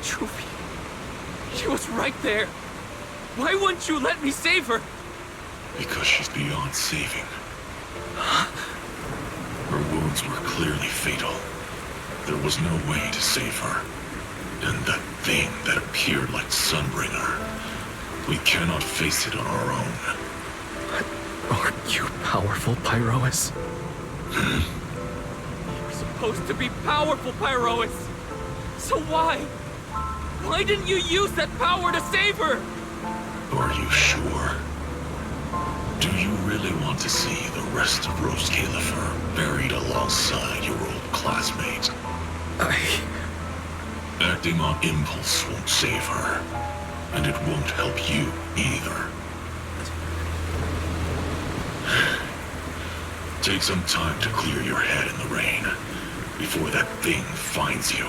Truvia. She was right there. Why wouldn't you let me save her? Because she's beyond saving. Her wounds were clearly fatal. There was no way to save her. And that thing that appeared like Sunbringer, we cannot face it on our own. Are you powerful, Pyrois? You're supposed to be powerful, Pyrois. So why? Why didn't you use that power to save her? Are you sure? Do you really want to see the rest of Roscaelifer buried alongside your old classmate? Acting on impulse won't save her. and it won't help you either. Take some time to clear your head in the rain before that thing finds you.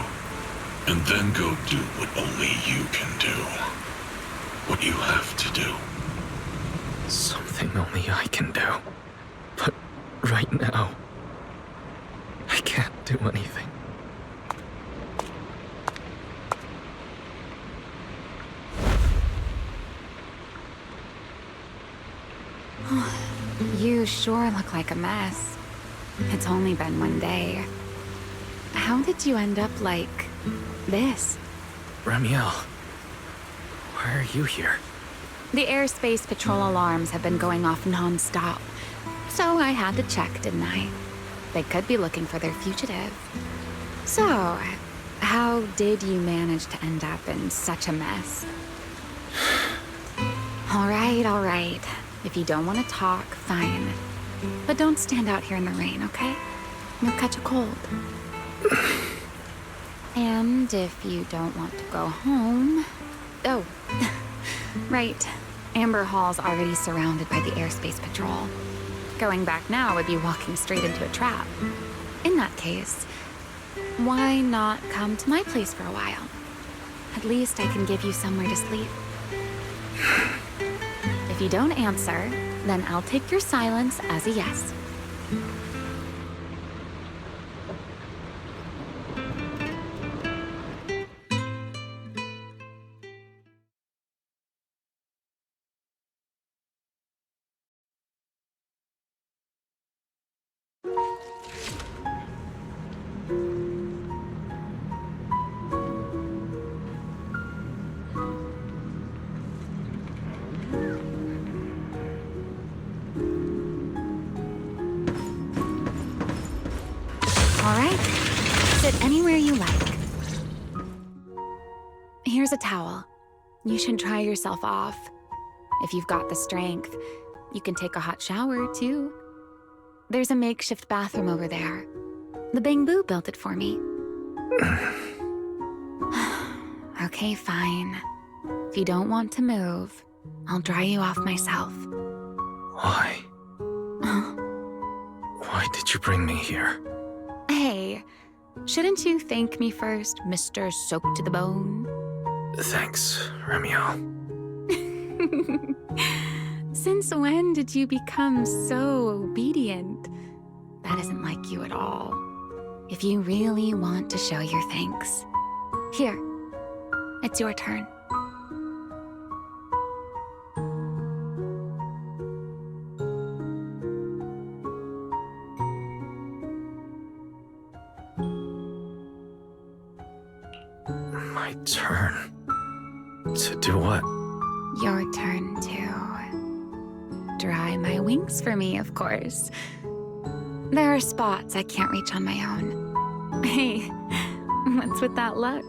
And then go do what only you can do. What you have to do. Something only I can do. But right now, I can't do anything. You sure look like a mess. It's only been one day. How did you end up like this? Remielle, why are you here? The airspace patrol alarms have been going off non-stop, so I had to check, didn't I? They could be looking for their fugitive. So, how did you manage to end up in such a mess? All right. If you don't want to talk, fine. But don't stand out here in the rain, okay? You'll catch a cold. And if you don't want to go home... Oh, right. Amber Hall's already surrounded by the airspace patrol. Going back now would be walking straight into a trap. In that case, why not come to my place for a while? At least I can give you somewhere to sleep. If you don't answer, then I'll take your silence as a yes. All right, sit anywhere you like. Here's a towel. You should dry yourself off. If you've got the strength, you can take a hot shower, too. There's a makeshift bathroom over there. The bamboo built it for me. Okay, fine. If you don't want to move, I'll dry you off myself. Why? Why did you bring me here? Hey, shouldn't you thank me first, Mr. Soaked to the Bone? Thanks, Remielle. Since when did you become so obedient? That isn't like you at all. If you really want to show your thanks, here, it's your turn. My turn? To do what? Your turn to dry my wings for me, of course. There are spots I can't reach on my own. Hey, what's with that look?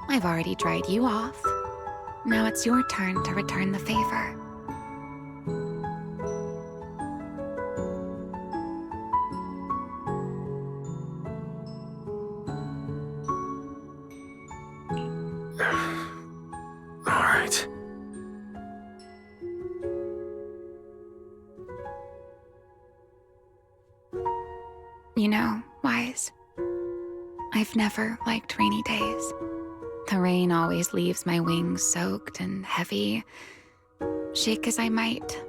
I've already dried you off. Now it's your turn to return the favor. All right. You know, Wise, I've never liked rainy days. The rain always leaves my wings soaked and heavy. Shake as I might,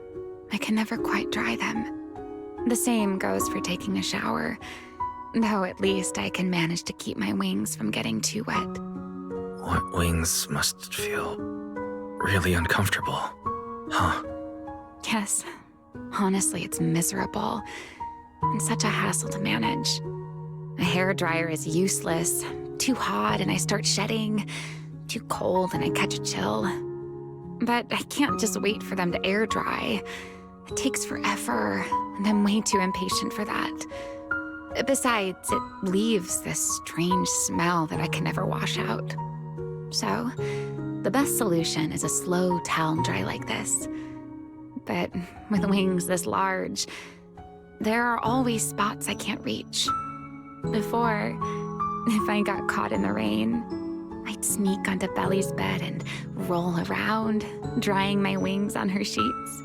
I can never quite dry them. The same goes for taking a shower, though at least I can manage to keep my wings from getting too wet. Wet wings must feel really uncomfortable, huh? Yes, honestly, it's miserable. And such a hassle to manage. A hairdryer is useless. Too hot and I start shedding. Too cold and I catch a chill. But I can't just wait for them to air dry. It takes forever, and I'm way too impatient for that. Besides, it leaves this strange smell that I can never wash out. So, the best solution is a slow towel dry like this. But with wings this large, there are always spots I can't reach. Before, if I got caught in the rain, I'd sneak onto Belly's bed and roll around, drying my wings on her sheets.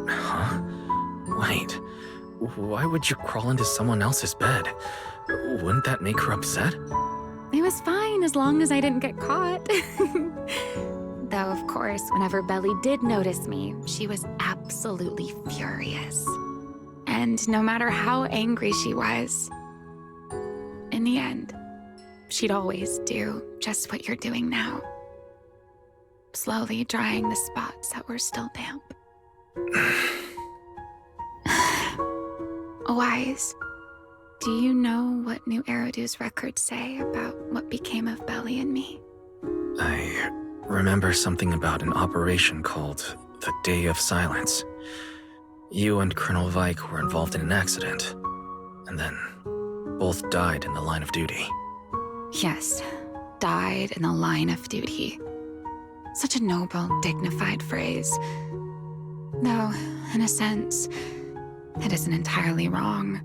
Huh? Wait, why would you crawl into someone else's bed? Wouldn't that make her upset? It was fine as long as I didn't get caught. Though, of course, whenever Belly did notice me, she was absolutely furious. And no matter how angry she was, in the end, she'd always do just what you're doing now. Slowly drying the spots that were still damp. Wise, do you know what New Eridu's records say about what became of Belly and me? I remember something about an operation called the Day of Silence. You and Colonel Vike were involved in an accident, and then both died in the line of duty. Yes, died in the line of duty. Such a noble, dignified phrase. Though, in a sense, it isn't entirely wrong.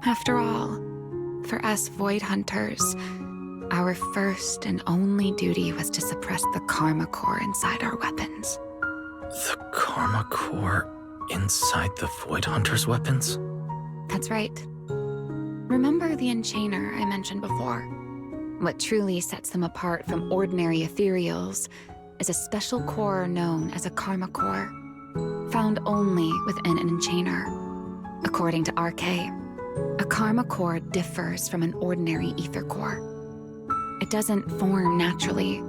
After all, for us Void Hunters, our first and only duty was to suppress the karma core inside our weapons. The karma core inside the Void Hunter's weapons? That's right. Remember the enchainer I mentioned before? What truly sets them apart from ordinary ethereals is a special core known as a karma core, found only within an enchainer. According to RK, a karma core differs from an ordinary ether core. It doesn't form naturally.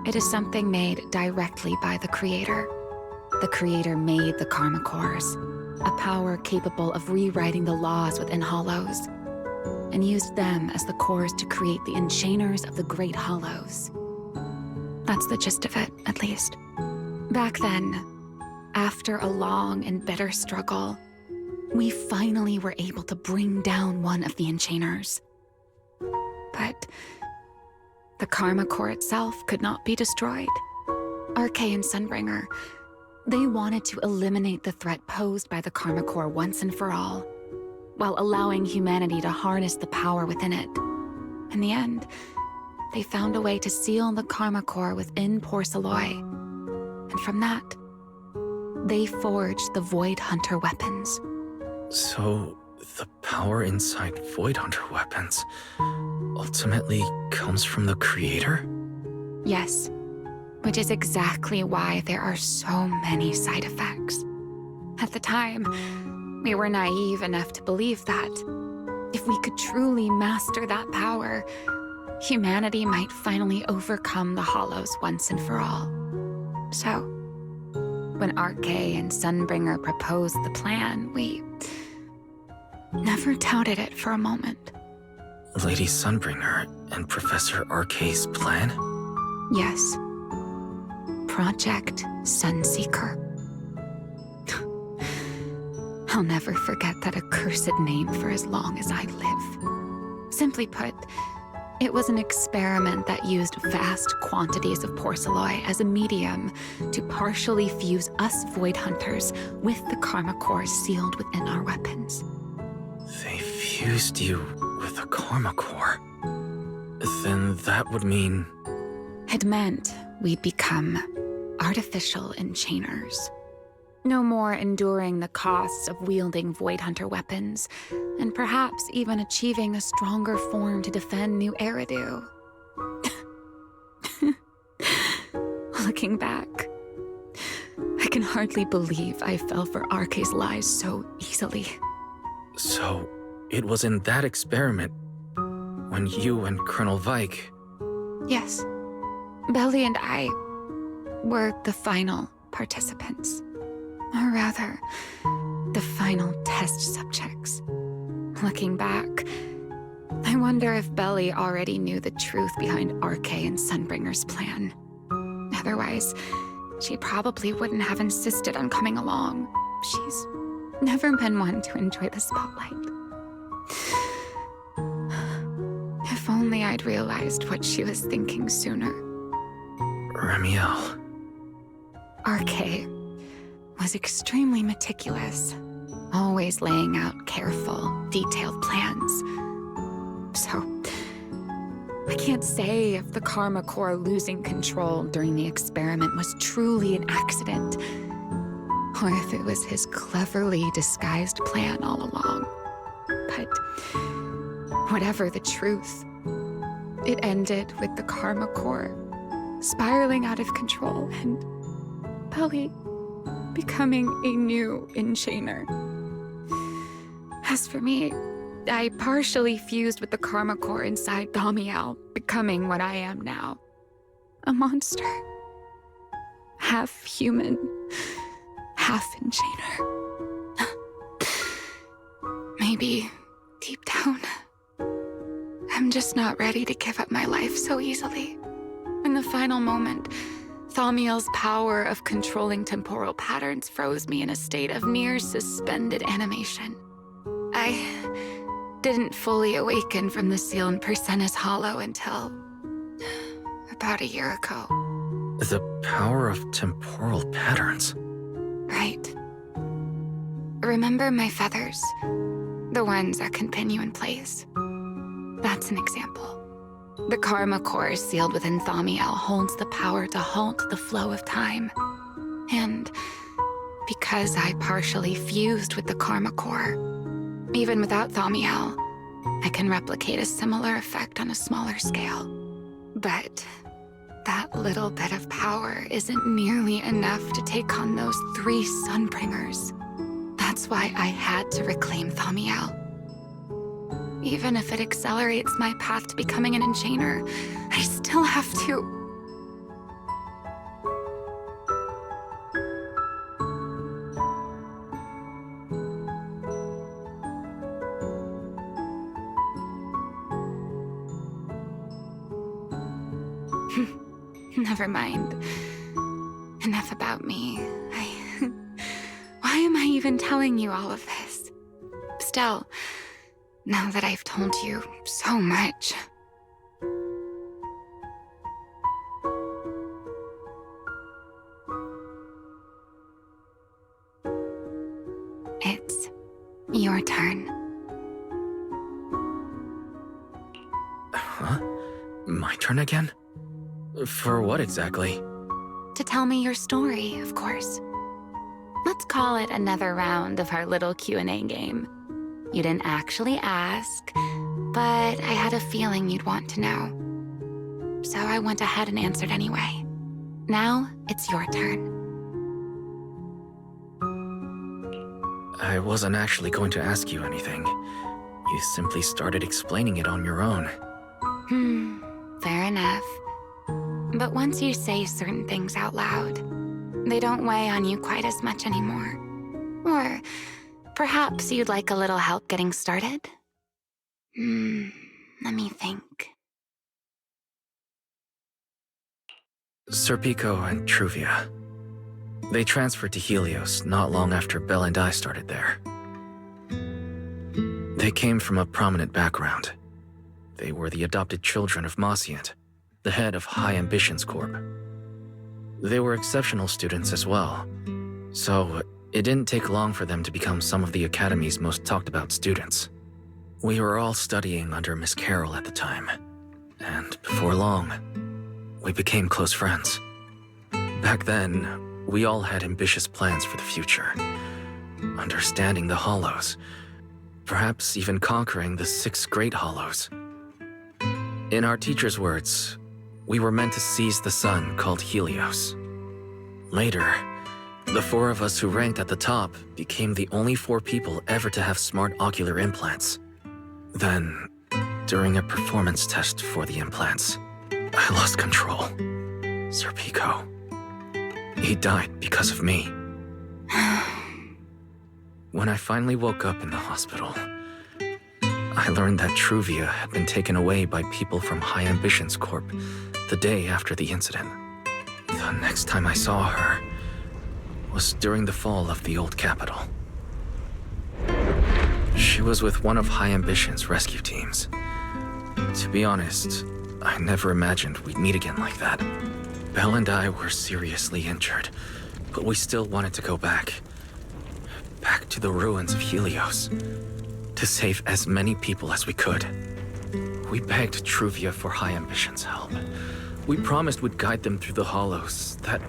It is something made directly by the Creator. The Creator made the karma cores, a power capable of rewriting the laws within hollows, and used them as the cores to create the enchainers of the Great Hollows. That's the gist of it, at least. Back then, after a long and bitter struggle, we finally were able to bring down one of the enchainers. But the karma core itself could not be destroyed. RK and Sunbringer, they wanted to eliminate the threat posed by the karma core once and for all, while allowing humanity to harness the power within it. In the end, they found a way to seal the karma core within Porcelloy. And from that, they forged the Void Hunter weapons. So, the power inside Void Hunter weapons ultimately comes from the Creator? Yes, which is exactly why there are so many side effects. At the time, we were naive enough to believe that if we could truly master that power, humanity might finally overcome the Hollows once and for all. So, when RK and Sunbringer proposed the plan, we never doubted it for a moment. Lady Sunbringer and Professor RK's plan? Yes. Project Sunseeker. I'll never forget that accursed name for as long as I live. Simply put, it was an experiment that used vast quantities of porcelloy as a medium to partially fuse us Void Hunters with the karma cores sealed within our weapons. They fused you with a karma core. Then that would mean... It meant we'd become artificial enchainers. No more enduring the costs of wielding Void Hunter weapons, and perhaps even achieving a stronger form to defend New Eridu. Looking back, I can hardly believe I fell for RK's lies so easily. So, it was in that experiment when you and Colonel Vike... Yes. Belly and I were the final participants. Or rather, the final test subjects. Looking back, I wonder if Belly already knew the truth behind RK and Sunbringer's plan. Otherwise, she probably wouldn't have insisted on coming along. She's never been one to enjoy the spotlight. If only I'd realized what she was thinking sooner. Remielle. RK was extremely meticulous, always laying out careful, detailed plans. So, I can't say if the Karma Core losing control during the experiment was truly an accident, or if it was his cleverly disguised plan all along. But whatever the truth, it ended with the Karma Core spiraling out of control and Belly becoming a new enchainer. As for me, I partially fused with the Karma Core inside Thaumiel, becoming what I am now. A monster. Half human, half enchainer. Maybe, deep down, I'm just not ready to give up my life so easily. In the final moment, Thaumiel's power of controlling temporal patterns froze me in a state of near suspended animation. I didn't fully awaken from the seal in Persena's Hollow until about a year ago. The power of temporal patterns? Right. Remember my feathers? The ones that can pin you in place? That's an example. The Karma Core sealed within Thaumiel holds the power to halt the flow of time. And because I partially fused with the Karma Core, even without Thaumiel, I can replicate a similar effect on a smaller scale. But that little bit of power isn't nearly enough to take on those 3 Sunbringers. That's why I had to reclaim Thaumiel. Even if it accelerates my path to becoming an enchainer, I still have to... Never mind. Enough about me. Why am I even telling you all of this? Still, now that I've told you so much... It's your turn. Huh? My turn again? For what exactly? To tell me your story, of course. Let's call it another round of our little Q&A game. You didn't actually ask, but I had a feeling you'd want to know. So I went ahead and answered anyway. Now, it's your turn. I wasn't actually going to ask you anything. You simply started explaining it on your own. Fair enough. But once you say certain things out loud, they don't weigh on you quite as much anymore. Or perhaps you'd like a little help getting started? Let me think. Serpico and Truvia. They transferred to Helios not long after Belle and I started there. They came from a prominent background. They were the adopted children of Mosient, the head of High Ambitions Corp. They were exceptional students as well, so it didn't take long for them to become some of the Academy's most talked about students. We were all studying under Miss Carroll at the time, and before long, we became close friends. Back then, we all had ambitious plans for the future, understanding the Hollows, perhaps even conquering the 6 Great Hollows. In our teacher's words, we were meant to seize the sun called Helios. Later, the 4 of us who ranked at the top became the only 4 people ever to have smart ocular implants. Then, during a performance test for the implants, I lost control. Serpico. He died because of me. When I finally woke up in the hospital, I learned that Truvia had been taken away by people from High Ambitions Corp the day after the incident. The next time I saw her was during the fall of the old capital. She was with one of High Ambitions' rescue teams. To be honest, I never imagined we'd meet again like that. Belle and I were seriously injured, but we still wanted to go back. Back to the ruins of Helios, to save as many people as we could. We begged Truvia for High Ambition's help. We promised we'd guide them through the hollows, that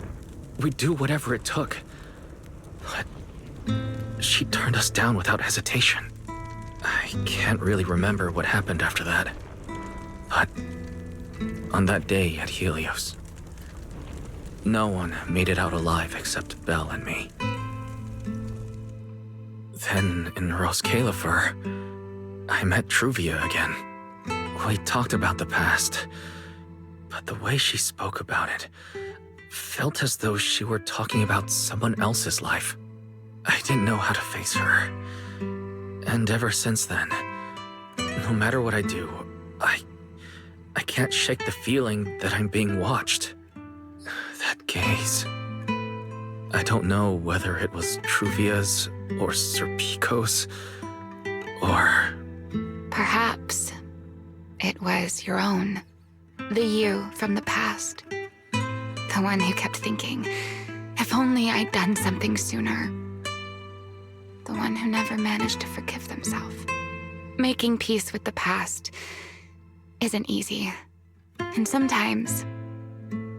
we'd do whatever it took. But she turned us down without hesitation. I can't really remember what happened after that. But on that day at Helios, no one made it out alive except Belle and me. Then in Roscaelifer, I met Truvia again. We talked about the past, but the way she spoke about it felt as though she were talking about someone else's life. I didn't know how to face her. And ever since then, no matter what I do, I can't shake the feeling that I'm being watched. That gaze. I don't know whether it was Truvia's or Serpico's, or... Perhaps it was your own. The you from the past. The one who kept thinking, if only I'd done something sooner. The one who never managed to forgive themselves. Making peace with the past isn't easy. And sometimes,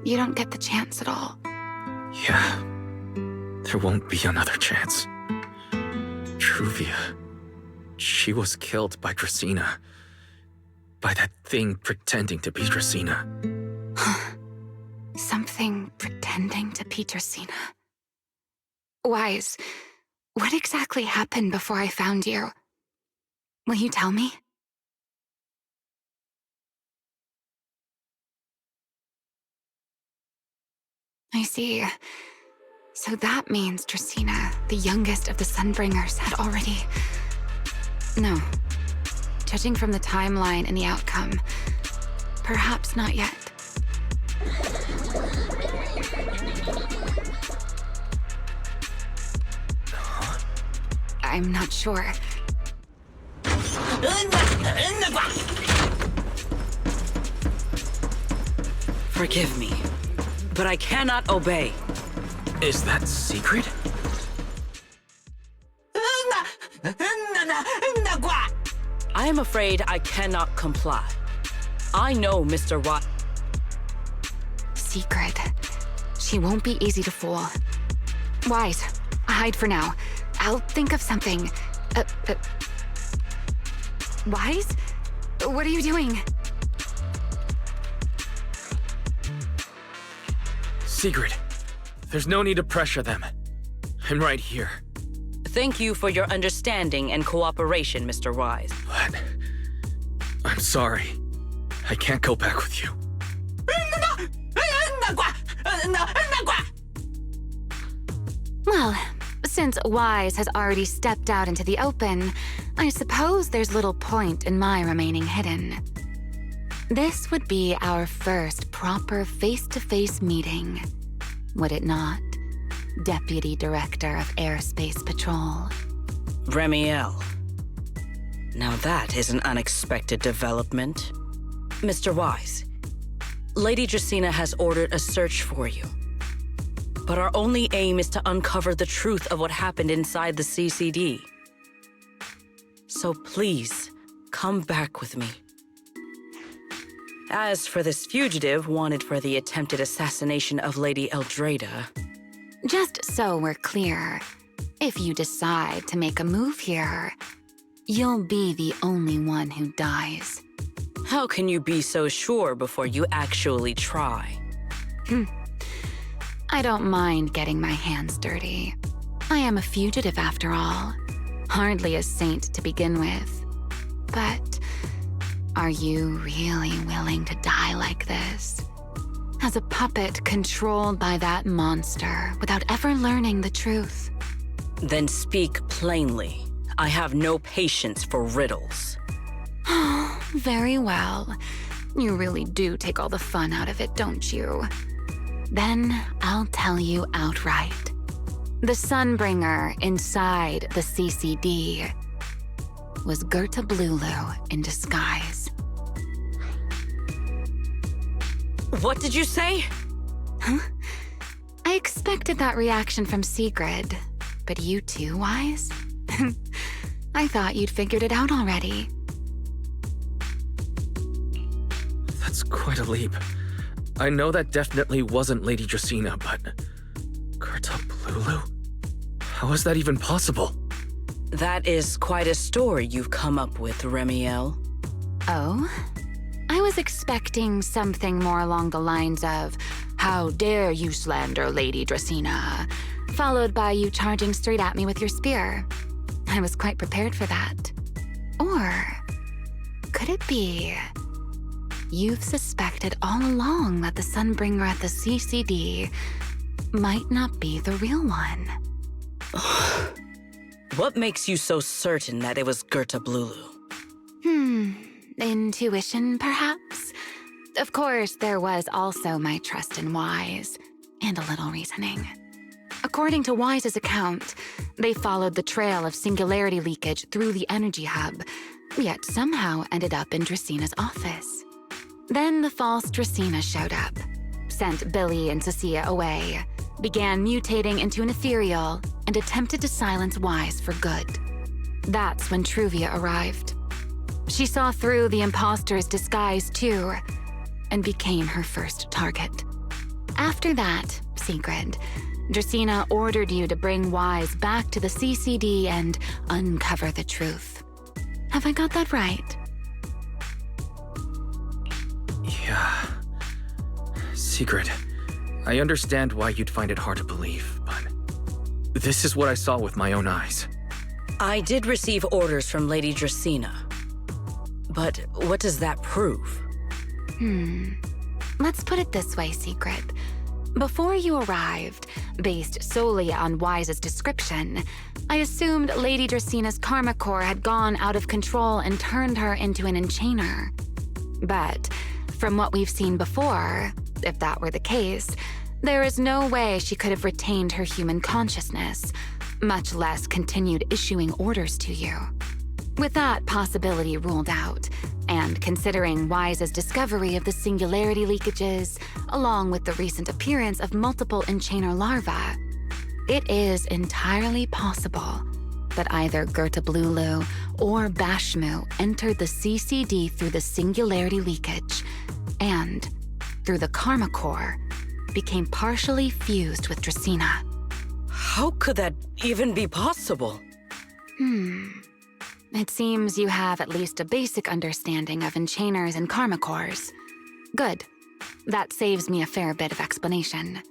you don't get the chance at all. Yeah, there won't be another chance. Truvia, she was killed by Dracene. By that thing pretending to be Dracene. Something pretending to be Dracene. Wise, what exactly happened before I found you? Will you tell me? I see. So that means Dracene, the youngest of the Sunbringers, had already... No. Judging from the timeline and the outcome, perhaps not yet. I'm not sure. Forgive me, but I cannot obey. Is that secret? I am afraid I cannot comply. I know Mr. Watt. Secret. She won't be easy to fool. Wise, hide for now. I'll think of something. Wise? What are you doing? Sigrid, there's no need to pressure them. I'm right here. Thank you for your understanding and cooperation, Mr. Wise. But I'm sorry. I can't go back with you. Well, since Wise has already stepped out into the open, I suppose there's little point in my remaining hidden. This would be our first proper face-to-face meeting, would it not? Deputy Director of Airspace Patrol. Remielle. Now that is an unexpected development. Mr. Wise, Lady Dracene has ordered a search for you. But our only aim is to uncover the truth of what happened inside the CCD. So please, come back with me. As for this fugitive wanted for the attempted assassination of Lady Eldrada... Just so we're clear, if you decide to make a move here, you'll be the only one who dies. How can you be so sure before you actually try? I don't mind getting my hands dirty. I am a fugitive after all. Hardly a saint to begin with. But are you really willing to die like this? As a puppet controlled by that monster without ever learning the truth? Then speak plainly. I have no patience for riddles. Very well. You really do take all the fun out of it, don't you? Then I'll tell you outright. The Sunbringer inside the CCD was Gerta Blulu in disguise. What did you say? Huh? I expected that reaction from Sigrid, but you too, Wise? I thought you'd figured it out already. That's quite a leap. I know that definitely wasn't Lady Dracena, but... Gerta Blulu? How is that even possible? That is quite a story you've come up with, remielle. Oh? I was expecting something more along the lines of, "How dare you slander Lady Dracena?" followed by you charging straight at me with your spear. I was quite prepared for that. Or could it be you've suspected all along that the Sunbringer at the CCD might not be the real one? What makes you so certain that it was Gerta Blulu? Intuition, perhaps? Of course, there was also my trust in Wise, and a little reasoning. According to Wise's account, they followed the trail of singularity leakage through the energy hub, yet somehow ended up in Dracena's office. Then the false Dracena showed up, sent Billy and Cissia away, began mutating into an ethereal, and attempted to silence Wise for good. That's when Truvia arrived. She saw through the imposter's disguise too, and became her first target. After that, Sigrid, Dracena ordered you to bring Wise back to the CCD and uncover the truth. Have I got that right? Yeah. Sigrid, I understand why you'd find it hard to believe, but this is what I saw with my own eyes. I did receive orders from Lady Dracena. But what does that prove? Let's put it this way, Sigrid. Before you arrived, based solely on Wise's description, I assumed Lady Dracena's karma core had gone out of control and turned her into an enchainer. But from what we've seen before, if that were the case, there is no way she could have retained her human consciousness, much less continued issuing orders to you. With that possibility ruled out, and considering Wise's discovery of the singularity leakages, along with the recent appearance of multiple enchainer larvae, it is entirely possible that either Gerta Blulu or Bashmu entered the CCD through the singularity leakage, and, through the karma core, became partially fused with Dracena. How could that even be possible? It seems you have at least a basic understanding of enchainers and karma cores. Good. That saves me a fair bit of explanation.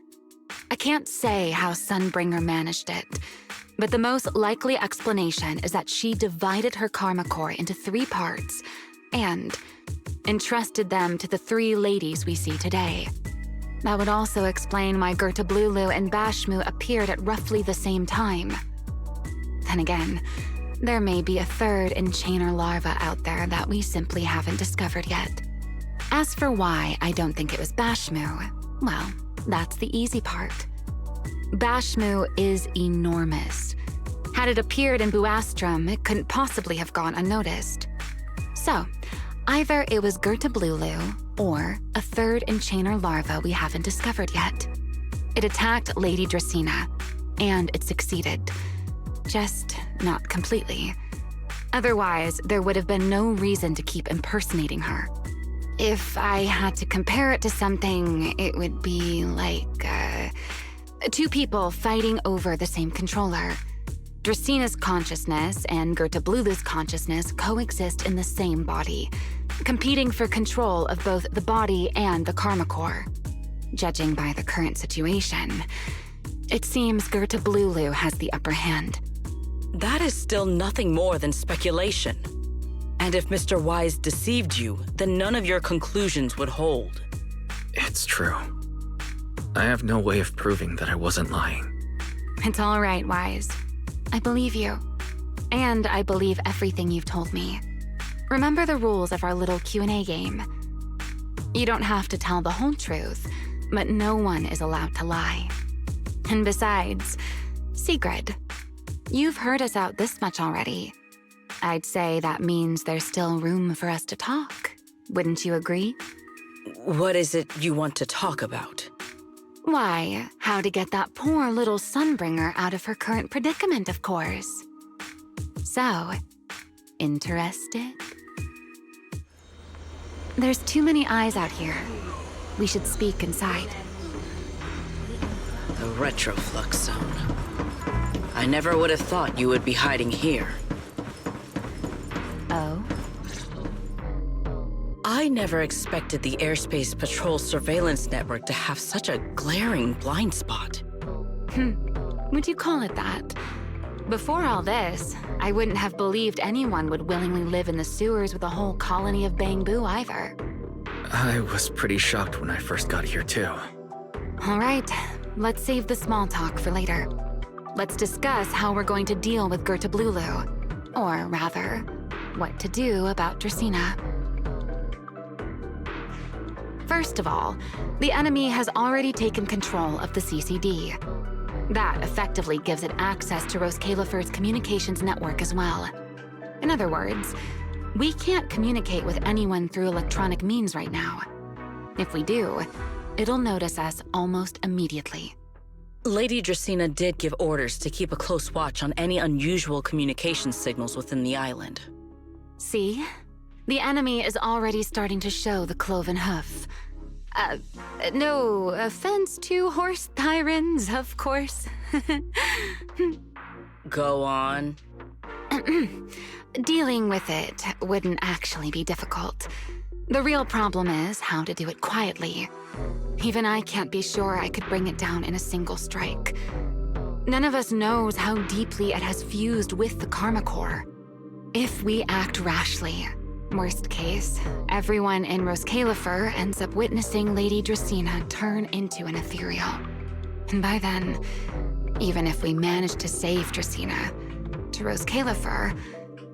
I can't say how Sunbringer managed it, but the most likely explanation is that she divided her karma core into 3 parts and entrusted them to the 3 ladies we see today. That would also explain why Gerta Blulu and Bashmu appeared at roughly the same time. Then again, there may be a 3rd enchainer larva out there that we simply haven't discovered yet. As for why I don't think it was Bashmu, well, that's the easy part. Bashmu is enormous. Had it appeared in Buastrum, it couldn't possibly have gone unnoticed. So, either it was Gerta Blulu or a 3rd enchainer larva we haven't discovered yet. It attacked Lady Dracena, and it succeeded. Just not completely. Otherwise, there would have been no reason to keep impersonating her. If I had to compare it to something, it would be like, 2 people fighting over the same controller. Dracena's consciousness and Gerta Blulu's consciousness coexist in the same body, competing for control of both the body and the karma core. Judging by the current situation, it seems Gerta Blulu has the upper hand. That is still nothing more than speculation. And if Mr. Wise deceived you, then none of your conclusions would hold. It's true. I have no way of proving that I wasn't lying. It's all right, Wise. I believe you. And I believe everything you've told me. Remember the rules of our little Q&A game. You don't have to tell the whole truth, but no one is allowed to lie. And besides, Sigrid, you've heard us out this much already. I'd say that means there's still room for us to talk. Wouldn't you agree? What is it you want to talk about? Why, how to get that poor little Sunbringer out of her current predicament, of course. So, interested? There's too many eyes out here. We should speak inside. The retroflux zone. I never would have thought you would be hiding here. Oh? I never expected the Airspace Patrol surveillance network to have such a glaring blind spot. Would you call it that? Before all this, I wouldn't have believed anyone would willingly live in the sewers with a whole colony of bamboo either. I was pretty shocked when I first got here, too. All right, let's save the small talk for later. Let's discuss how we're going to deal with Gertablulu. Or rather, what to do about Dracene. First of all, the enemy has already taken control of the CCD. That effectively gives it access to Roscaelifer's communications network as well. In other words, we can't communicate with anyone through electronic means right now. If we do, it'll notice us almost immediately. Lady Dracene did give orders to keep a close watch on any unusual communication signals within the island. See? The enemy is already starting to show the cloven hoof. No offense to horse tyrants, of course. Go on. Dealing with it wouldn't actually be difficult. The real problem is how to do it quietly. Even I can't be sure I could bring it down in a single strike. None of us knows how deeply it has fused with the Karma Core. If we act rashly, worst case, everyone in Roscaelifer ends up witnessing Lady Dracene turn into an ethereal. And by then, even if we manage to save Dracene, to Roscaelifer,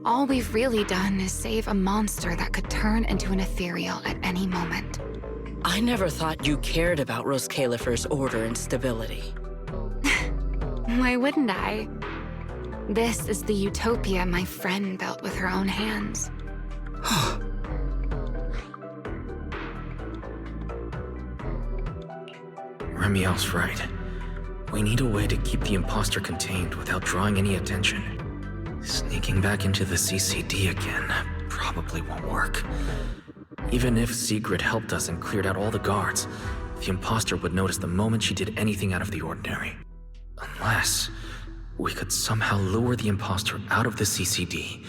all we've really done is save a monster that could turn into an ethereal at any moment. I never thought you cared about Roscaelifer's order and stability. Why wouldn't I? This is the utopia my friend built with her own hands. Remielle's right. We need a way to keep the imposter contained without drawing any attention. Sneaking back into the CCD again probably won't work. Even if Sigrid helped us and cleared out all the guards, the imposter would notice the moment she did anything out of the ordinary. Unless we could somehow lure the imposter out of the CCD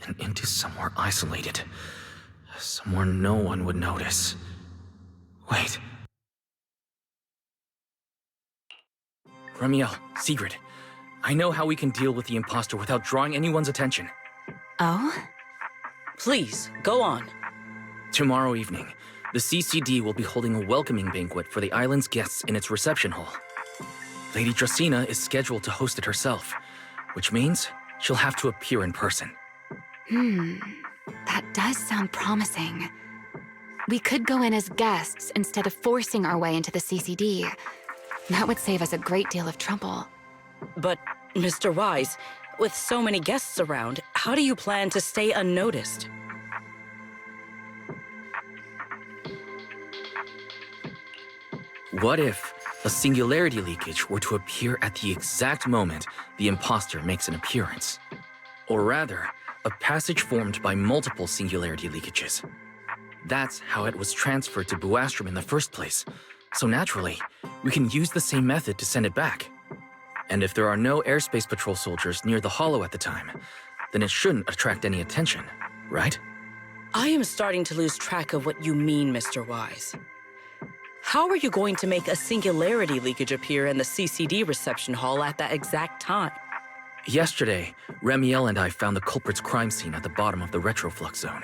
and into somewhere isolated. Somewhere no one would notice. Wait. Remielle, Sigrid, I know how we can deal with the imposter without drawing anyone's attention. Oh? Please, go on. Tomorrow evening, the CCD will be holding a welcoming banquet for the island's guests in its reception hall. Lady Dracene is scheduled to host it herself, which means she'll have to appear in person. That does sound promising. We could go in as guests instead of forcing our way into the CCD. That would save us a great deal of trouble. But, Mr. Wise, with so many guests around, how do you plan to stay unnoticed? What if a singularity leakage were to appear at the exact moment the imposter makes an appearance? Or rather, a passage formed by multiple singularity leakages. That's how it was transferred to Buastrom in the first place. So naturally, we can use the same method to send it back. And if there are no airspace patrol soldiers near the hollow at the time, then it shouldn't attract any attention, right? I am starting to lose track of what you mean, Mr. Wise. How are you going to make a singularity leakage appear in the CCD reception hall at that exact time? Yesterday, Remielle and I found the culprit's crime scene at the bottom of the retroflux zone.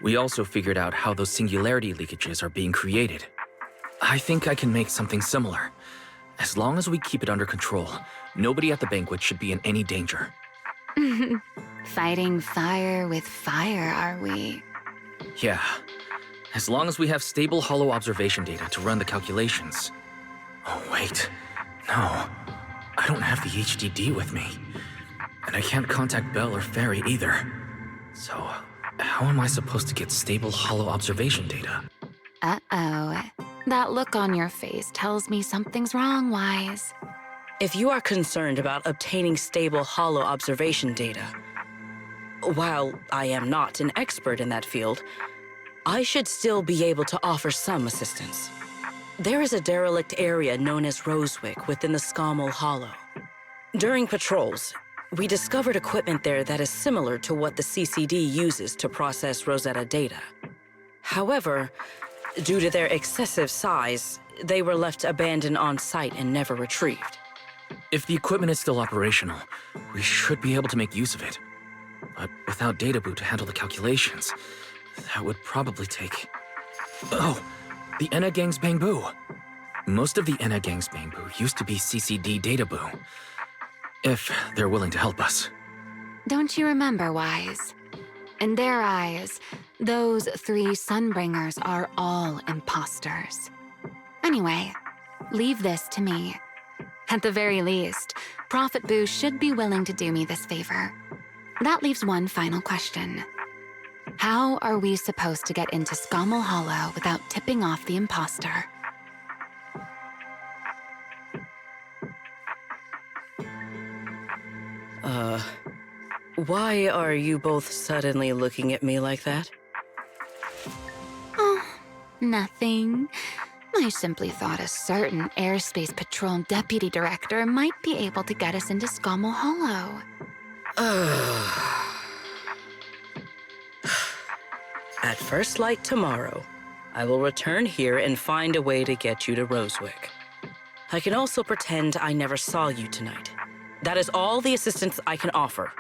We also figured out how those singularity leakages are being created. I think I can make something similar. As long as we keep it under control, nobody at the banquet should be in any danger. Fighting fire with fire, are we? Yeah. As long as we have stable hollow observation data to run the calculations. Oh, wait. No. I don't have the HDD with me. And I can't contact Belle or Fairy either. So, how am I supposed to get stable hollow observation data? Uh-oh. That look on your face tells me something's wrong, Wise. If you are concerned about obtaining stable hollow observation data, while I am not an expert in that field, I should still be able to offer some assistance. There is a derelict area known as Rosewick within the Scommel Hollow. During patrols, we discovered equipment there that is similar to what the CCD uses to process Rosetta data. However, due to their excessive size, they were left abandoned on site and never retrieved. If the equipment is still operational, we should be able to make use of it. But without data boot to handle the calculations, that would probably take... Oh, the Enna Gang's Bangbu. Most of the Enna Gang's Bangbu used to be CCD data boo. If they're willing to help us. Don't you remember, Wise? In their eyes, those 3 Sunbringers are all imposters. Anyway, leave this to me. At the very least, Prophet Boo should be willing to do me this favor. That leaves one final question. How are we supposed to get into Scommel Hollow without tipping off the imposter? Why are you both suddenly looking at me like that? Oh, nothing. I simply thought a certain airspace patrol deputy director might be able to get us into Scommel Hollow. At first light tomorrow, I will return here and find a way to get you to Rosewick. I can also pretend I never saw you tonight. That is all the assistance I can offer.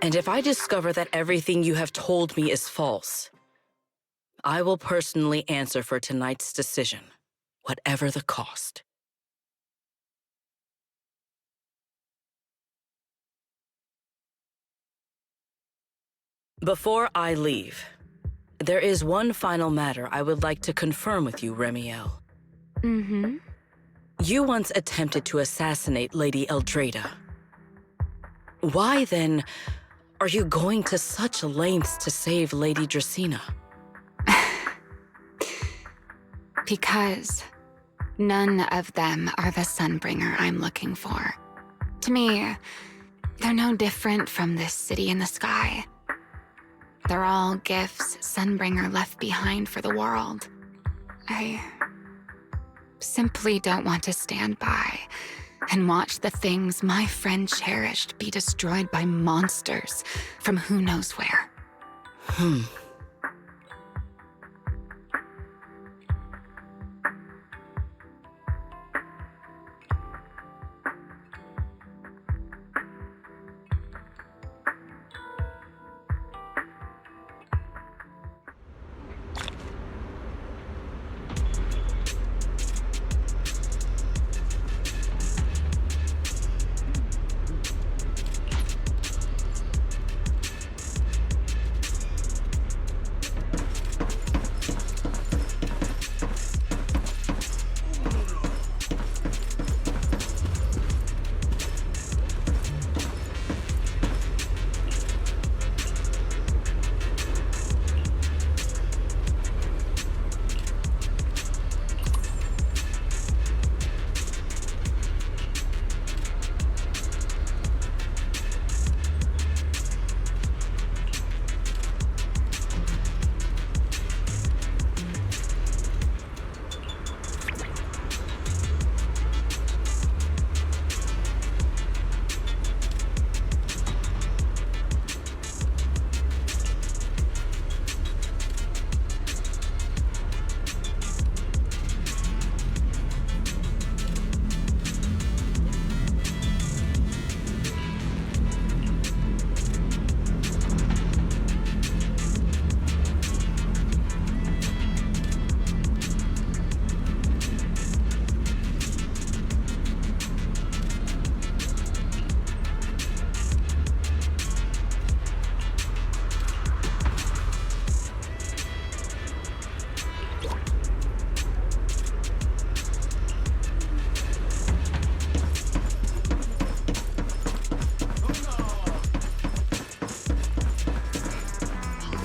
And if I discover that everything you have told me is false, I will personally answer for tonight's decision, whatever the cost. Before I leave, there is one final matter I would like to confirm with you, Remielle. Mm-hmm. You once attempted to assassinate Lady Eldrada. Why, then, are you going to such lengths to save Lady Dracene? Because none of them are the Sunbringer I'm looking for. To me, they're no different from this city in the sky. They're all gifts Sunbringer left behind for the world. I simply don't want to stand by and watch the things my friend cherished be destroyed by monsters from who knows where.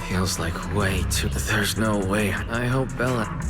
Feels like way too... There's no way. I hope Bella...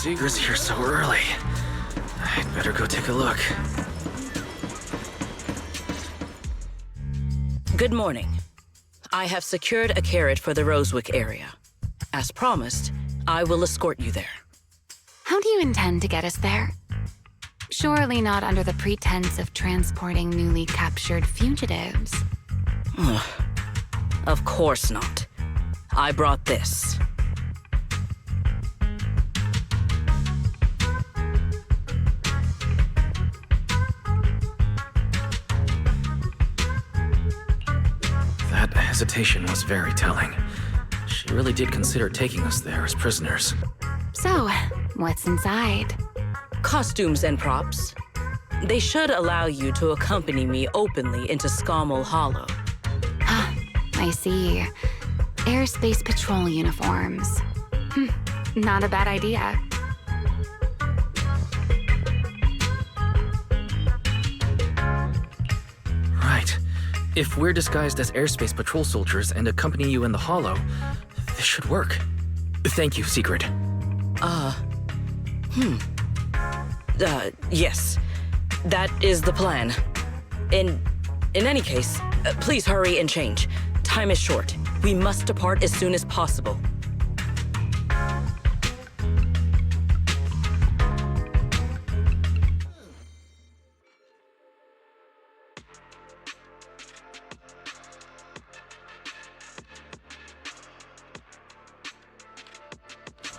Sigrid's here so early. I'd better go take a look. Good morning. I have secured a carrot for the Rosewick area. As promised, I will escort you there. How do you intend to get us there? Surely not under the pretense of transporting newly captured fugitives. Of course not. I brought this. That hesitation was very telling. She really did consider taking us there as prisoners. So, what's inside? Costumes and props. They should allow you to accompany me openly into Scommel Hollow. I see. Airspace patrol uniforms. Not a bad idea. Right. If we're disguised as airspace patrol soldiers and accompany you in the hollow, this should work. Thank you, Sigrid. Yes. That is the plan. In any case, please hurry and change. Time is short. We must depart as soon as possible.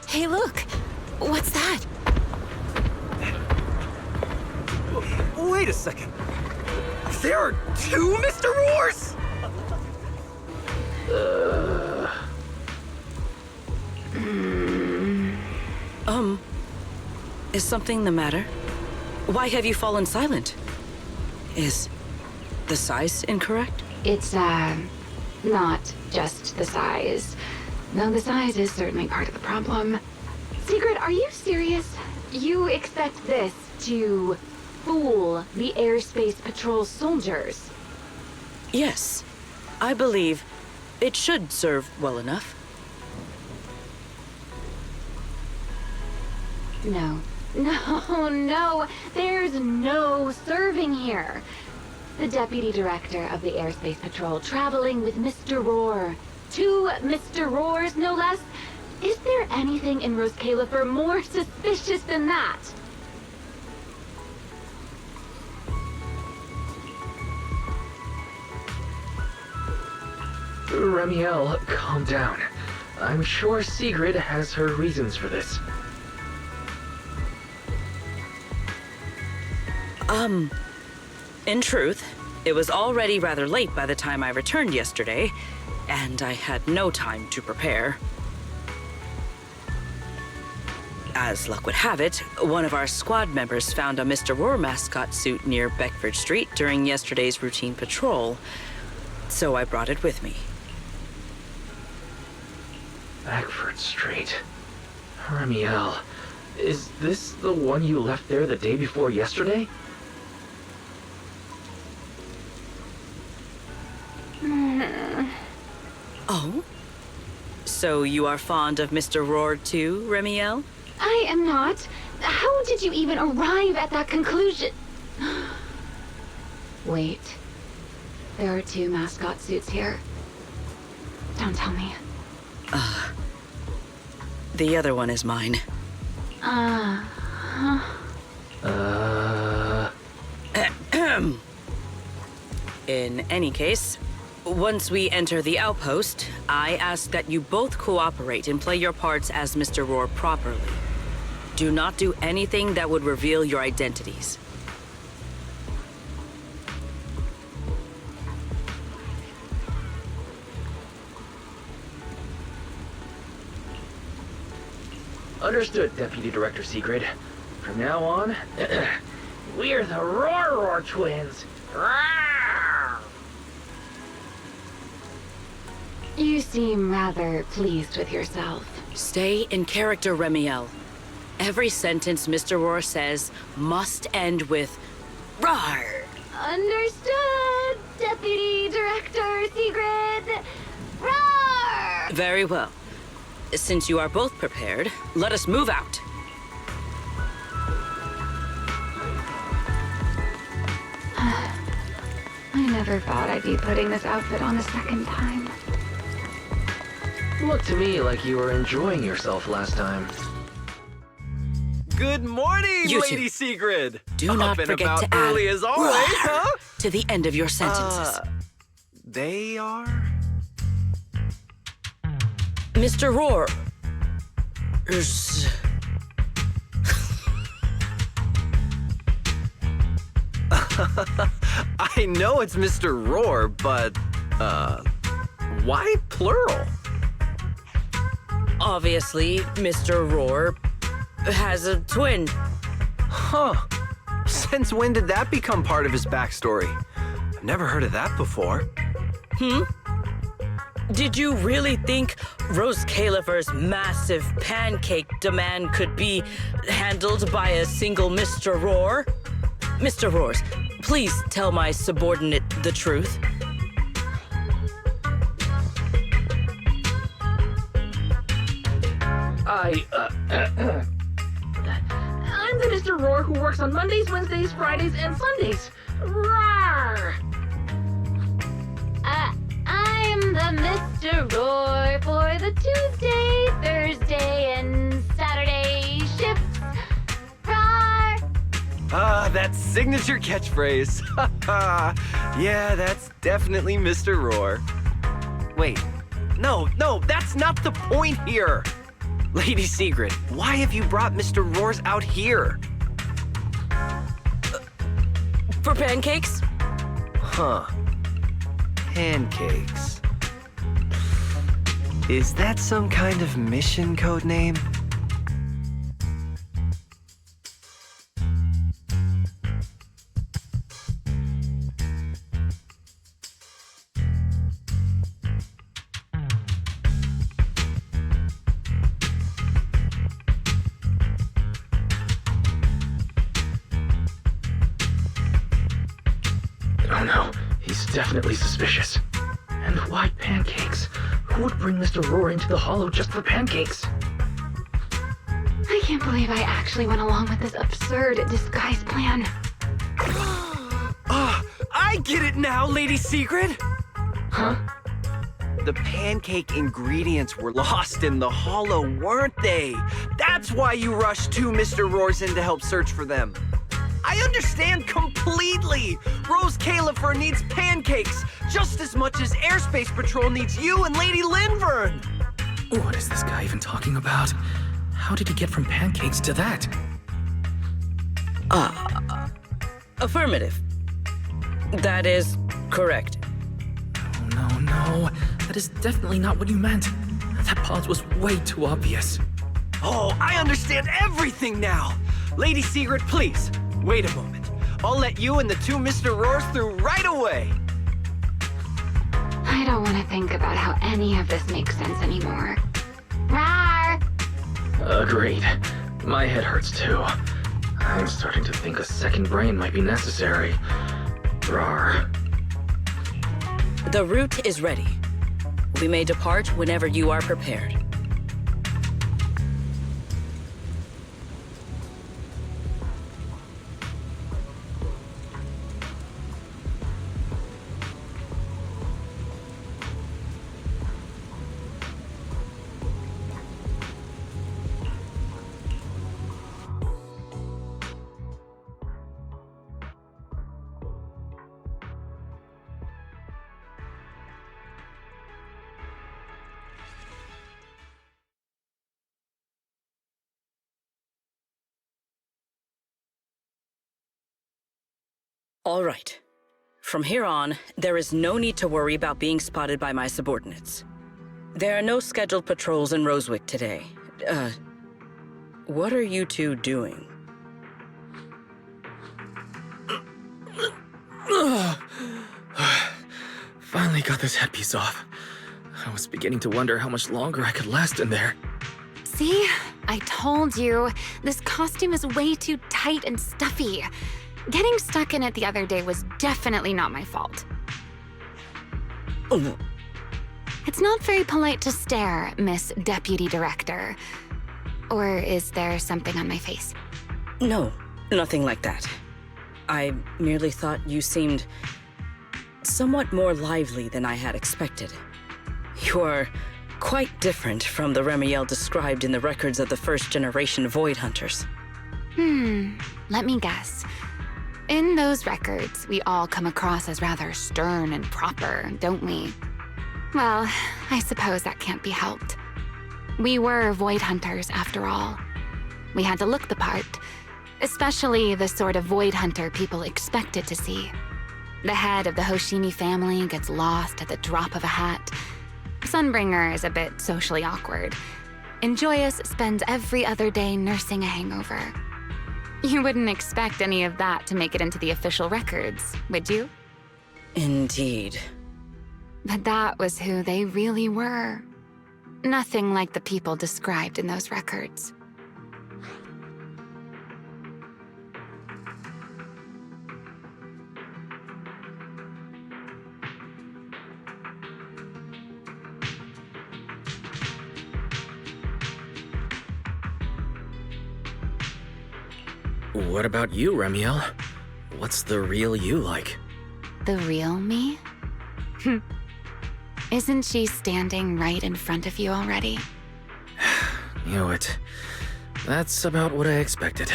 Hey, look! What's that? Wait a second. There are two Mr. Roars? Is something the matter? Why have you fallen silent? Is the size incorrect? It's, not just the size. Though the size is certainly part of the problem. Sigrid, are you serious? You expect this to fool the airspace patrol soldiers? Yes. I believe it should serve well enough. No. No. There's no serving here. The deputy director of the airspace patrol traveling with Mr. Roar. 2 Mr. Roars, no less. Is there anything in Roscaelifer more suspicious than that? Remielle, calm down. I'm sure Sigrid has her reasons for this. In truth, it was already rather late by the time I returned yesterday, and I had no time to prepare. As luck would have it, one of our squad members found a Mr. Roar mascot suit near Beckford Street during yesterday's routine patrol, so I brought it with me. Beckford Street. Remielle, is this the one you left there the day before yesterday? Oh? So you are fond of Mr. Roar too, Remielle? I am not. How did you even arrive at that conclusion? Wait. There are 2 mascot suits here. Don't tell me. The other one is mine. In any case, once we enter the outpost, I ask that you both cooperate and play your parts as Mr. Roar properly. Do not do anything that would reveal your identities. Understood, Deputy Director Sigrid. From now on, we're the Roar twins. You seem rather pleased with yourself. Stay in character, Remielle. Every sentence Mr. Roar says must end with "Rawr." Understood, Deputy Director Sigrid. Roar! Very well. Since you are both prepared, let us move out. never thought I'd be putting this outfit on a second time. Looked to me like you were enjoying yourself last time. Good morning, You Lady two. Sigrid. Do not Up and forget about to add early as always, huh? to the end of your sentences. They are? Mr. Roar. I know it's Mr. Roar, but, why plural? Obviously, Mr. Roar has a twin. Huh. Since when did that become part of his backstory? I've never heard of that before. Did you really think Roscaelifer's massive pancake demand could be handled by a single Mr. Roar? Mr. Roars, please tell my subordinate the truth. I'm the Mr. Roar who works on Mondays, Wednesdays, Fridays, and Sundays. Rawr! I'm the Mr. Roar for the Tuesday, Thursday, and Saturday shifts. Rawr! That signature catchphrase. Yeah, that's definitely Mr. Roar. Wait, no, that's not the point here. Lady Sigrid, why have you brought Mr. Roars out here? For pancakes? Huh. Pancakes. Is that some kind of mission code name? Oh no, he's definitely suspicious. And why pancakes? Who would bring Mr. Roar into the hollow just for pancakes? I can't believe I actually went along with this absurd disguise plan. I get it now, Lady Sigrid! Huh? The pancake ingredients were lost in the hollow, weren't they? That's why you rushed two Mr. Roars in to help search for them. I understand completely! Roscaelifer needs pancakes just as much as Airspace Patrol needs you and Lady Lindverne! What is this guy even talking about? How did he get from pancakes to that? Affirmative. That is correct. No. That is definitely not what you meant. That pause was way too obvious. Oh, I understand everything now! Lady Sigrid, please, wait a moment. I'll let you and the two Mr. Roars through right away! I don't want to think about how any of this makes sense anymore. Rawr! Agreed. My head hurts too. I'm starting to think a second brain might be necessary. Rawr. The route is ready. We may depart whenever you are prepared. All right. From here on, there is no need to worry about being spotted by my subordinates. There are no scheduled patrols in Rosewick today. What are you two doing? Finally got this headpiece off. I was beginning to wonder how much longer I could last in there. See? I told you. This costume is way too tight and stuffy. Getting stuck in it the other day was definitely not my fault. Oh. It's not very polite to stare, Miss Deputy Director. Or is there something on my face? No, nothing like that. I merely thought you seemed somewhat more lively than I had expected. You are quite different from the remielle described in the records of the first-generation Void Hunters. Let me guess. In those records, we all come across as rather stern and proper, don't we? Well, I suppose that can't be helped. We were Void Hunters, after all. We had to look the part, especially the sort of Void Hunter people expected to see. The head of the Hoshimi family gets lost at the drop of a hat. Sunbringer is a bit socially awkward, and Joyous spends every other day nursing a hangover. You wouldn't expect any of that to make it into the official records, would you? Indeed. But that was who they really were. Nothing like the people described in those records. What about you, Remielle? What's the real you like? The real me? Isn't she standing right in front of you already? Knew it. That's about what I expected.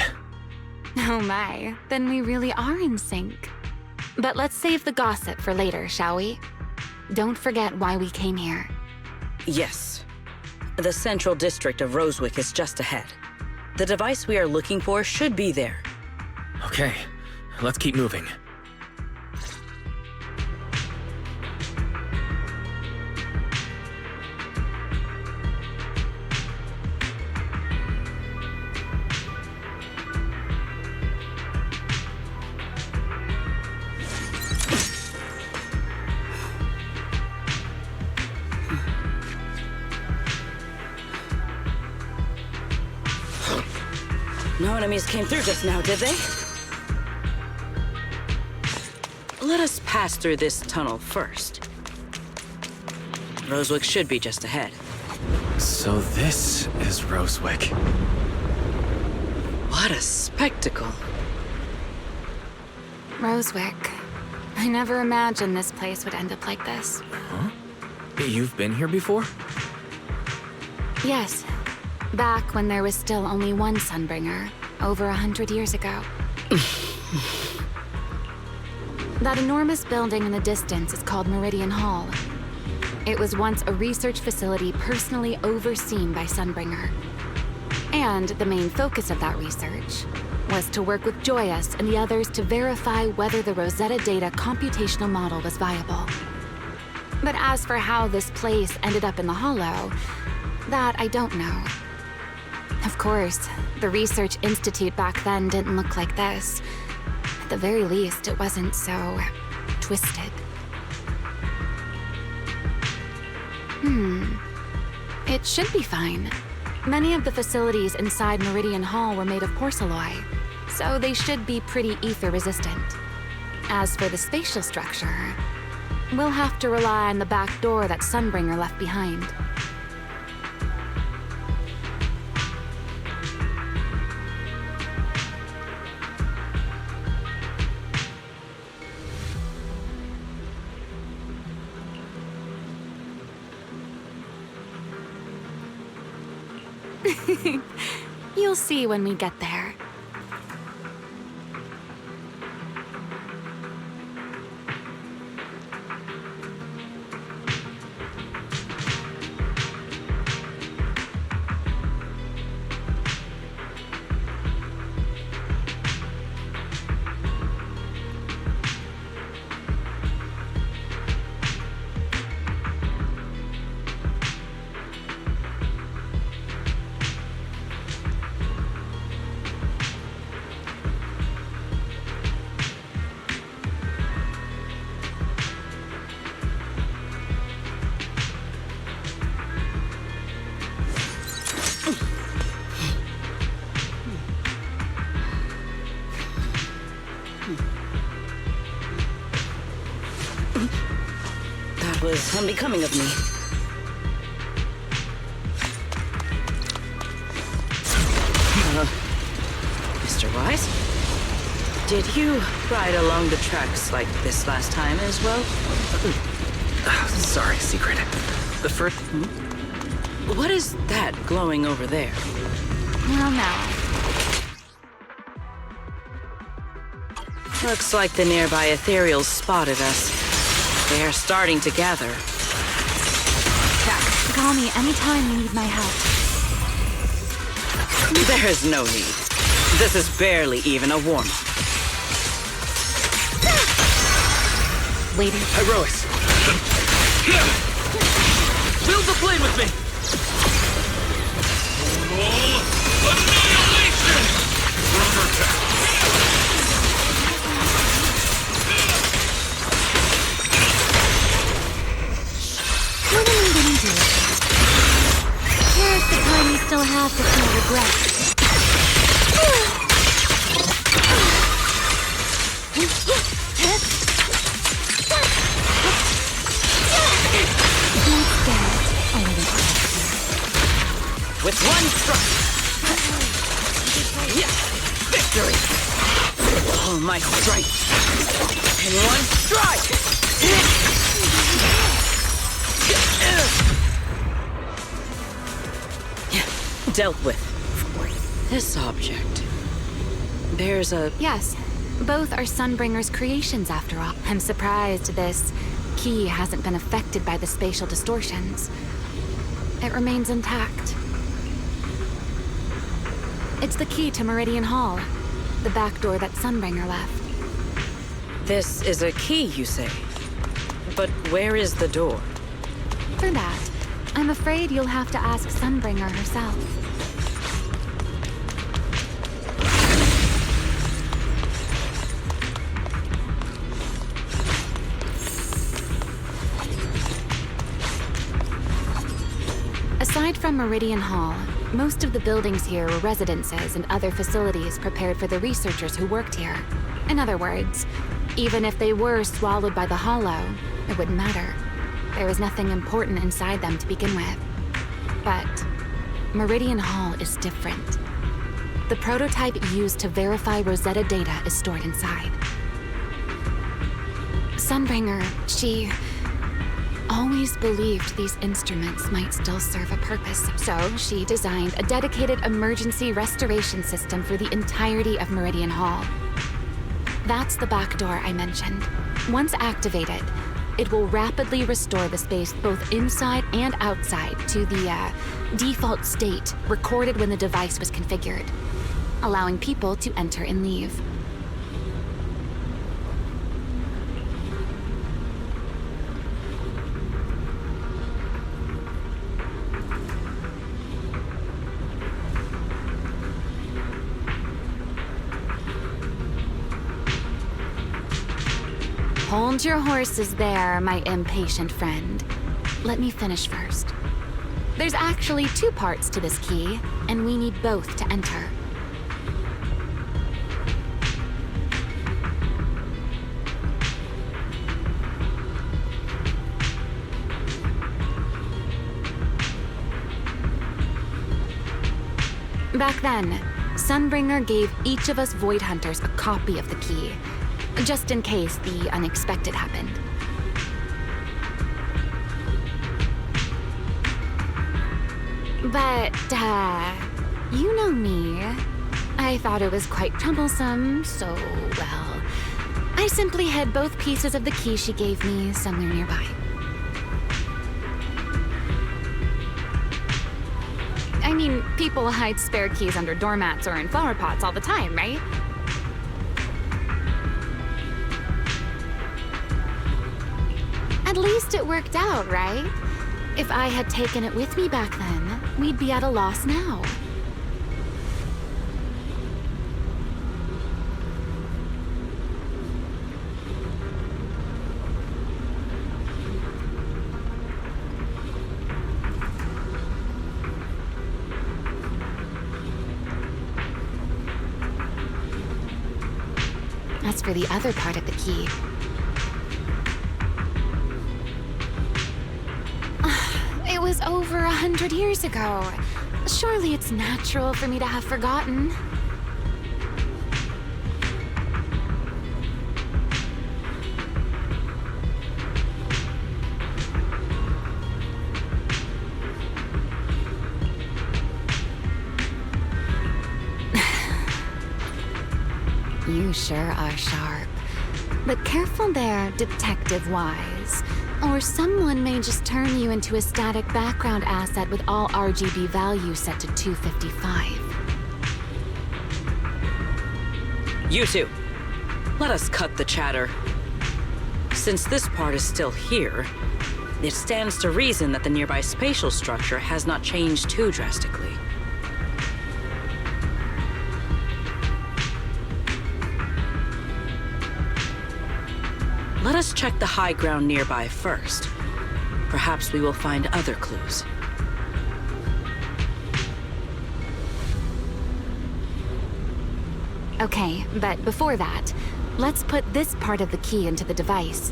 Oh my, then we really are in sync. But let's save the gossip for later, shall we? Don't forget why we came here. Yes. The central district of Rosewick is just ahead. The device we are looking for should be there. Okay, let's keep moving. No enemies came through just now, did they? Let us pass through this tunnel first. Rosewick should be just ahead. So this is Rosewick. What a spectacle. Rosewick. I never imagined this place would end up like this. Huh? You've been here before? Yes. Back when there was still only one Sunbringer, over 100 years ago. That enormous building in the distance is called Meridian Hall. It was once a research facility personally overseen by Sunbringer. And the main focus of that research was to work with Joyous and the others to verify whether the Rosetta Data computational model was viable. But as for how this place ended up in the Hollow, that I don't know. Of course, the Research Institute back then didn't look like this. At the very least, it wasn't so twisted. It should be fine. Many of the facilities inside Meridian Hall were made of porcelain, so they should be pretty ether-resistant. As for the spatial structure, we'll have to rely on the back door that Sunbringer left behind. You'll see when we get there. That was unbecoming of me. Mr. Wise? Did you ride along the tracks like this last time as well? Sorry, Secret. The first... What is that glowing over there? Well, now. Looks like the nearby ethereals spotted us. They are starting to gather. Call me anytime you need my help. There is no need. This is barely even a warm-up. Waiting. Herois! Wield the blade with me! Annihilation! Rubber tap! What am I gonna do? Here's the time you still have to feel regret. With one strike! Victory! All my strength! In one strike! Dealt with. This object. There's a... Yes, both are Sunbringer's creations after all. I'm surprised this key hasn't been affected by the spatial distortions. It remains intact. It's the key to Meridian Hall, the back door that Sunbringer left. This is a key, you say? But where is the door? For that, I'm afraid you'll have to ask Sunbringer herself. Aside from Meridian Hall, most of the buildings here were residences and other facilities prepared for the researchers who worked here. In other words, even if they were swallowed by the Hollow, it wouldn't matter. There was nothing important inside them to begin with. But Meridian Hall is different. The prototype used to verify Rosetta data is stored inside. Sunbringer, she always believed these instruments might still serve a purpose, so she designed a dedicated emergency restoration system for the entirety of Meridian Hall. That's the back door I mentioned. Once activated, it will rapidly restore the space both inside and outside to the default state recorded when the device was configured, allowing people to enter and leave. Hold your horses there, my impatient friend. Let me finish first. There's actually two parts to this key, and we need both to enter. Back then, Sunbringer gave each of us Void Hunters a copy of the key, just in case the unexpected happened. But, you know me. I thought it was quite troublesome, so, well, I simply hid both pieces of the key she gave me somewhere nearby. I mean, people hide spare keys under doormats or in flower pots all the time, right? At least it worked out, right? If I had taken it with me back then, we'd be at a loss now. As for the other part of the key, it was over 100 years ago. Surely it's natural for me to have forgotten. You sure are sharp. But careful there, Detective Wise. Or someone may just turn you into a static background asset with all RGB values set to 255. You two, let us cut the chatter. Since this part is still here, it stands to reason that the nearby spatial structure has not changed too drastically. Let us check the high ground nearby first. Perhaps we will find other clues. Okay, but before that, let's put this part of the key into the device.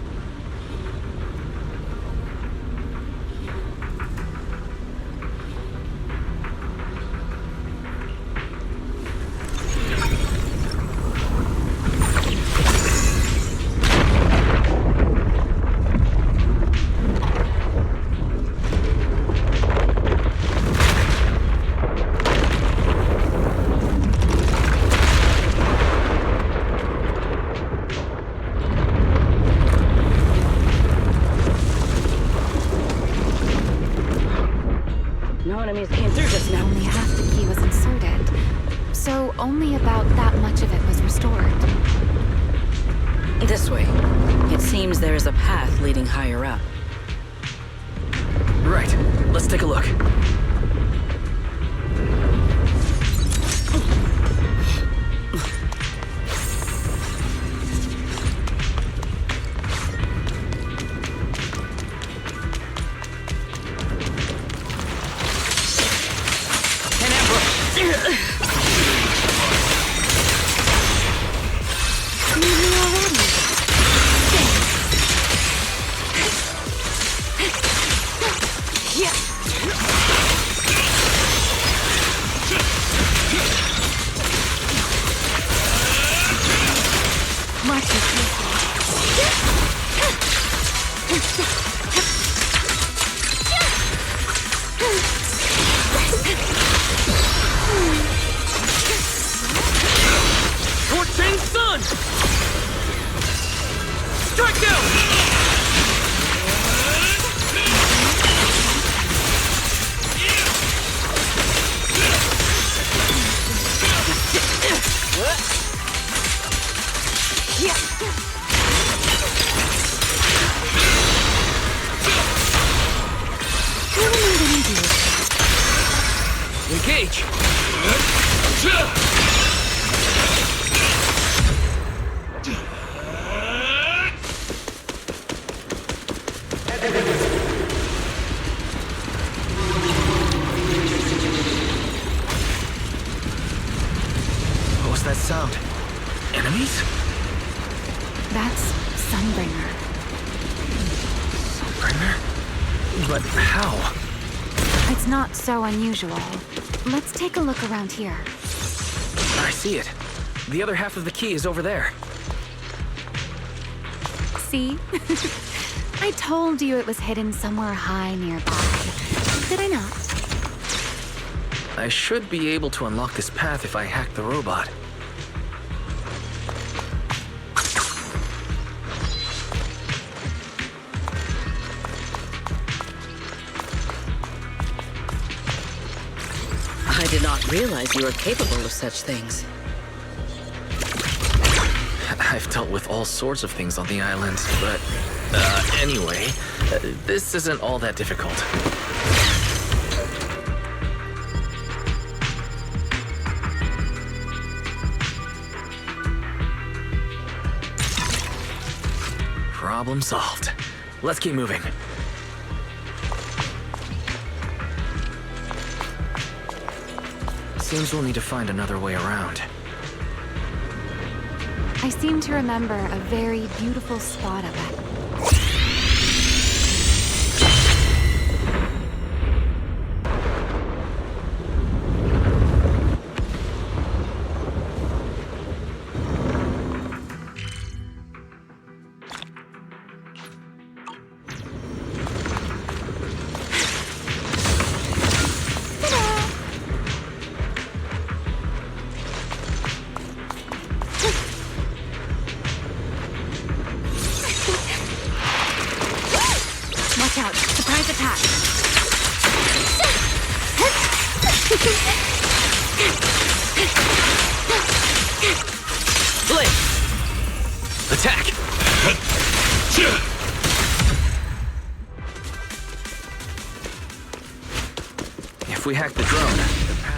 Only half the key was inserted, so only about that much of it was restored. This way. It seems there is a path leading higher up. Right. Let's take a look. Engage! What was that sound? Enemies? That's Sunbringer. Sunbringer? But how? It's not so unusual. Let's take a look around here. I see it. The other half of the key is over there. See? I told you it was hidden somewhere high nearby. Did I not? I should be able to unlock this path if I hack the robot. I did not realize you were capable of such things. I've dealt with all sorts of things on the island, but anyway, this isn't all that difficult. Problem solved. Let's keep moving. Seems we'll need to find another way around. I seem to remember a very beautiful spot of it. attack! If we hack the drone, the path...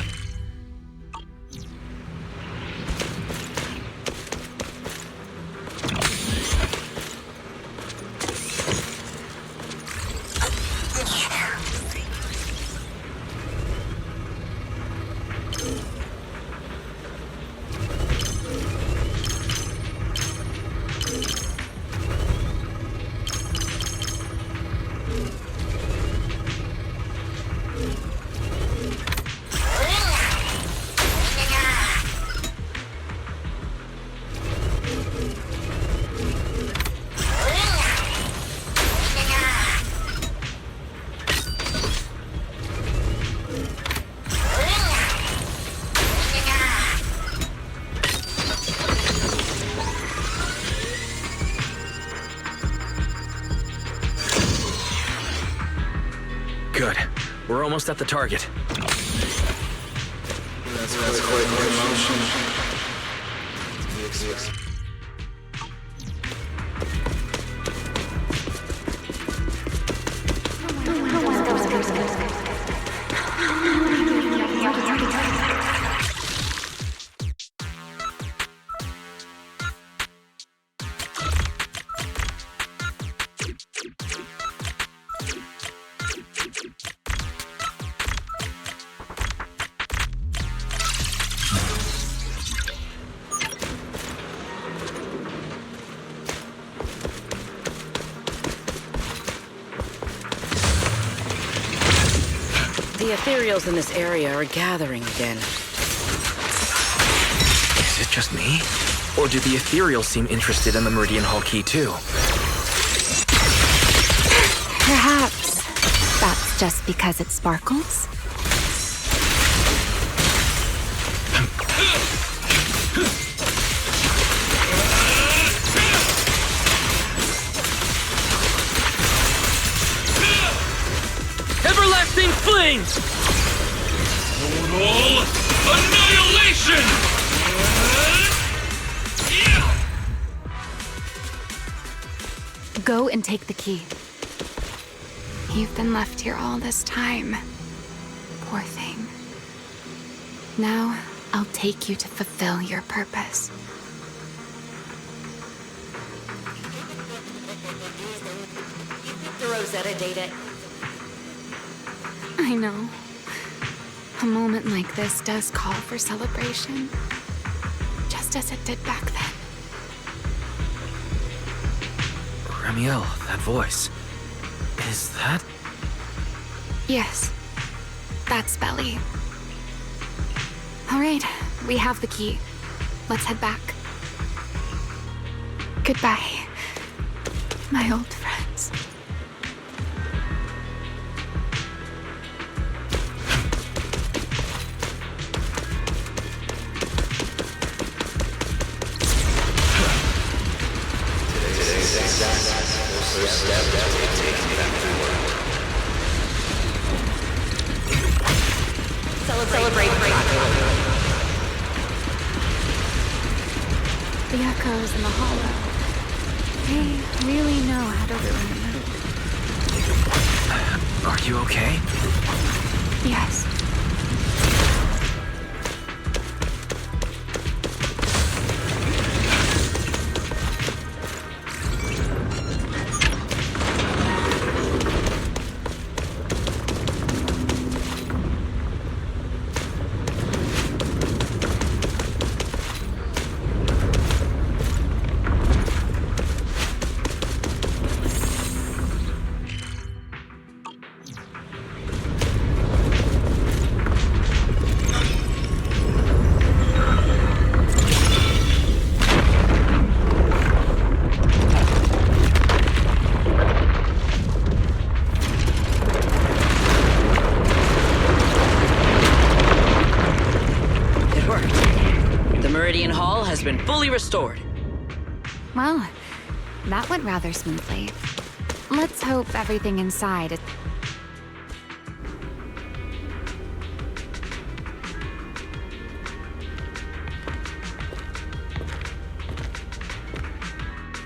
Good. We're almost at the target. That's quite an emotion. The ethereals in this area are gathering again. Is it just me? Or do the ethereals seem interested in the Meridian Hall key too? Perhaps that's just because it sparkles? Everlasting flames! Total annihilation! Go and take the key. You've been left here all this time. Poor thing. Now, I'll take you to fulfill your purpose. The Rosetta data. I know. A moment like this does call for celebration. Just as it did back then. Remielle, that voice. Is that... Yes. That's Belly. All right, we have the key. Let's head back. Goodbye, my old friends. Celebrate. The echoes in the hollow. They really know how to ruin. Are you okay? Yes. Been fully restored. Well, that went rather smoothly. Let's hope everything inside is...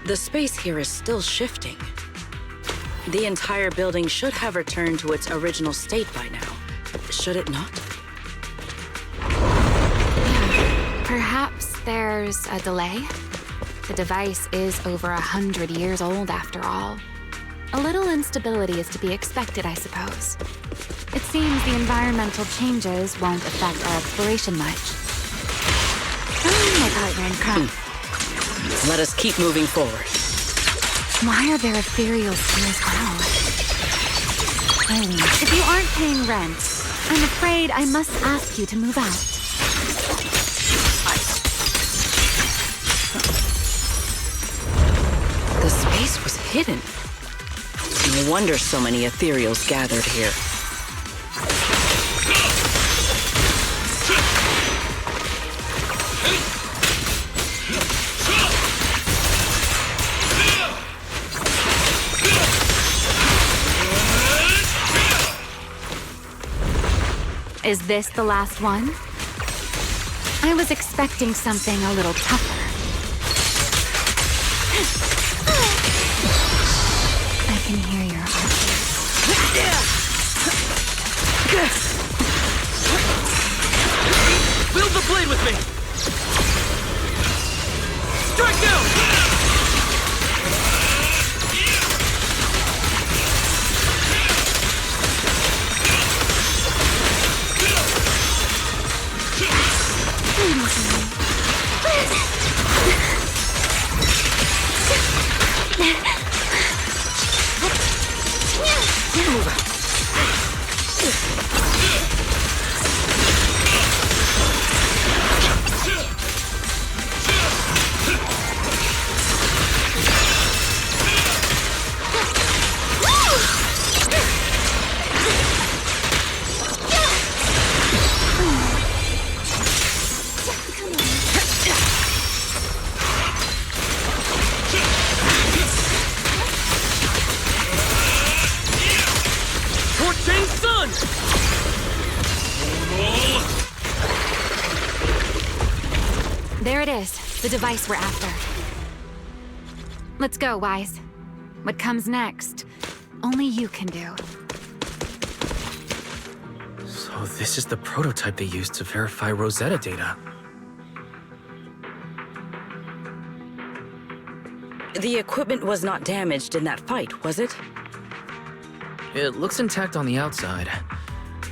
The space here is still shifting. The entire building should have returned to its original state by now, should it not? Perhaps there's a delay. The device is over 100 years old after all. A little instability is to be expected, I suppose. It seems the environmental changes won't affect our exploration much. Oh, my partner in crime. Let us keep moving forward. Why are there ethereals here as well? Eileen, if you aren't paying rent, I'm afraid I must ask you to move out. The space was hidden. No wonder so many ethereals gathered here. Is this the last one? I was expecting something a little tougher. I can hear your heartbeat. Build the blade with me! Strike down! There it is, the device we're after. Let's go, Wise. What comes next, only you can do. So this is the prototype they used to verify Rosetta data. The equipment was not damaged in that fight, was it? It looks intact on the outside.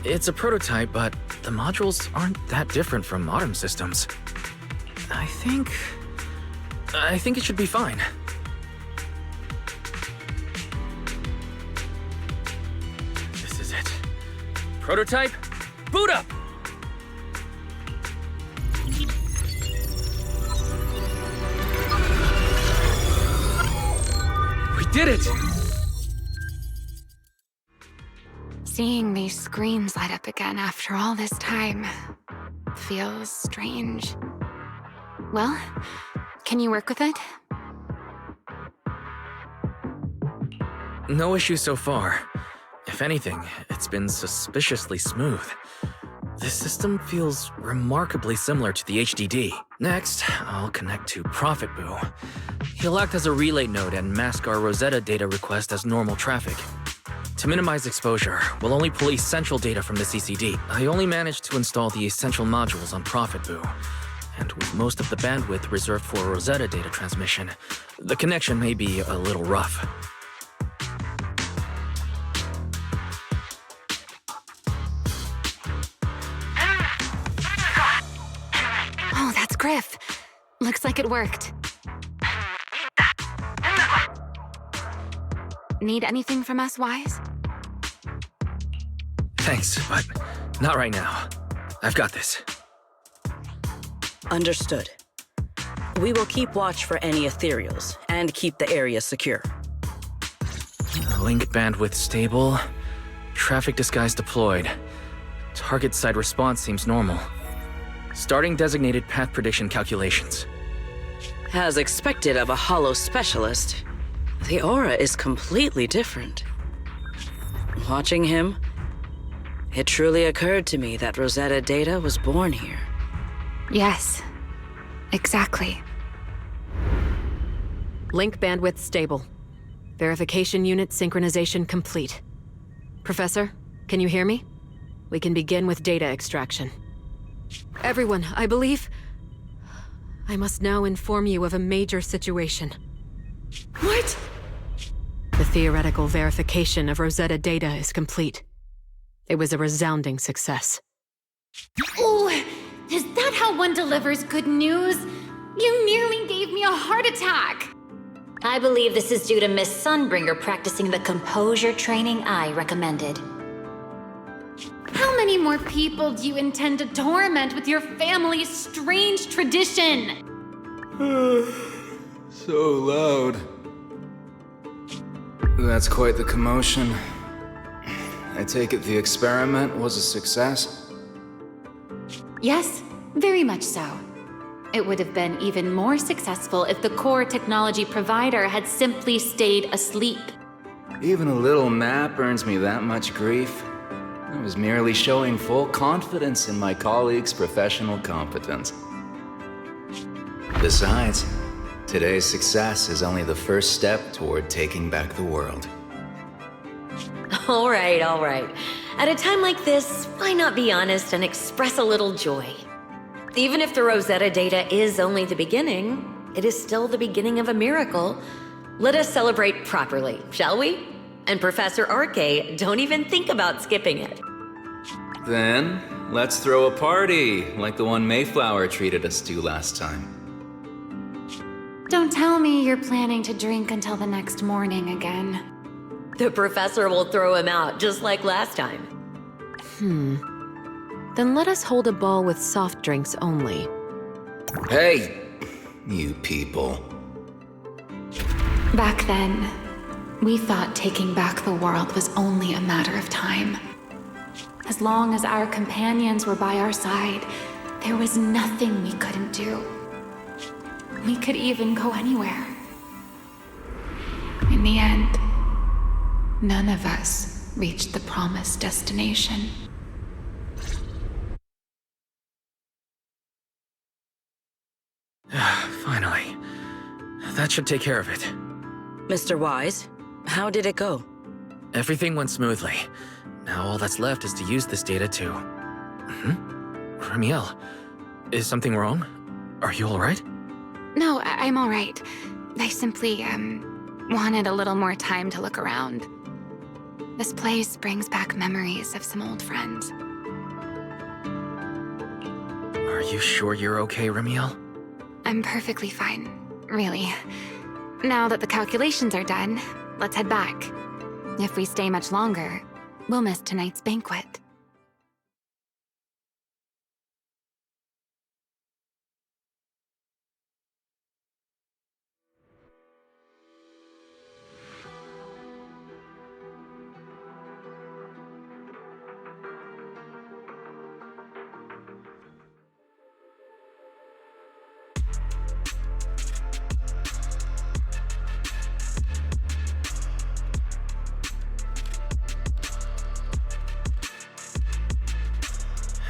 It's a prototype, but the modules aren't that different from modern systems. I think it should be fine. This is it. Prototype, boot up! We did it! Seeing these screens light up again after all this time feels strange. Well, can you work with it? No issues so far. If anything, it's been suspiciously smooth. This system feels remarkably similar to the HDD. Next, I'll connect to Prophet Boo. He'll act as a relay node and mask our Rosetta data request as normal traffic. To minimize exposure, we'll only pull essential data from the CCD. I only managed to install the essential modules on Prophet Boo. And with most of the bandwidth reserved for Rosetta data transmission, the connection may be a little rough. Oh, that's Griff. Looks like it worked. Need anything from us, Wise? Thanks, but not right now. I've got this. Understood. We will keep watch for any ethereals and keep the area secure. Link bandwidth stable. Traffic disguise deployed. Target side response seems normal. Starting designated path prediction calculations. As expected of a holo specialist, the aura is completely different. Watching him, it truly occurred to me that Rosetta data was born here. Yes, exactly. Link bandwidth stable. Verification unit synchronization complete. Professor, can you hear me? We can begin with data extraction. Everyone, I believe... I must now inform you of a major situation. What? The theoretical verification of Rosetta data is complete. It was a resounding success. Oh, is that how one delivers good news? You nearly gave me a heart attack! I believe this is due to Miss Sunbringer practicing the composure training I recommended. How many more people do you intend to torment with your family's strange tradition? So loud. That's quite the commotion. I take it the experiment was a success? Yes, very much so. It would have been even more successful if the core technology provider had simply stayed asleep. Even a little nap earns me that much grief. I was merely showing full confidence in my colleagues' professional competence. Besides, today's success is only the first step toward taking back the world. All right. At a time like this, why not be honest and express a little joy? Even if the Rosetta data is only the beginning, it is still the beginning of a miracle. Let us celebrate properly, shall we? And Professor Arke, don't even think about skipping it. Then, let's throw a party, like the one Mayflower treated us to last time. Don't tell me you're planning to drink until the next morning again. The professor will throw him out, just like last time. Then let us hold a ball with soft drinks only. Hey, you people. Back then, we thought taking back the world was only a matter of time. As long as our companions were by our side, there was nothing we couldn't do. We could even go anywhere. In the end, none of us reached the promised destination. Finally. That should take care of it. Mr. Wise, how did it go? Everything went smoothly. Now all that's left is to use this data to... Remielle, is something wrong? Are you alright? No, I'm all right. I simply, wanted a little more time to look around. This place brings back memories of some old friends. Are you sure you're okay, Remielle? I'm perfectly fine, really. Now that the calculations are done, let's head back. If we stay much longer, we'll miss tonight's banquet.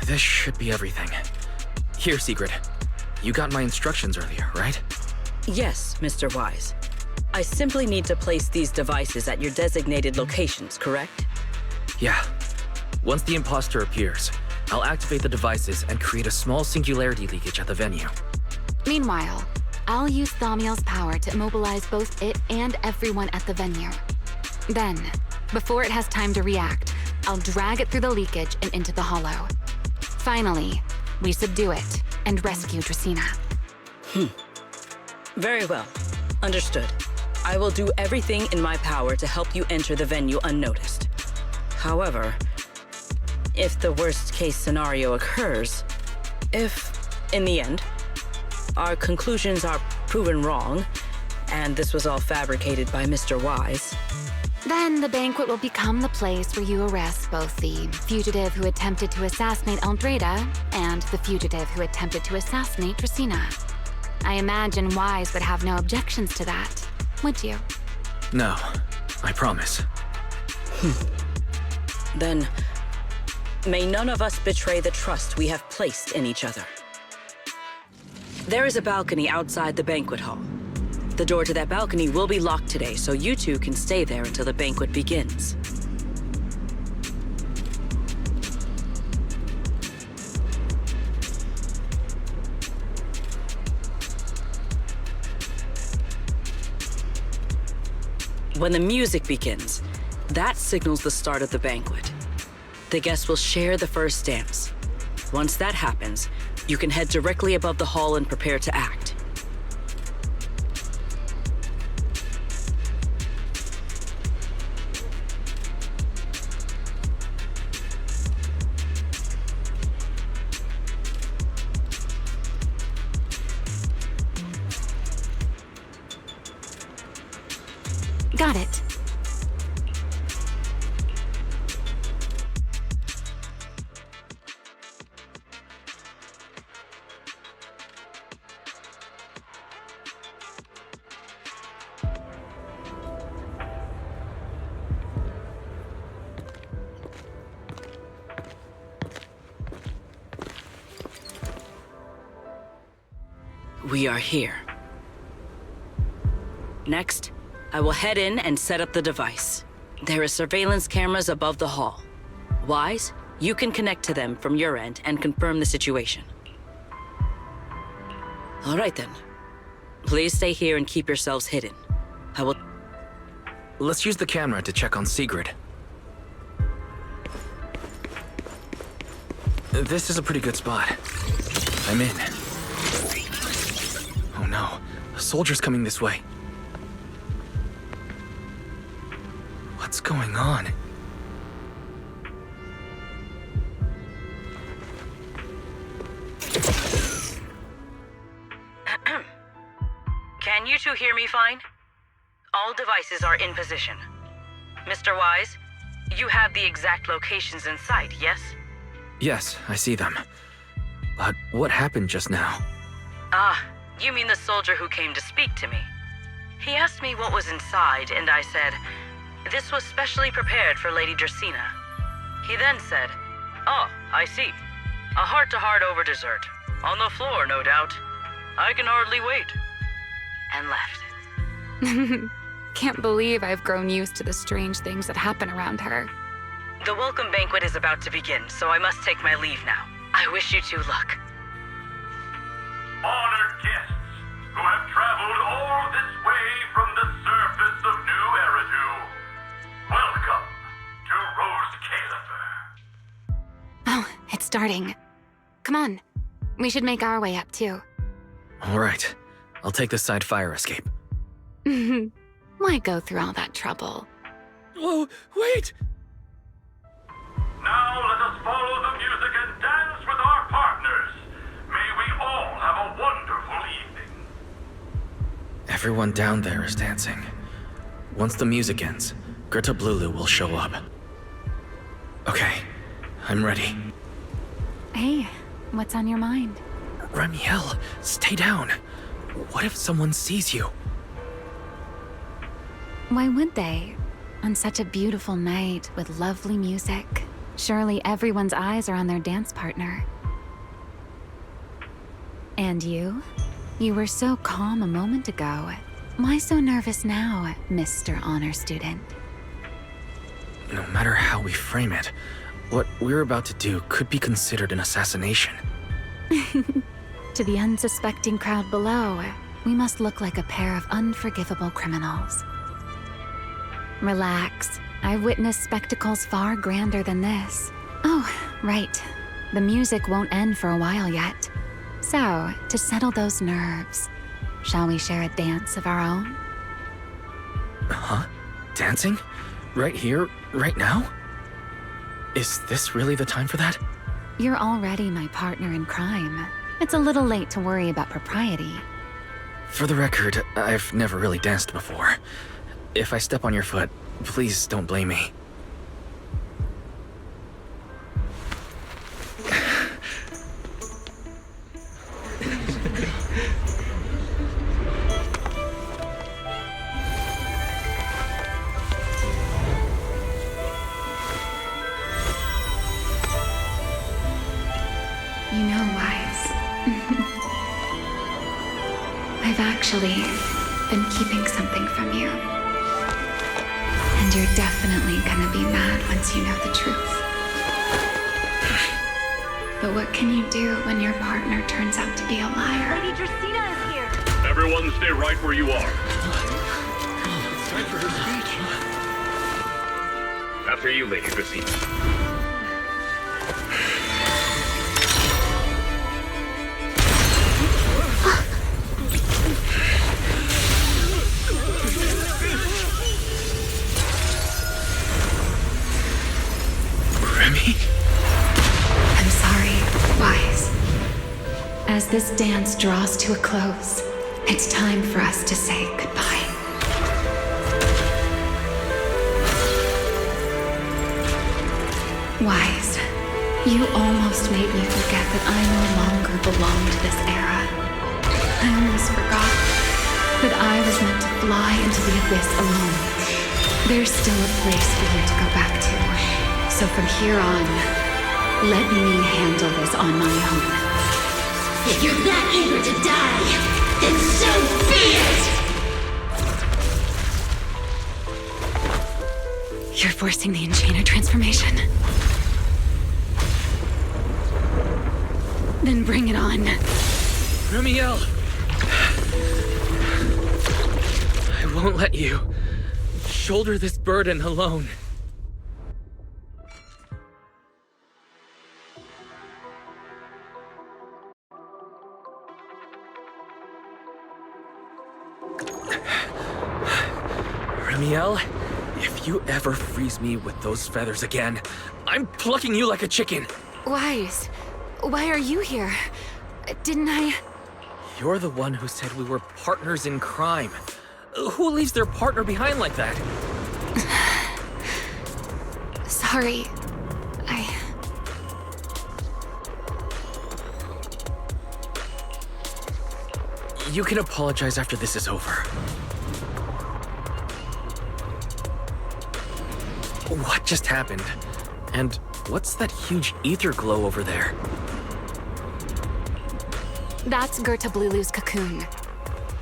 This should be everything. Here, Sigrid. You got my instructions earlier, right? Yes, Mr. Wise. I simply need to place these devices at your designated locations, correct? Yeah. Once the imposter appears, I'll activate the devices and create a small singularity leakage at the venue. Meanwhile, I'll use Thaumiel's power to immobilize both it and everyone at the venue. Then, before it has time to react, I'll drag it through the leakage and into the hollow. Finally, we subdue it and rescue Dracene. Very well. Understood. I will do everything in my power to help you enter the venue unnoticed. However, if the worst-case scenario occurs, if, in the end, our conclusions are proven wrong, and this was all fabricated by Mr. Wise, then the banquet will become the place where you arrest both the fugitive who attempted to assassinate Aldrada and the fugitive who attempted to assassinate Dracene. I imagine Wise would have no objections to that, would you? No, I promise. Then, may none of us betray the trust we have placed in each other. There is a balcony outside the banquet hall. The door to that balcony will be locked today, so you two can stay there until the banquet begins. When the music begins, that signals the start of the banquet. The guests will share the first dance. Once that happens, you can head directly above the hall and prepare to act. Got it. We are here. Next, I will head in and set up the device. There are surveillance cameras above the hall. Wise, you can connect to them from your end and confirm the situation. All right then. Please stay here and keep yourselves hidden. I will... Let's use the camera to check on Sigrid. This is a pretty good spot. I'm in. Oh no, a soldier's coming this way. What's going on? Can you two hear me fine? All devices are in position. Mr. Wise, you have the exact locations in sight, yes? Yes, I see them. But what happened just now? Ah, you mean the soldier who came to speak to me. He asked me what was inside, and I said, this was specially prepared for Lady Dracene. He then said, oh, I see. A heart-to-heart over dessert. On the floor, no doubt. I can hardly wait. And left. Can't believe I've grown used to the strange things that happen around her. The welcome banquet is about to begin, so I must take my leave now. I wish you two luck. Honored guests who have traveled all this way from the surface of New Eridu, welcome to roscaelifer. Oh, it's starting. Come on. We should make our way up, too. All right. I'll take the side fire escape. Why go through all that trouble? Whoa, wait! Now let us follow the music and dance with our partners. May we all have a wonderful evening. Everyone down there is dancing. Once the music ends, Greta Blulu will show up. Okay, I'm ready. Hey, what's on your mind? Remielle, stay down. What if someone sees you? Why would they? On such a beautiful night with lovely music, surely everyone's eyes are on their dance partner. And you? You were so calm a moment ago. Why so nervous now, Mr. Honor Student? No matter how we frame it, what we're about to do could be considered an assassination. To the unsuspecting crowd below, we must look like a pair of unforgivable criminals. Relax. I've witnessed spectacles far grander than this. Oh, right. The music won't end for a while yet. So, to settle those nerves, shall we share a dance of our own? Huh? Dancing? Right here, right now? Is this really the time for that? You're already my partner in crime. It's a little late to worry about propriety. For the record, I've never really danced before. If I step on your foot, please don't blame me. You know, Wise. I've actually been keeping something from you. And you're definitely gonna be mad once you know the truth. But what can you do when your partner turns out to be a liar? Lady Dracene is here. Everyone stay right where you are. It's time for her speech. After you, Lady Dracene. I'm sorry, Wise. As this dance draws to a close, it's time for us to say goodbye. Wise, you almost made me forget that I no longer belong to this era. I almost forgot that I was meant to fly into the abyss alone. There's still a place for you to go back to. So from here on, let me handle this on my own. If you're that eager to die, then so be it! You're forcing the Enchainer transformation. Then bring it on. Remielle! I won't let you shoulder this burden alone. Remielle, if you ever freeze me with those feathers again, I'm plucking you like a chicken. Wise, why are you here? Didn't I? You're the one who said we were partners in crime. Who leaves their partner behind like that? Sorry. You can apologize after this is over. What just happened? And what's that huge ether glow over there? That's Gertablulu's cocoon.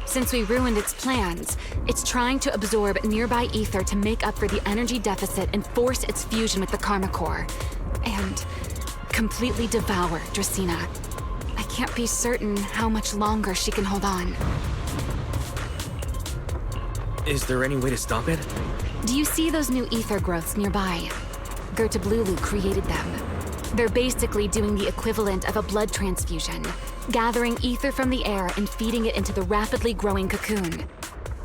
Since we ruined its plans, it's trying to absorb nearby ether to make up for the energy deficit and force its fusion with the Karma Core. And completely devour Dracena. I can't be certain how much longer she can hold on. Is there any way to stop it? Do you see those new ether growths nearby? Gertablulu created them. They're basically doing the equivalent of a blood transfusion, gathering ether from the air and feeding it into the rapidly growing cocoon.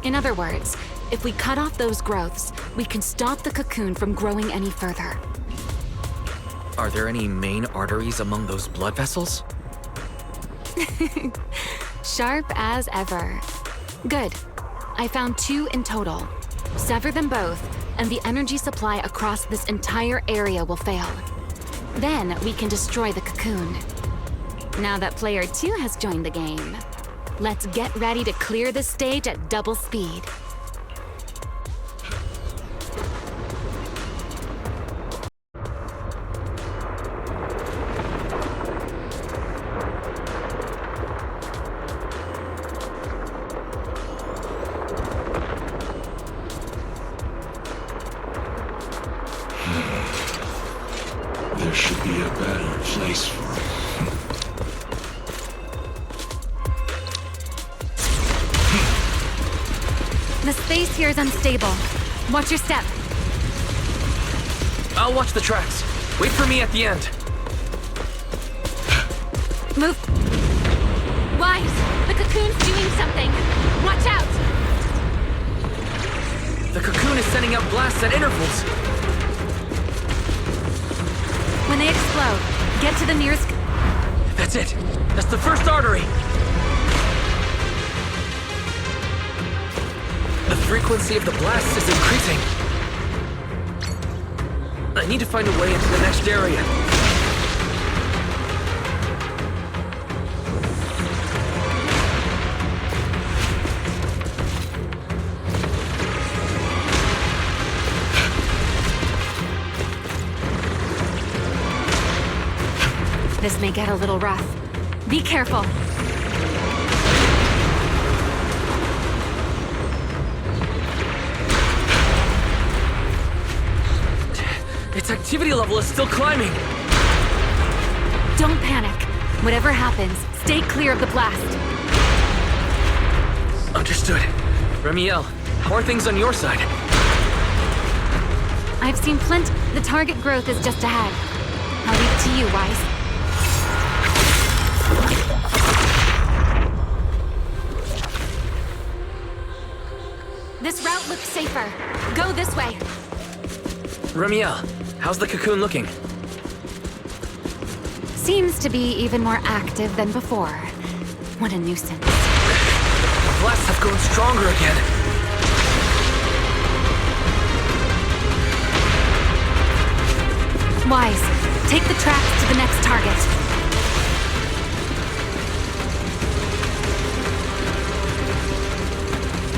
In other words, if we cut off those growths, we can stop the cocoon from growing any further. Are there any main arteries among those blood vessels? Sharp as ever. Good. I found 2 in total. Sever them both, and the energy supply across this entire area will fail. Then we can destroy the cocoon. Now that player 2 has joined the game, let's get ready to clear the stage at double speed. There should be a better place for him. The space here is unstable. Watch your step. I'll watch the tracks. Wait for me at the end. Move. Wise, the cocoon's doing something. Watch out! The cocoon is sending out blasts at intervals. When they explode, get to the nearest... That's it. That's the first artery. The frequency of the blasts is increasing. I need to find a way into the next area. This may get a little rough. Be careful. Its activity level is still climbing. Don't panic. Whatever happens, stay clear of the blast. Understood. Remielle, how are things on your side? I've seen plenty. The target growth is just ahead. I'll leave it to you, Wise. This route looks safer. Go this way. Remielle, how's the cocoon looking? Seems to be even more active than before. What a nuisance. The blasts have grown stronger again. Wise, take the tracks to the next target.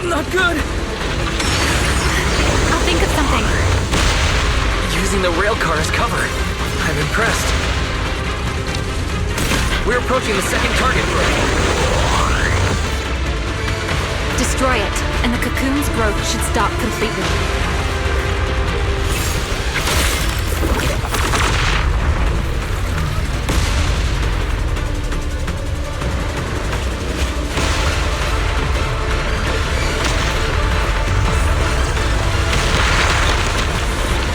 Not good! I'll think of something. Using the railcar as cover. I'm impressed. We're approaching the second target group. Destroy it, and the cocoon's growth should stop completely.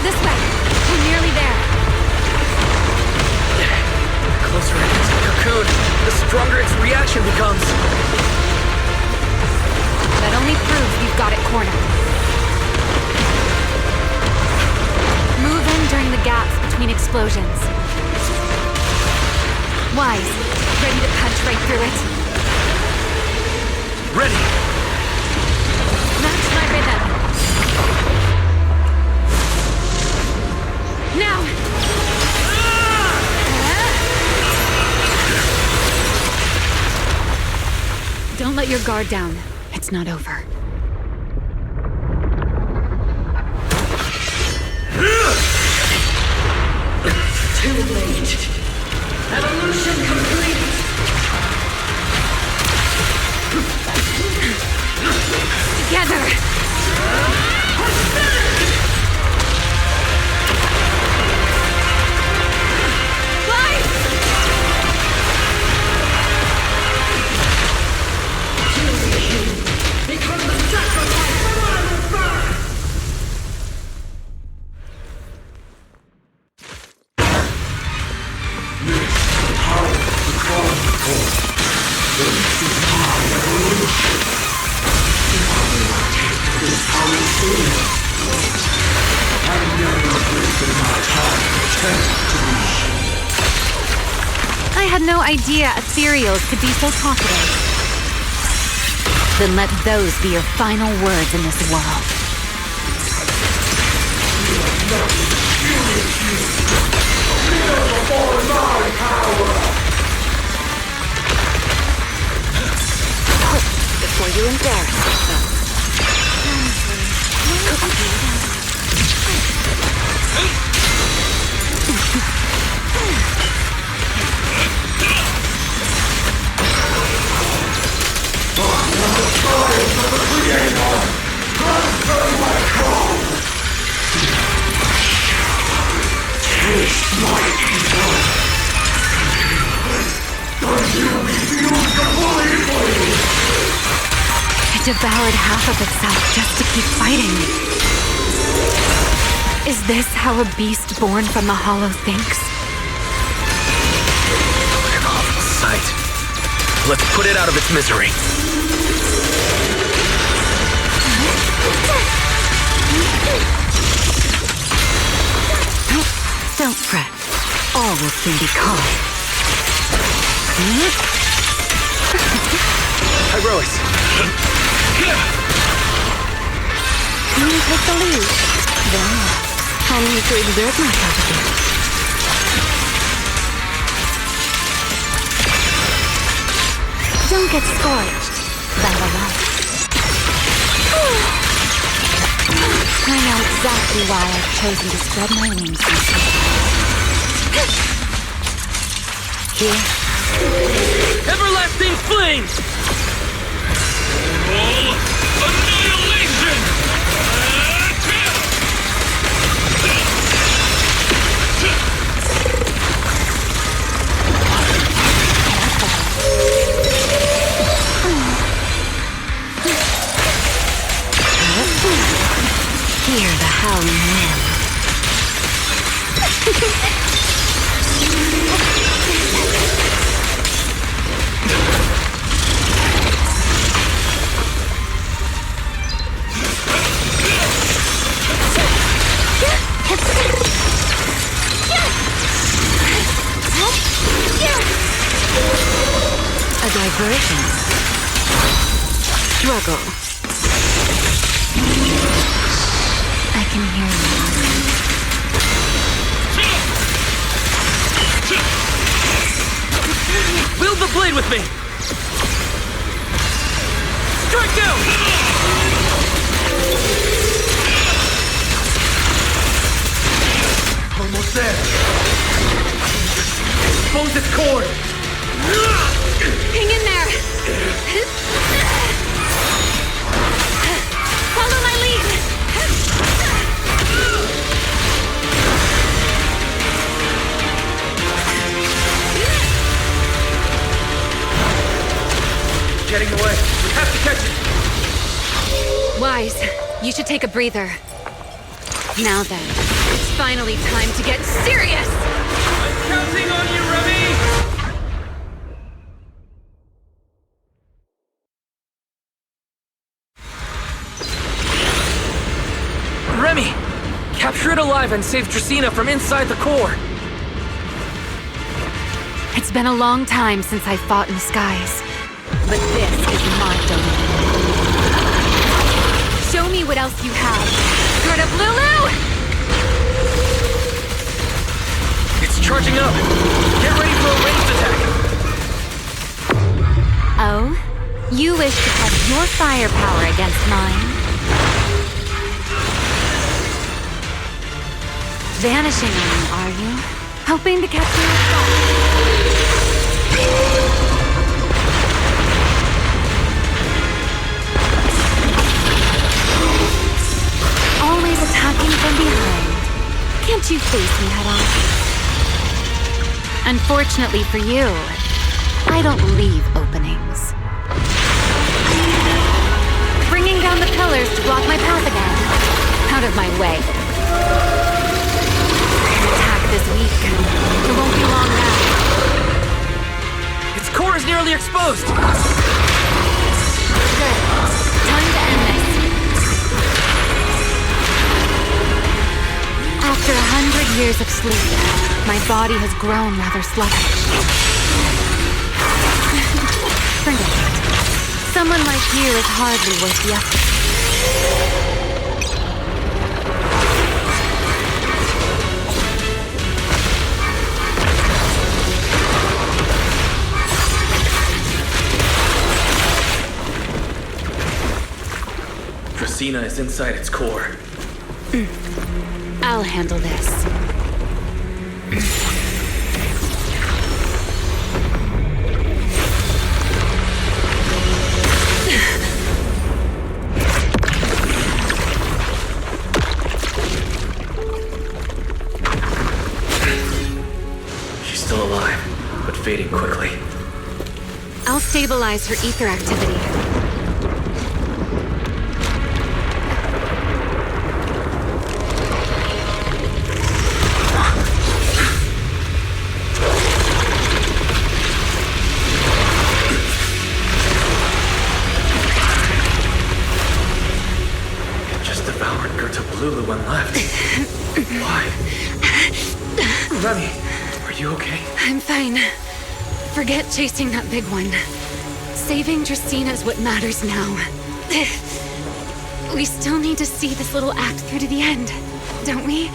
This way! We're nearly there. The closer it gets to the cocoon, the stronger its reaction becomes. That only proves you've got it cornered. Move in during the gaps between explosions. Wise, ready to punch right through it? Ready! Match my rhythm. Now! Don't let your guard down. It's not over. Too late. Evolution complete. Together! Become the sacrifice for Lindverne! I had no idea ethereals could be so talkative. Then let those be your final words in this world. Before you embarrass yourself. It devoured half of itself just to keep fighting. Is this how a beast born from the hollow thinks? What an awful sight. Let's put it out of its misery. Don't fret. All will soon be calm. Heroics. You take the lead. Very well. I need to exert myself a bit. Don't get scorched by the light. I know exactly why I've chosen to spread my wings this way. Here. Everlasting flame! Annihilation! fallen limb. A diversion. Struggle. I can hear you. Wield the blade with me! Strike down! Almost there. Expose its cord! Hang in there! Follow my lead! Getting away. We have to catch it! Wise, you should take a breather. Now then, it's finally time to get serious! I'm counting on you, Remy! Remy! Capture it alive and save Dracene from inside the core! It's been a long time since I fought in the skies, but this is my domain. Show me what else you have. Thread up, Lulu! It's charging up! Get ready for a ranged attack! Oh? You wish to test your firepower against mine? Vanishing on me, are you? Hoping to catch me with that? Always attacking from behind. Can't you face me head on? Unfortunately for you, I don't leave openings. Bringing down the pillars to block my path again. Out of my way. Attack this week. It won't be long now. Its core is nearly exposed! Good. Time to end this. After 100 years of sleep, my body has grown rather sluggish. Forget it. Someone like you is hardly worth the effort. Dracene is inside its core. I'll handle this. She's still alive, but fading quickly. I'll stabilize her ether activity. Lulu when left. Why? Remy, are you okay? I'm fine. Forget chasing that big one. Saving Dracene is what matters now. We still need to see this little act through to the end, don't we?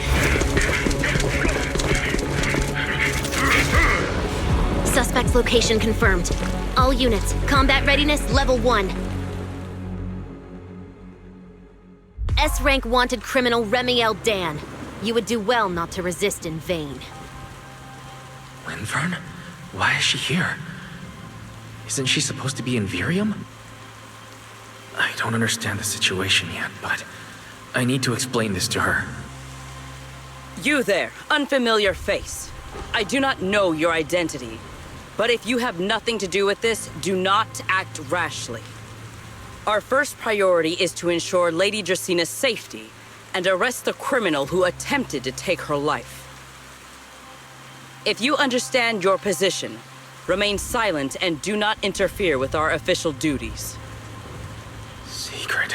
Suspect's location confirmed. All units, combat readiness level 1. S-rank wanted criminal Remielle Dan. You would do well not to resist in vain. Lindverne? Why is she here? Isn't she supposed to be in Virium? I don't understand the situation yet, but I need to explain this to her. You there, unfamiliar face. I do not know your identity, but if you have nothing to do with this, do not act rashly. Our first priority is to ensure Lady Dracene's safety, and arrest the criminal who attempted to take her life. If you understand your position, remain silent and do not interfere with our official duties. Sigrid.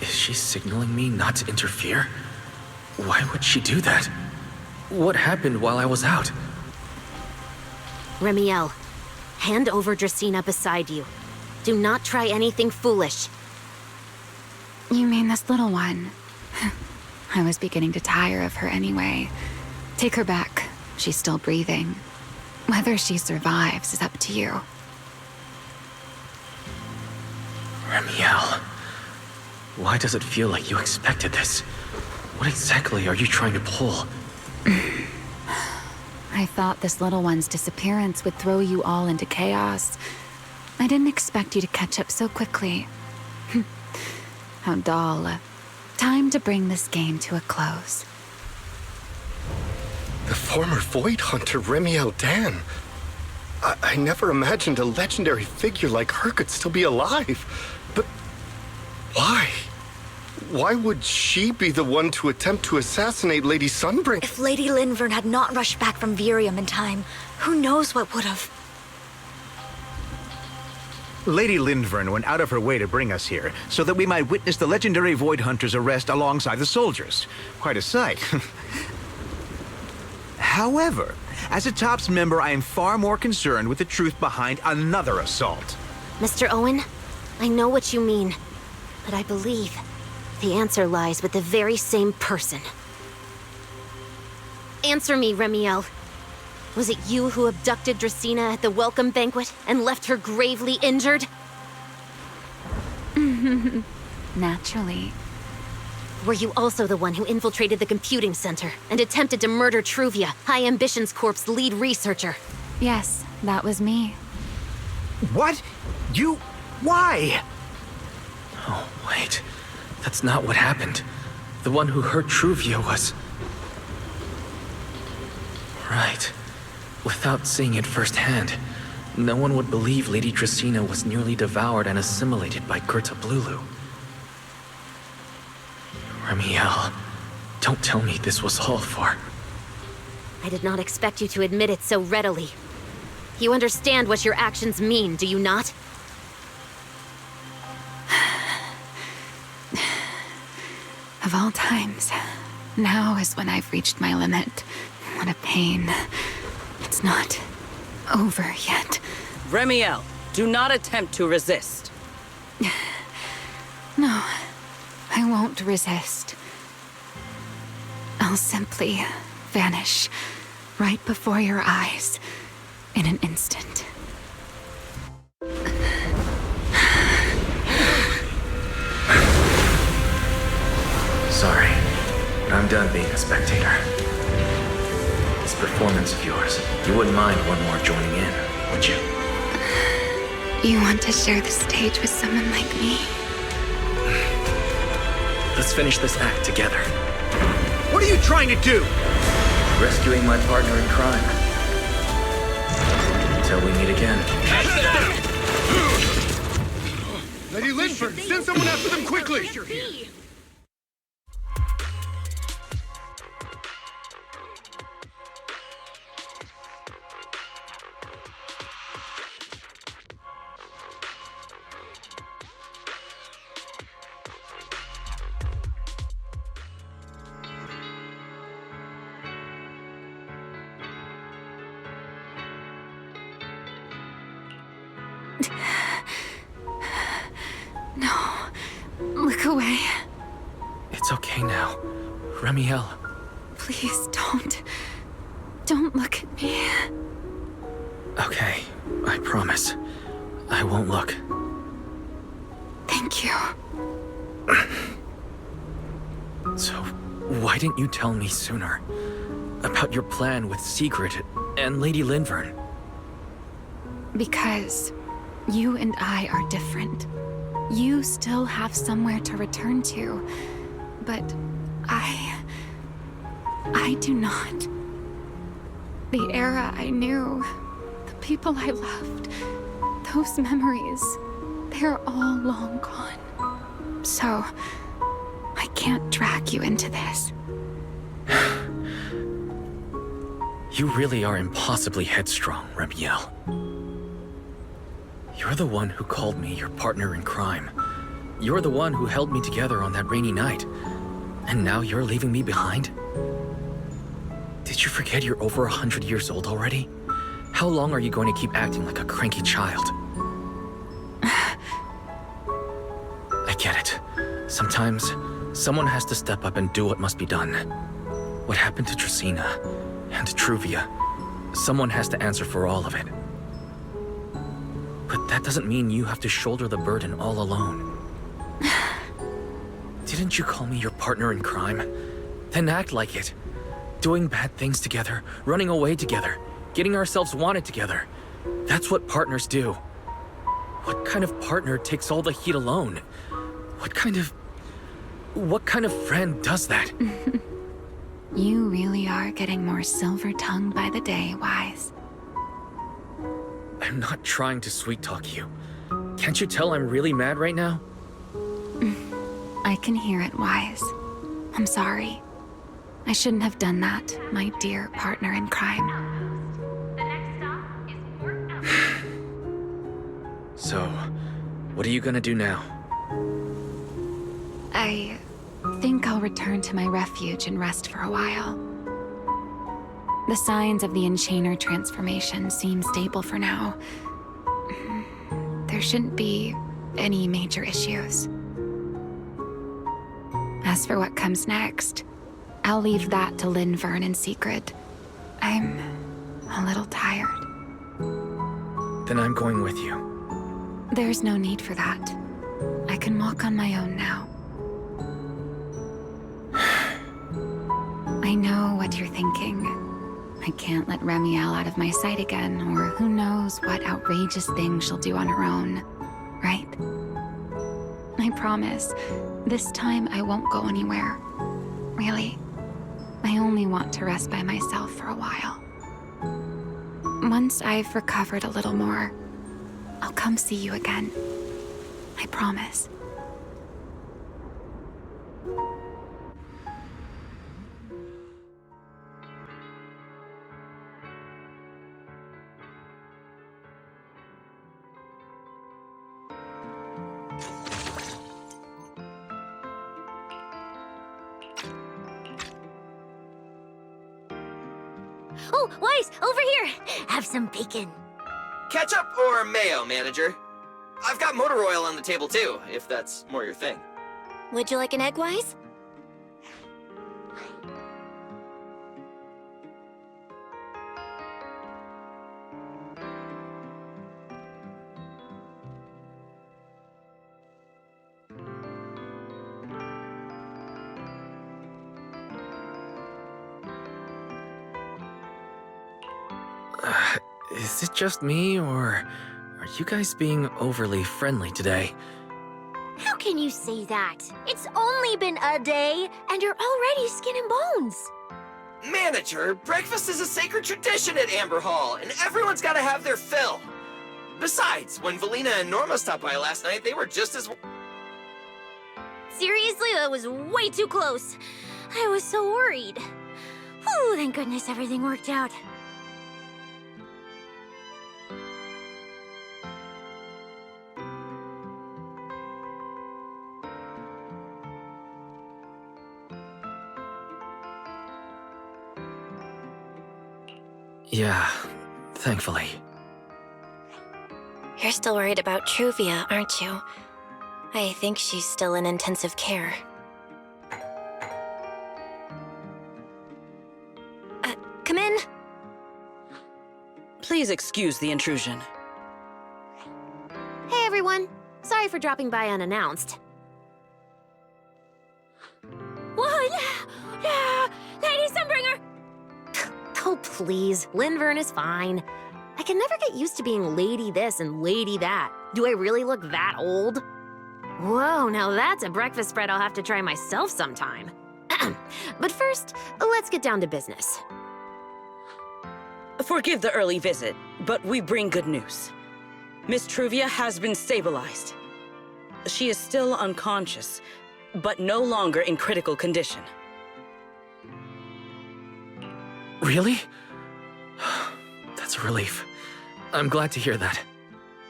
Is she signaling me not to interfere? Why would she do that? What happened while I was out? Remielle, hand over Dracena beside you. Do not try anything foolish. You mean this little one? I was beginning to tire of her anyway. Take her back. She's still breathing. Whether she survives is up to you. Remielle. Why does it feel like you expected this? What exactly are you trying to pull? I thought this little one's disappearance would throw you all into chaos. I didn't expect you to catch up so quickly. How dull. Time to bring this game to a close. The former Void Hunter Remielle Dan. I never imagined a legendary figure like her could still be alive. But why? Why would she be the one to attempt to assassinate Lady Sunbringer? If Lady Lindverne had not rushed back from Virium in time, who knows what would have... Lady Lindverne went out of her way to bring us here, so that we might witness the legendary Void Hunter's arrest alongside the soldiers. Quite a sight. However, as a TOPS member, I am far more concerned with the truth behind another assault. Mr. Owen, I know what you mean, but I believe the answer lies with the very same person. Answer me, Remielle. Was it you who abducted Dracena at the welcome banquet and left her gravely injured? Naturally. Were you also the one who infiltrated the computing center and attempted to murder Truvia, High Ambitions Corp's lead researcher? Yes, that was me. What? You... why? Oh, wait. That's not what happened. The one who hurt Truvia was... Right. Without seeing it firsthand, no one would believe Lady Dracena was nearly devoured and assimilated by Gerta Blulu. Remielle, don't tell me this was all for... I did not expect you to admit it so readily. You understand what your actions mean, do you not? Of all times, now is when I've reached my limit. What a pain. It's not over yet. Remielle, do not attempt to resist. No, I won't resist. I'll simply vanish right before your eyes in an instant. Sorry, but I'm done being a spectator. This performance of yours, you wouldn't mind one more joining in, would you? You want to share the stage with someone like me? Let's finish this act together. What are you trying to do? Rescuing my partner in crime. Until we meet again. Lady Lindverne, send someone after them quickly! No, look away. It's okay now. Remielle. Please don't. Don't look at me. Okay, I promise. I won't look. Thank you. So, why didn't you tell me sooner? About your plan with Sigrid and Lady Lindverne? Because you and I are different. You still have somewhere to return to, but I do not. The era I knew, the people I loved, those memories, they're all long gone. So, I can't can't drag you into this. You really are impossibly headstrong, Remielle. You're the one who called me your partner in crime. You're the one who held me together on that rainy night. And now you're leaving me behind? Did you forget you're over 100 years old already? How long are you going to keep acting like a cranky child? I get it. Sometimes, someone has to step up and do what must be done. What happened to Dracene and to Truvia? Someone has to answer for all of it. But that doesn't mean you have to shoulder the burden all alone. Didn't you call me your partner in crime? Then act like it. Doing bad things together, running away together, getting ourselves wanted together. That's what partners do. What kind of partner takes all the heat alone? What kind of friend does that? You really are getting more silver-tongued by the day, Wise. I'm not trying to sweet-talk you. Can't you tell I'm really mad right now? I can hear it, Wise. I'm sorry. I shouldn't have done that, my dear partner in crime. So, what are you gonna do now? I think I'll return to my refuge and rest for a while. The signs of the Enchainer transformation seem stable for now. There shouldn't be any major issues. As for what comes next, I'll leave that to Lindverne and Sigrid. I'm a little tired. Then I'm going with you. There's no need for that. I can walk on my own now. I know what you're thinking. I can't let Remielle out of my sight again, or who knows what outrageous thing she'll do on her own, right? I promise, this time I won't go anywhere. Really, I only want to rest by myself for a while. Once I've recovered a little more, I'll come see you again. I promise. Oh, Weiss, over here! Have some bacon. Ketchup or mayo, manager? I've got motor oil on the table too, if that's more your thing. Would you like an egg, Weiss? Is it just me, or are you guys being overly friendly today? How can you say that? It's only been a day, and you're already skin and bones. Manager, breakfast is a sacred tradition at Amber Hall, and everyone's gotta have their fill. Besides, when Valina and Norma stopped by last night, they were just as... Seriously, that was way too close. I was so worried. Whew, thank goodness everything worked out. Yeah, thankfully. You're still worried about Truvia, aren't you? I think she's still in intensive care. Come in. Please excuse the intrusion. Hey, everyone. Sorry for dropping by unannounced. What? Lady Sunbringer! Oh, please. Lindverne is fine. I can never get used to being lady this and lady that. Do I really look that old? Whoa, now that's a breakfast spread I'll have to try myself sometime. But first, let's get down to business. Forgive the early visit, but we bring good news. Miss Truvia has been stabilized. She is still unconscious, but no longer in critical condition. Really? That's a relief. I'm glad to hear that.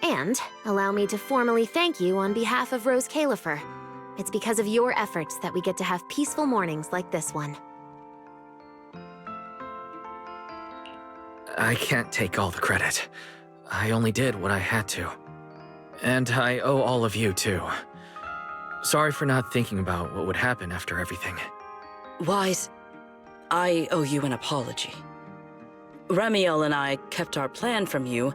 And allow me to formally thank you on behalf of Roscaelifer. It's because of your efforts that we get to have peaceful mornings like this one. I can't take all the credit. I only did what I had to. And I owe all of you, too. Sorry for not thinking about what would happen after everything. Wise, I owe you an apology. Remielle and I kept our plan from you,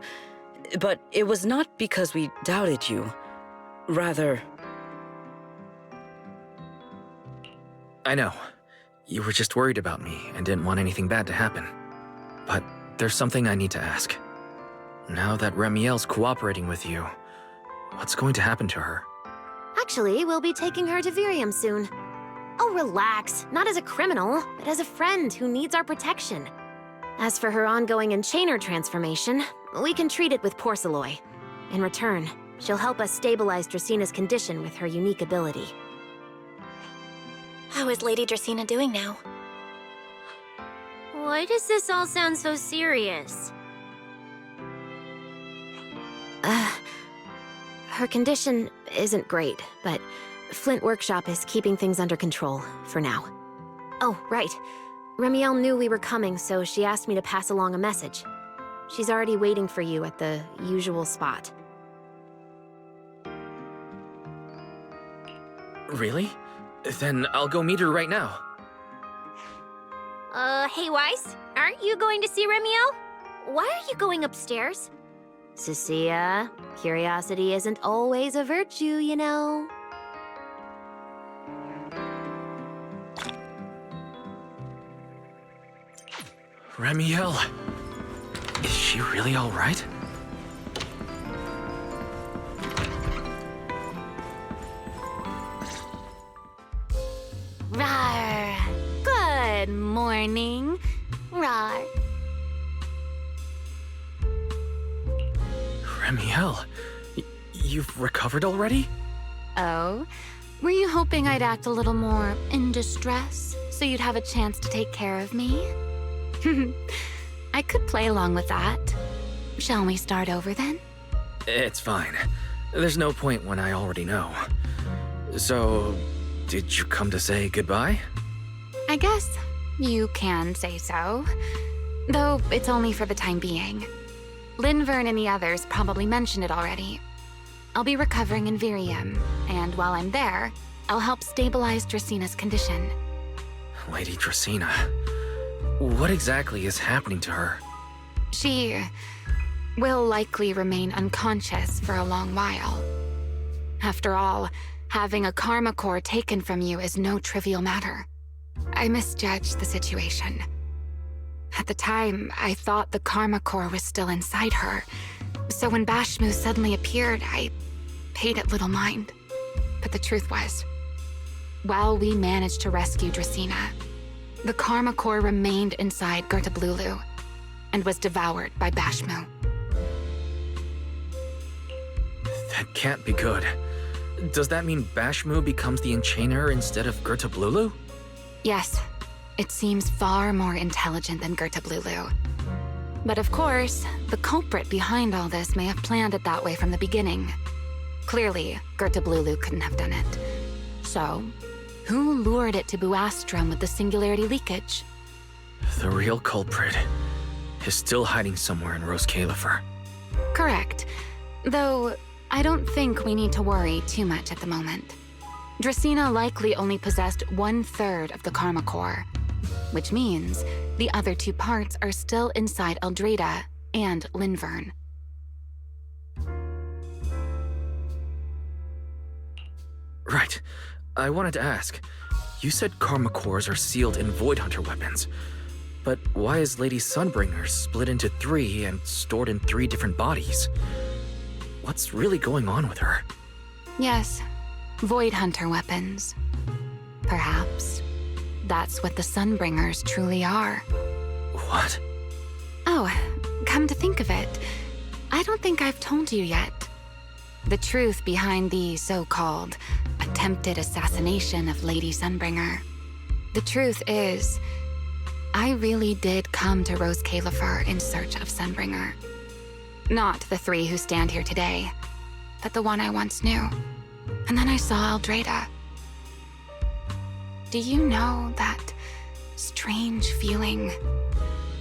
but it was not because we doubted you. Rather... I know. You were just worried about me and didn't want anything bad to happen. But there's something I need to ask. Now that Remielle's cooperating with you, what's going to happen to her? Actually, we'll be taking her to Virium soon. Oh, relax. Not as a criminal, but as a friend who needs our protection. As for her ongoing enchainer transformation, we can treat it with porcelloi. In return, she'll help us stabilize Dracena's condition with her unique ability. How is Lady Dracena doing now? Why does this all sound so serious? Her condition isn't great, but Flint Workshop is keeping things under control, for now. Oh, right. Remielle knew we were coming, so she asked me to pass along a message. She's already waiting for you at the usual spot. Really? Then I'll go meet her right now. Hey Weiss, aren't you going to see Remielle? Why are you going upstairs? Cissia, curiosity isn't always a virtue, you know. Remielle, is she really all right? Rawr. Good morning. Rawr. Remielle, you've recovered already? Oh? Were you hoping I'd act a little more in distress so you'd have a chance to take care of me? I could play along with that. Shall we start over then? It's fine. There's no point when I already know. So, did you come to say goodbye? I guess you can say so. Though it's only for the time being. Lindverne and the others probably mentioned it already. I'll be recovering in Virium, and while I'm there, I'll help stabilize Dracena's condition. Lady Dracena, what exactly is happening to her? She will likely remain unconscious for a long while. After all, having a karma core taken from you is no trivial matter. I misjudged the situation. At the time, I thought the karma core was still inside her. So when Bashmu suddenly appeared, I paid it little mind. But the truth was, while we managed to rescue Dracena, the karma core remained inside Gertablulu and was devoured by Bashmu. That can't be good. Does that mean Bashmu becomes the enchainer instead of Gertablulu? Yes, it seems far more intelligent than Gertablulu. But of course, the culprit behind all this may have planned it that way from the beginning. Clearly, Gertablulu couldn't have done it. So, who lured it to Buastrum with the singularity leakage? The real culprit is still hiding somewhere in Roscaelifer. Correct. Though, I don't think we need to worry too much at the moment. Dracena likely only possessed 1/3 of the karma core, which means the other 2 parts are still inside Eldrada and Lindverne. Right. I wanted to ask. You said karma cores are sealed in Void Hunter weapons. But why is Lady Sunbringer split into 3 and stored in 3 different bodies? What's really going on with her? Yes, Void Hunter weapons. Perhaps that's what the Sunbringers truly are. What? Oh, come to think of it, I don't think I've told you yet. The truth behind the so-called attempted assassination of Lady Sunbringer. The truth is, I really did come to Roscaelifer in search of Sunbringer. Not the three who stand here today, but the one I once knew. And then I saw Aldrada. Do you know that strange feeling?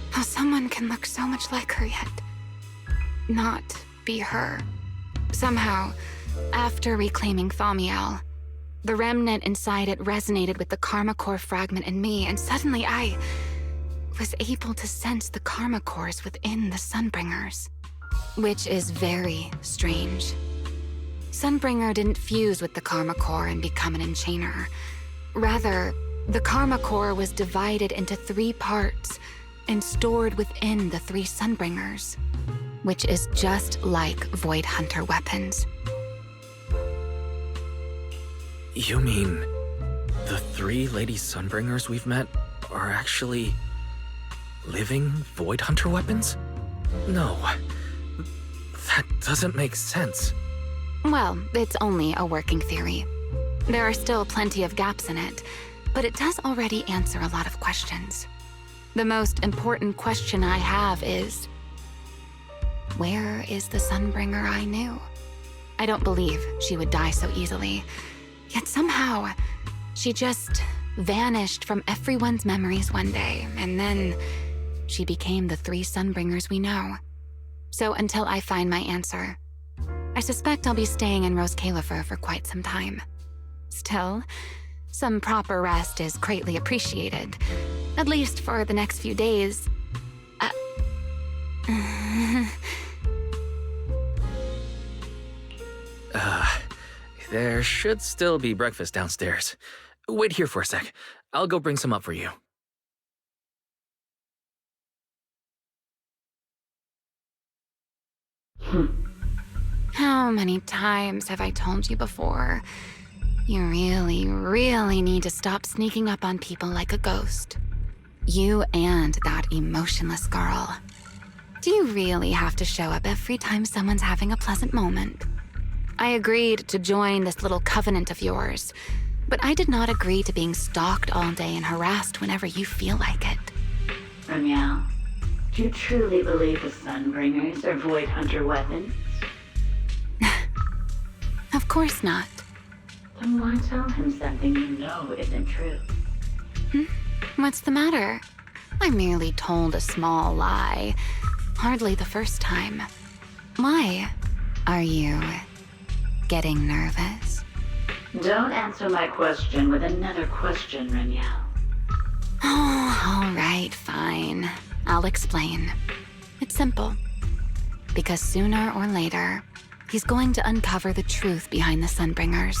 How someone can look so much like her yet not be her. Somehow, after reclaiming Thaumiel, the remnant inside it resonated with the karma core fragment in me, and suddenly I was able to sense the karma cores within the Sunbringers, which is very strange. Sunbringer didn't fuse with the karma core and become an enchainer. Rather, the karma core was divided into 3 parts and stored within the 3 Sunbringers, which is just like Void Hunter weapons. You mean the 3 Lady Sunbringers we've met are actually living Void Hunter weapons? No, that doesn't make sense. Well, it's only a working theory. There are still plenty of gaps in it, but it does already answer a lot of questions. The most important question I have is, where is the Sunbringer I knew? I don't believe she would die so easily, yet somehow she just vanished from everyone's memories one day, and then she became the 3 Sunbringers we know. So until I find my answer, I suspect I'll be staying in Roscaelifer for quite some time. Still, some proper rest is greatly appreciated, at least for the next few days. There should still be breakfast downstairs. Wait here for a sec. I'll go bring some up for you. How many times have I told you before? You really, really need to stop sneaking up on people like a ghost. You and that emotionless girl. Do you really have to show up every time someone's having a pleasant moment? I agreed to join this little covenant of yours, but I did not agree to being stalked all day and harassed whenever you feel like it. Remielle, do you truly believe the Sunbringers are Void Hunter weapons? Of course not. Then why tell him something you know isn't true? What's the matter? I merely told a small lie. Hardly the first time. Why? Are you getting nervous? Don't answer my question with another question, Remielle. Oh, all right, fine. I'll explain. It's simple. Because sooner or later, he's going to uncover the truth behind the Sunbringers,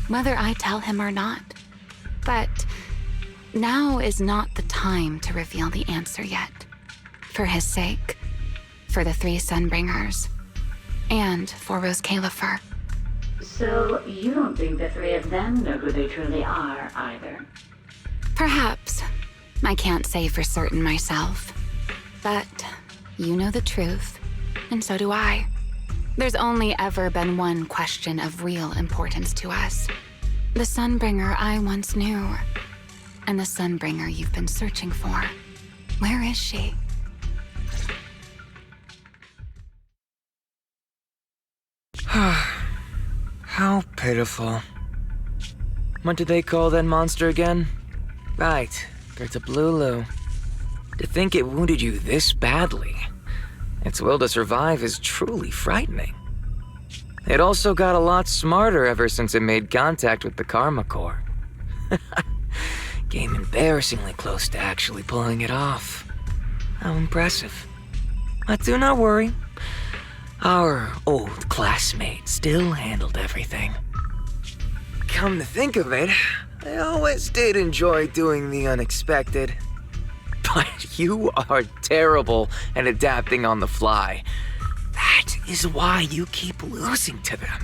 whether I tell him or not. But now is not the time to reveal the answer yet. For his sake, for the 3 Sunbringers, and for Roscaelifer. So you don't think the 3 of them know who they truly are, either? Perhaps. I can't say for certain myself. But you know the truth, and so do I. There's only ever been one question of real importance to us. The Sunbringer I once knew, and the Sunbringer you've been searching for. Where is she? How pitiful. What do they call that monster again? Right, Gertablulu. To think it wounded you this badly. Its will to survive is truly frightening. It also got a lot smarter ever since it made contact with the Karma Core. Came embarrassingly close to actually pulling it off. How impressive. But do not worry. Our old classmate still handled everything. Come to think of it, I always did enjoy doing the unexpected. But you are terrible at adapting on the fly. That is why you keep losing to them.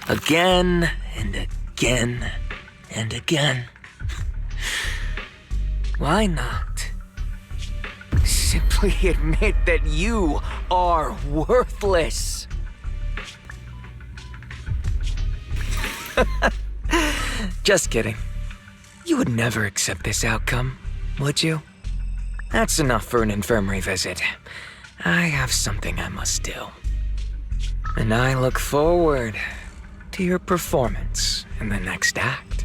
Again and again and again. Why not? Simply admit that you are worthless. Just kidding. You would never accept this outcome, would you? That's enough for an infirmary visit. I have something I must do. And I look forward to your performance in the next act.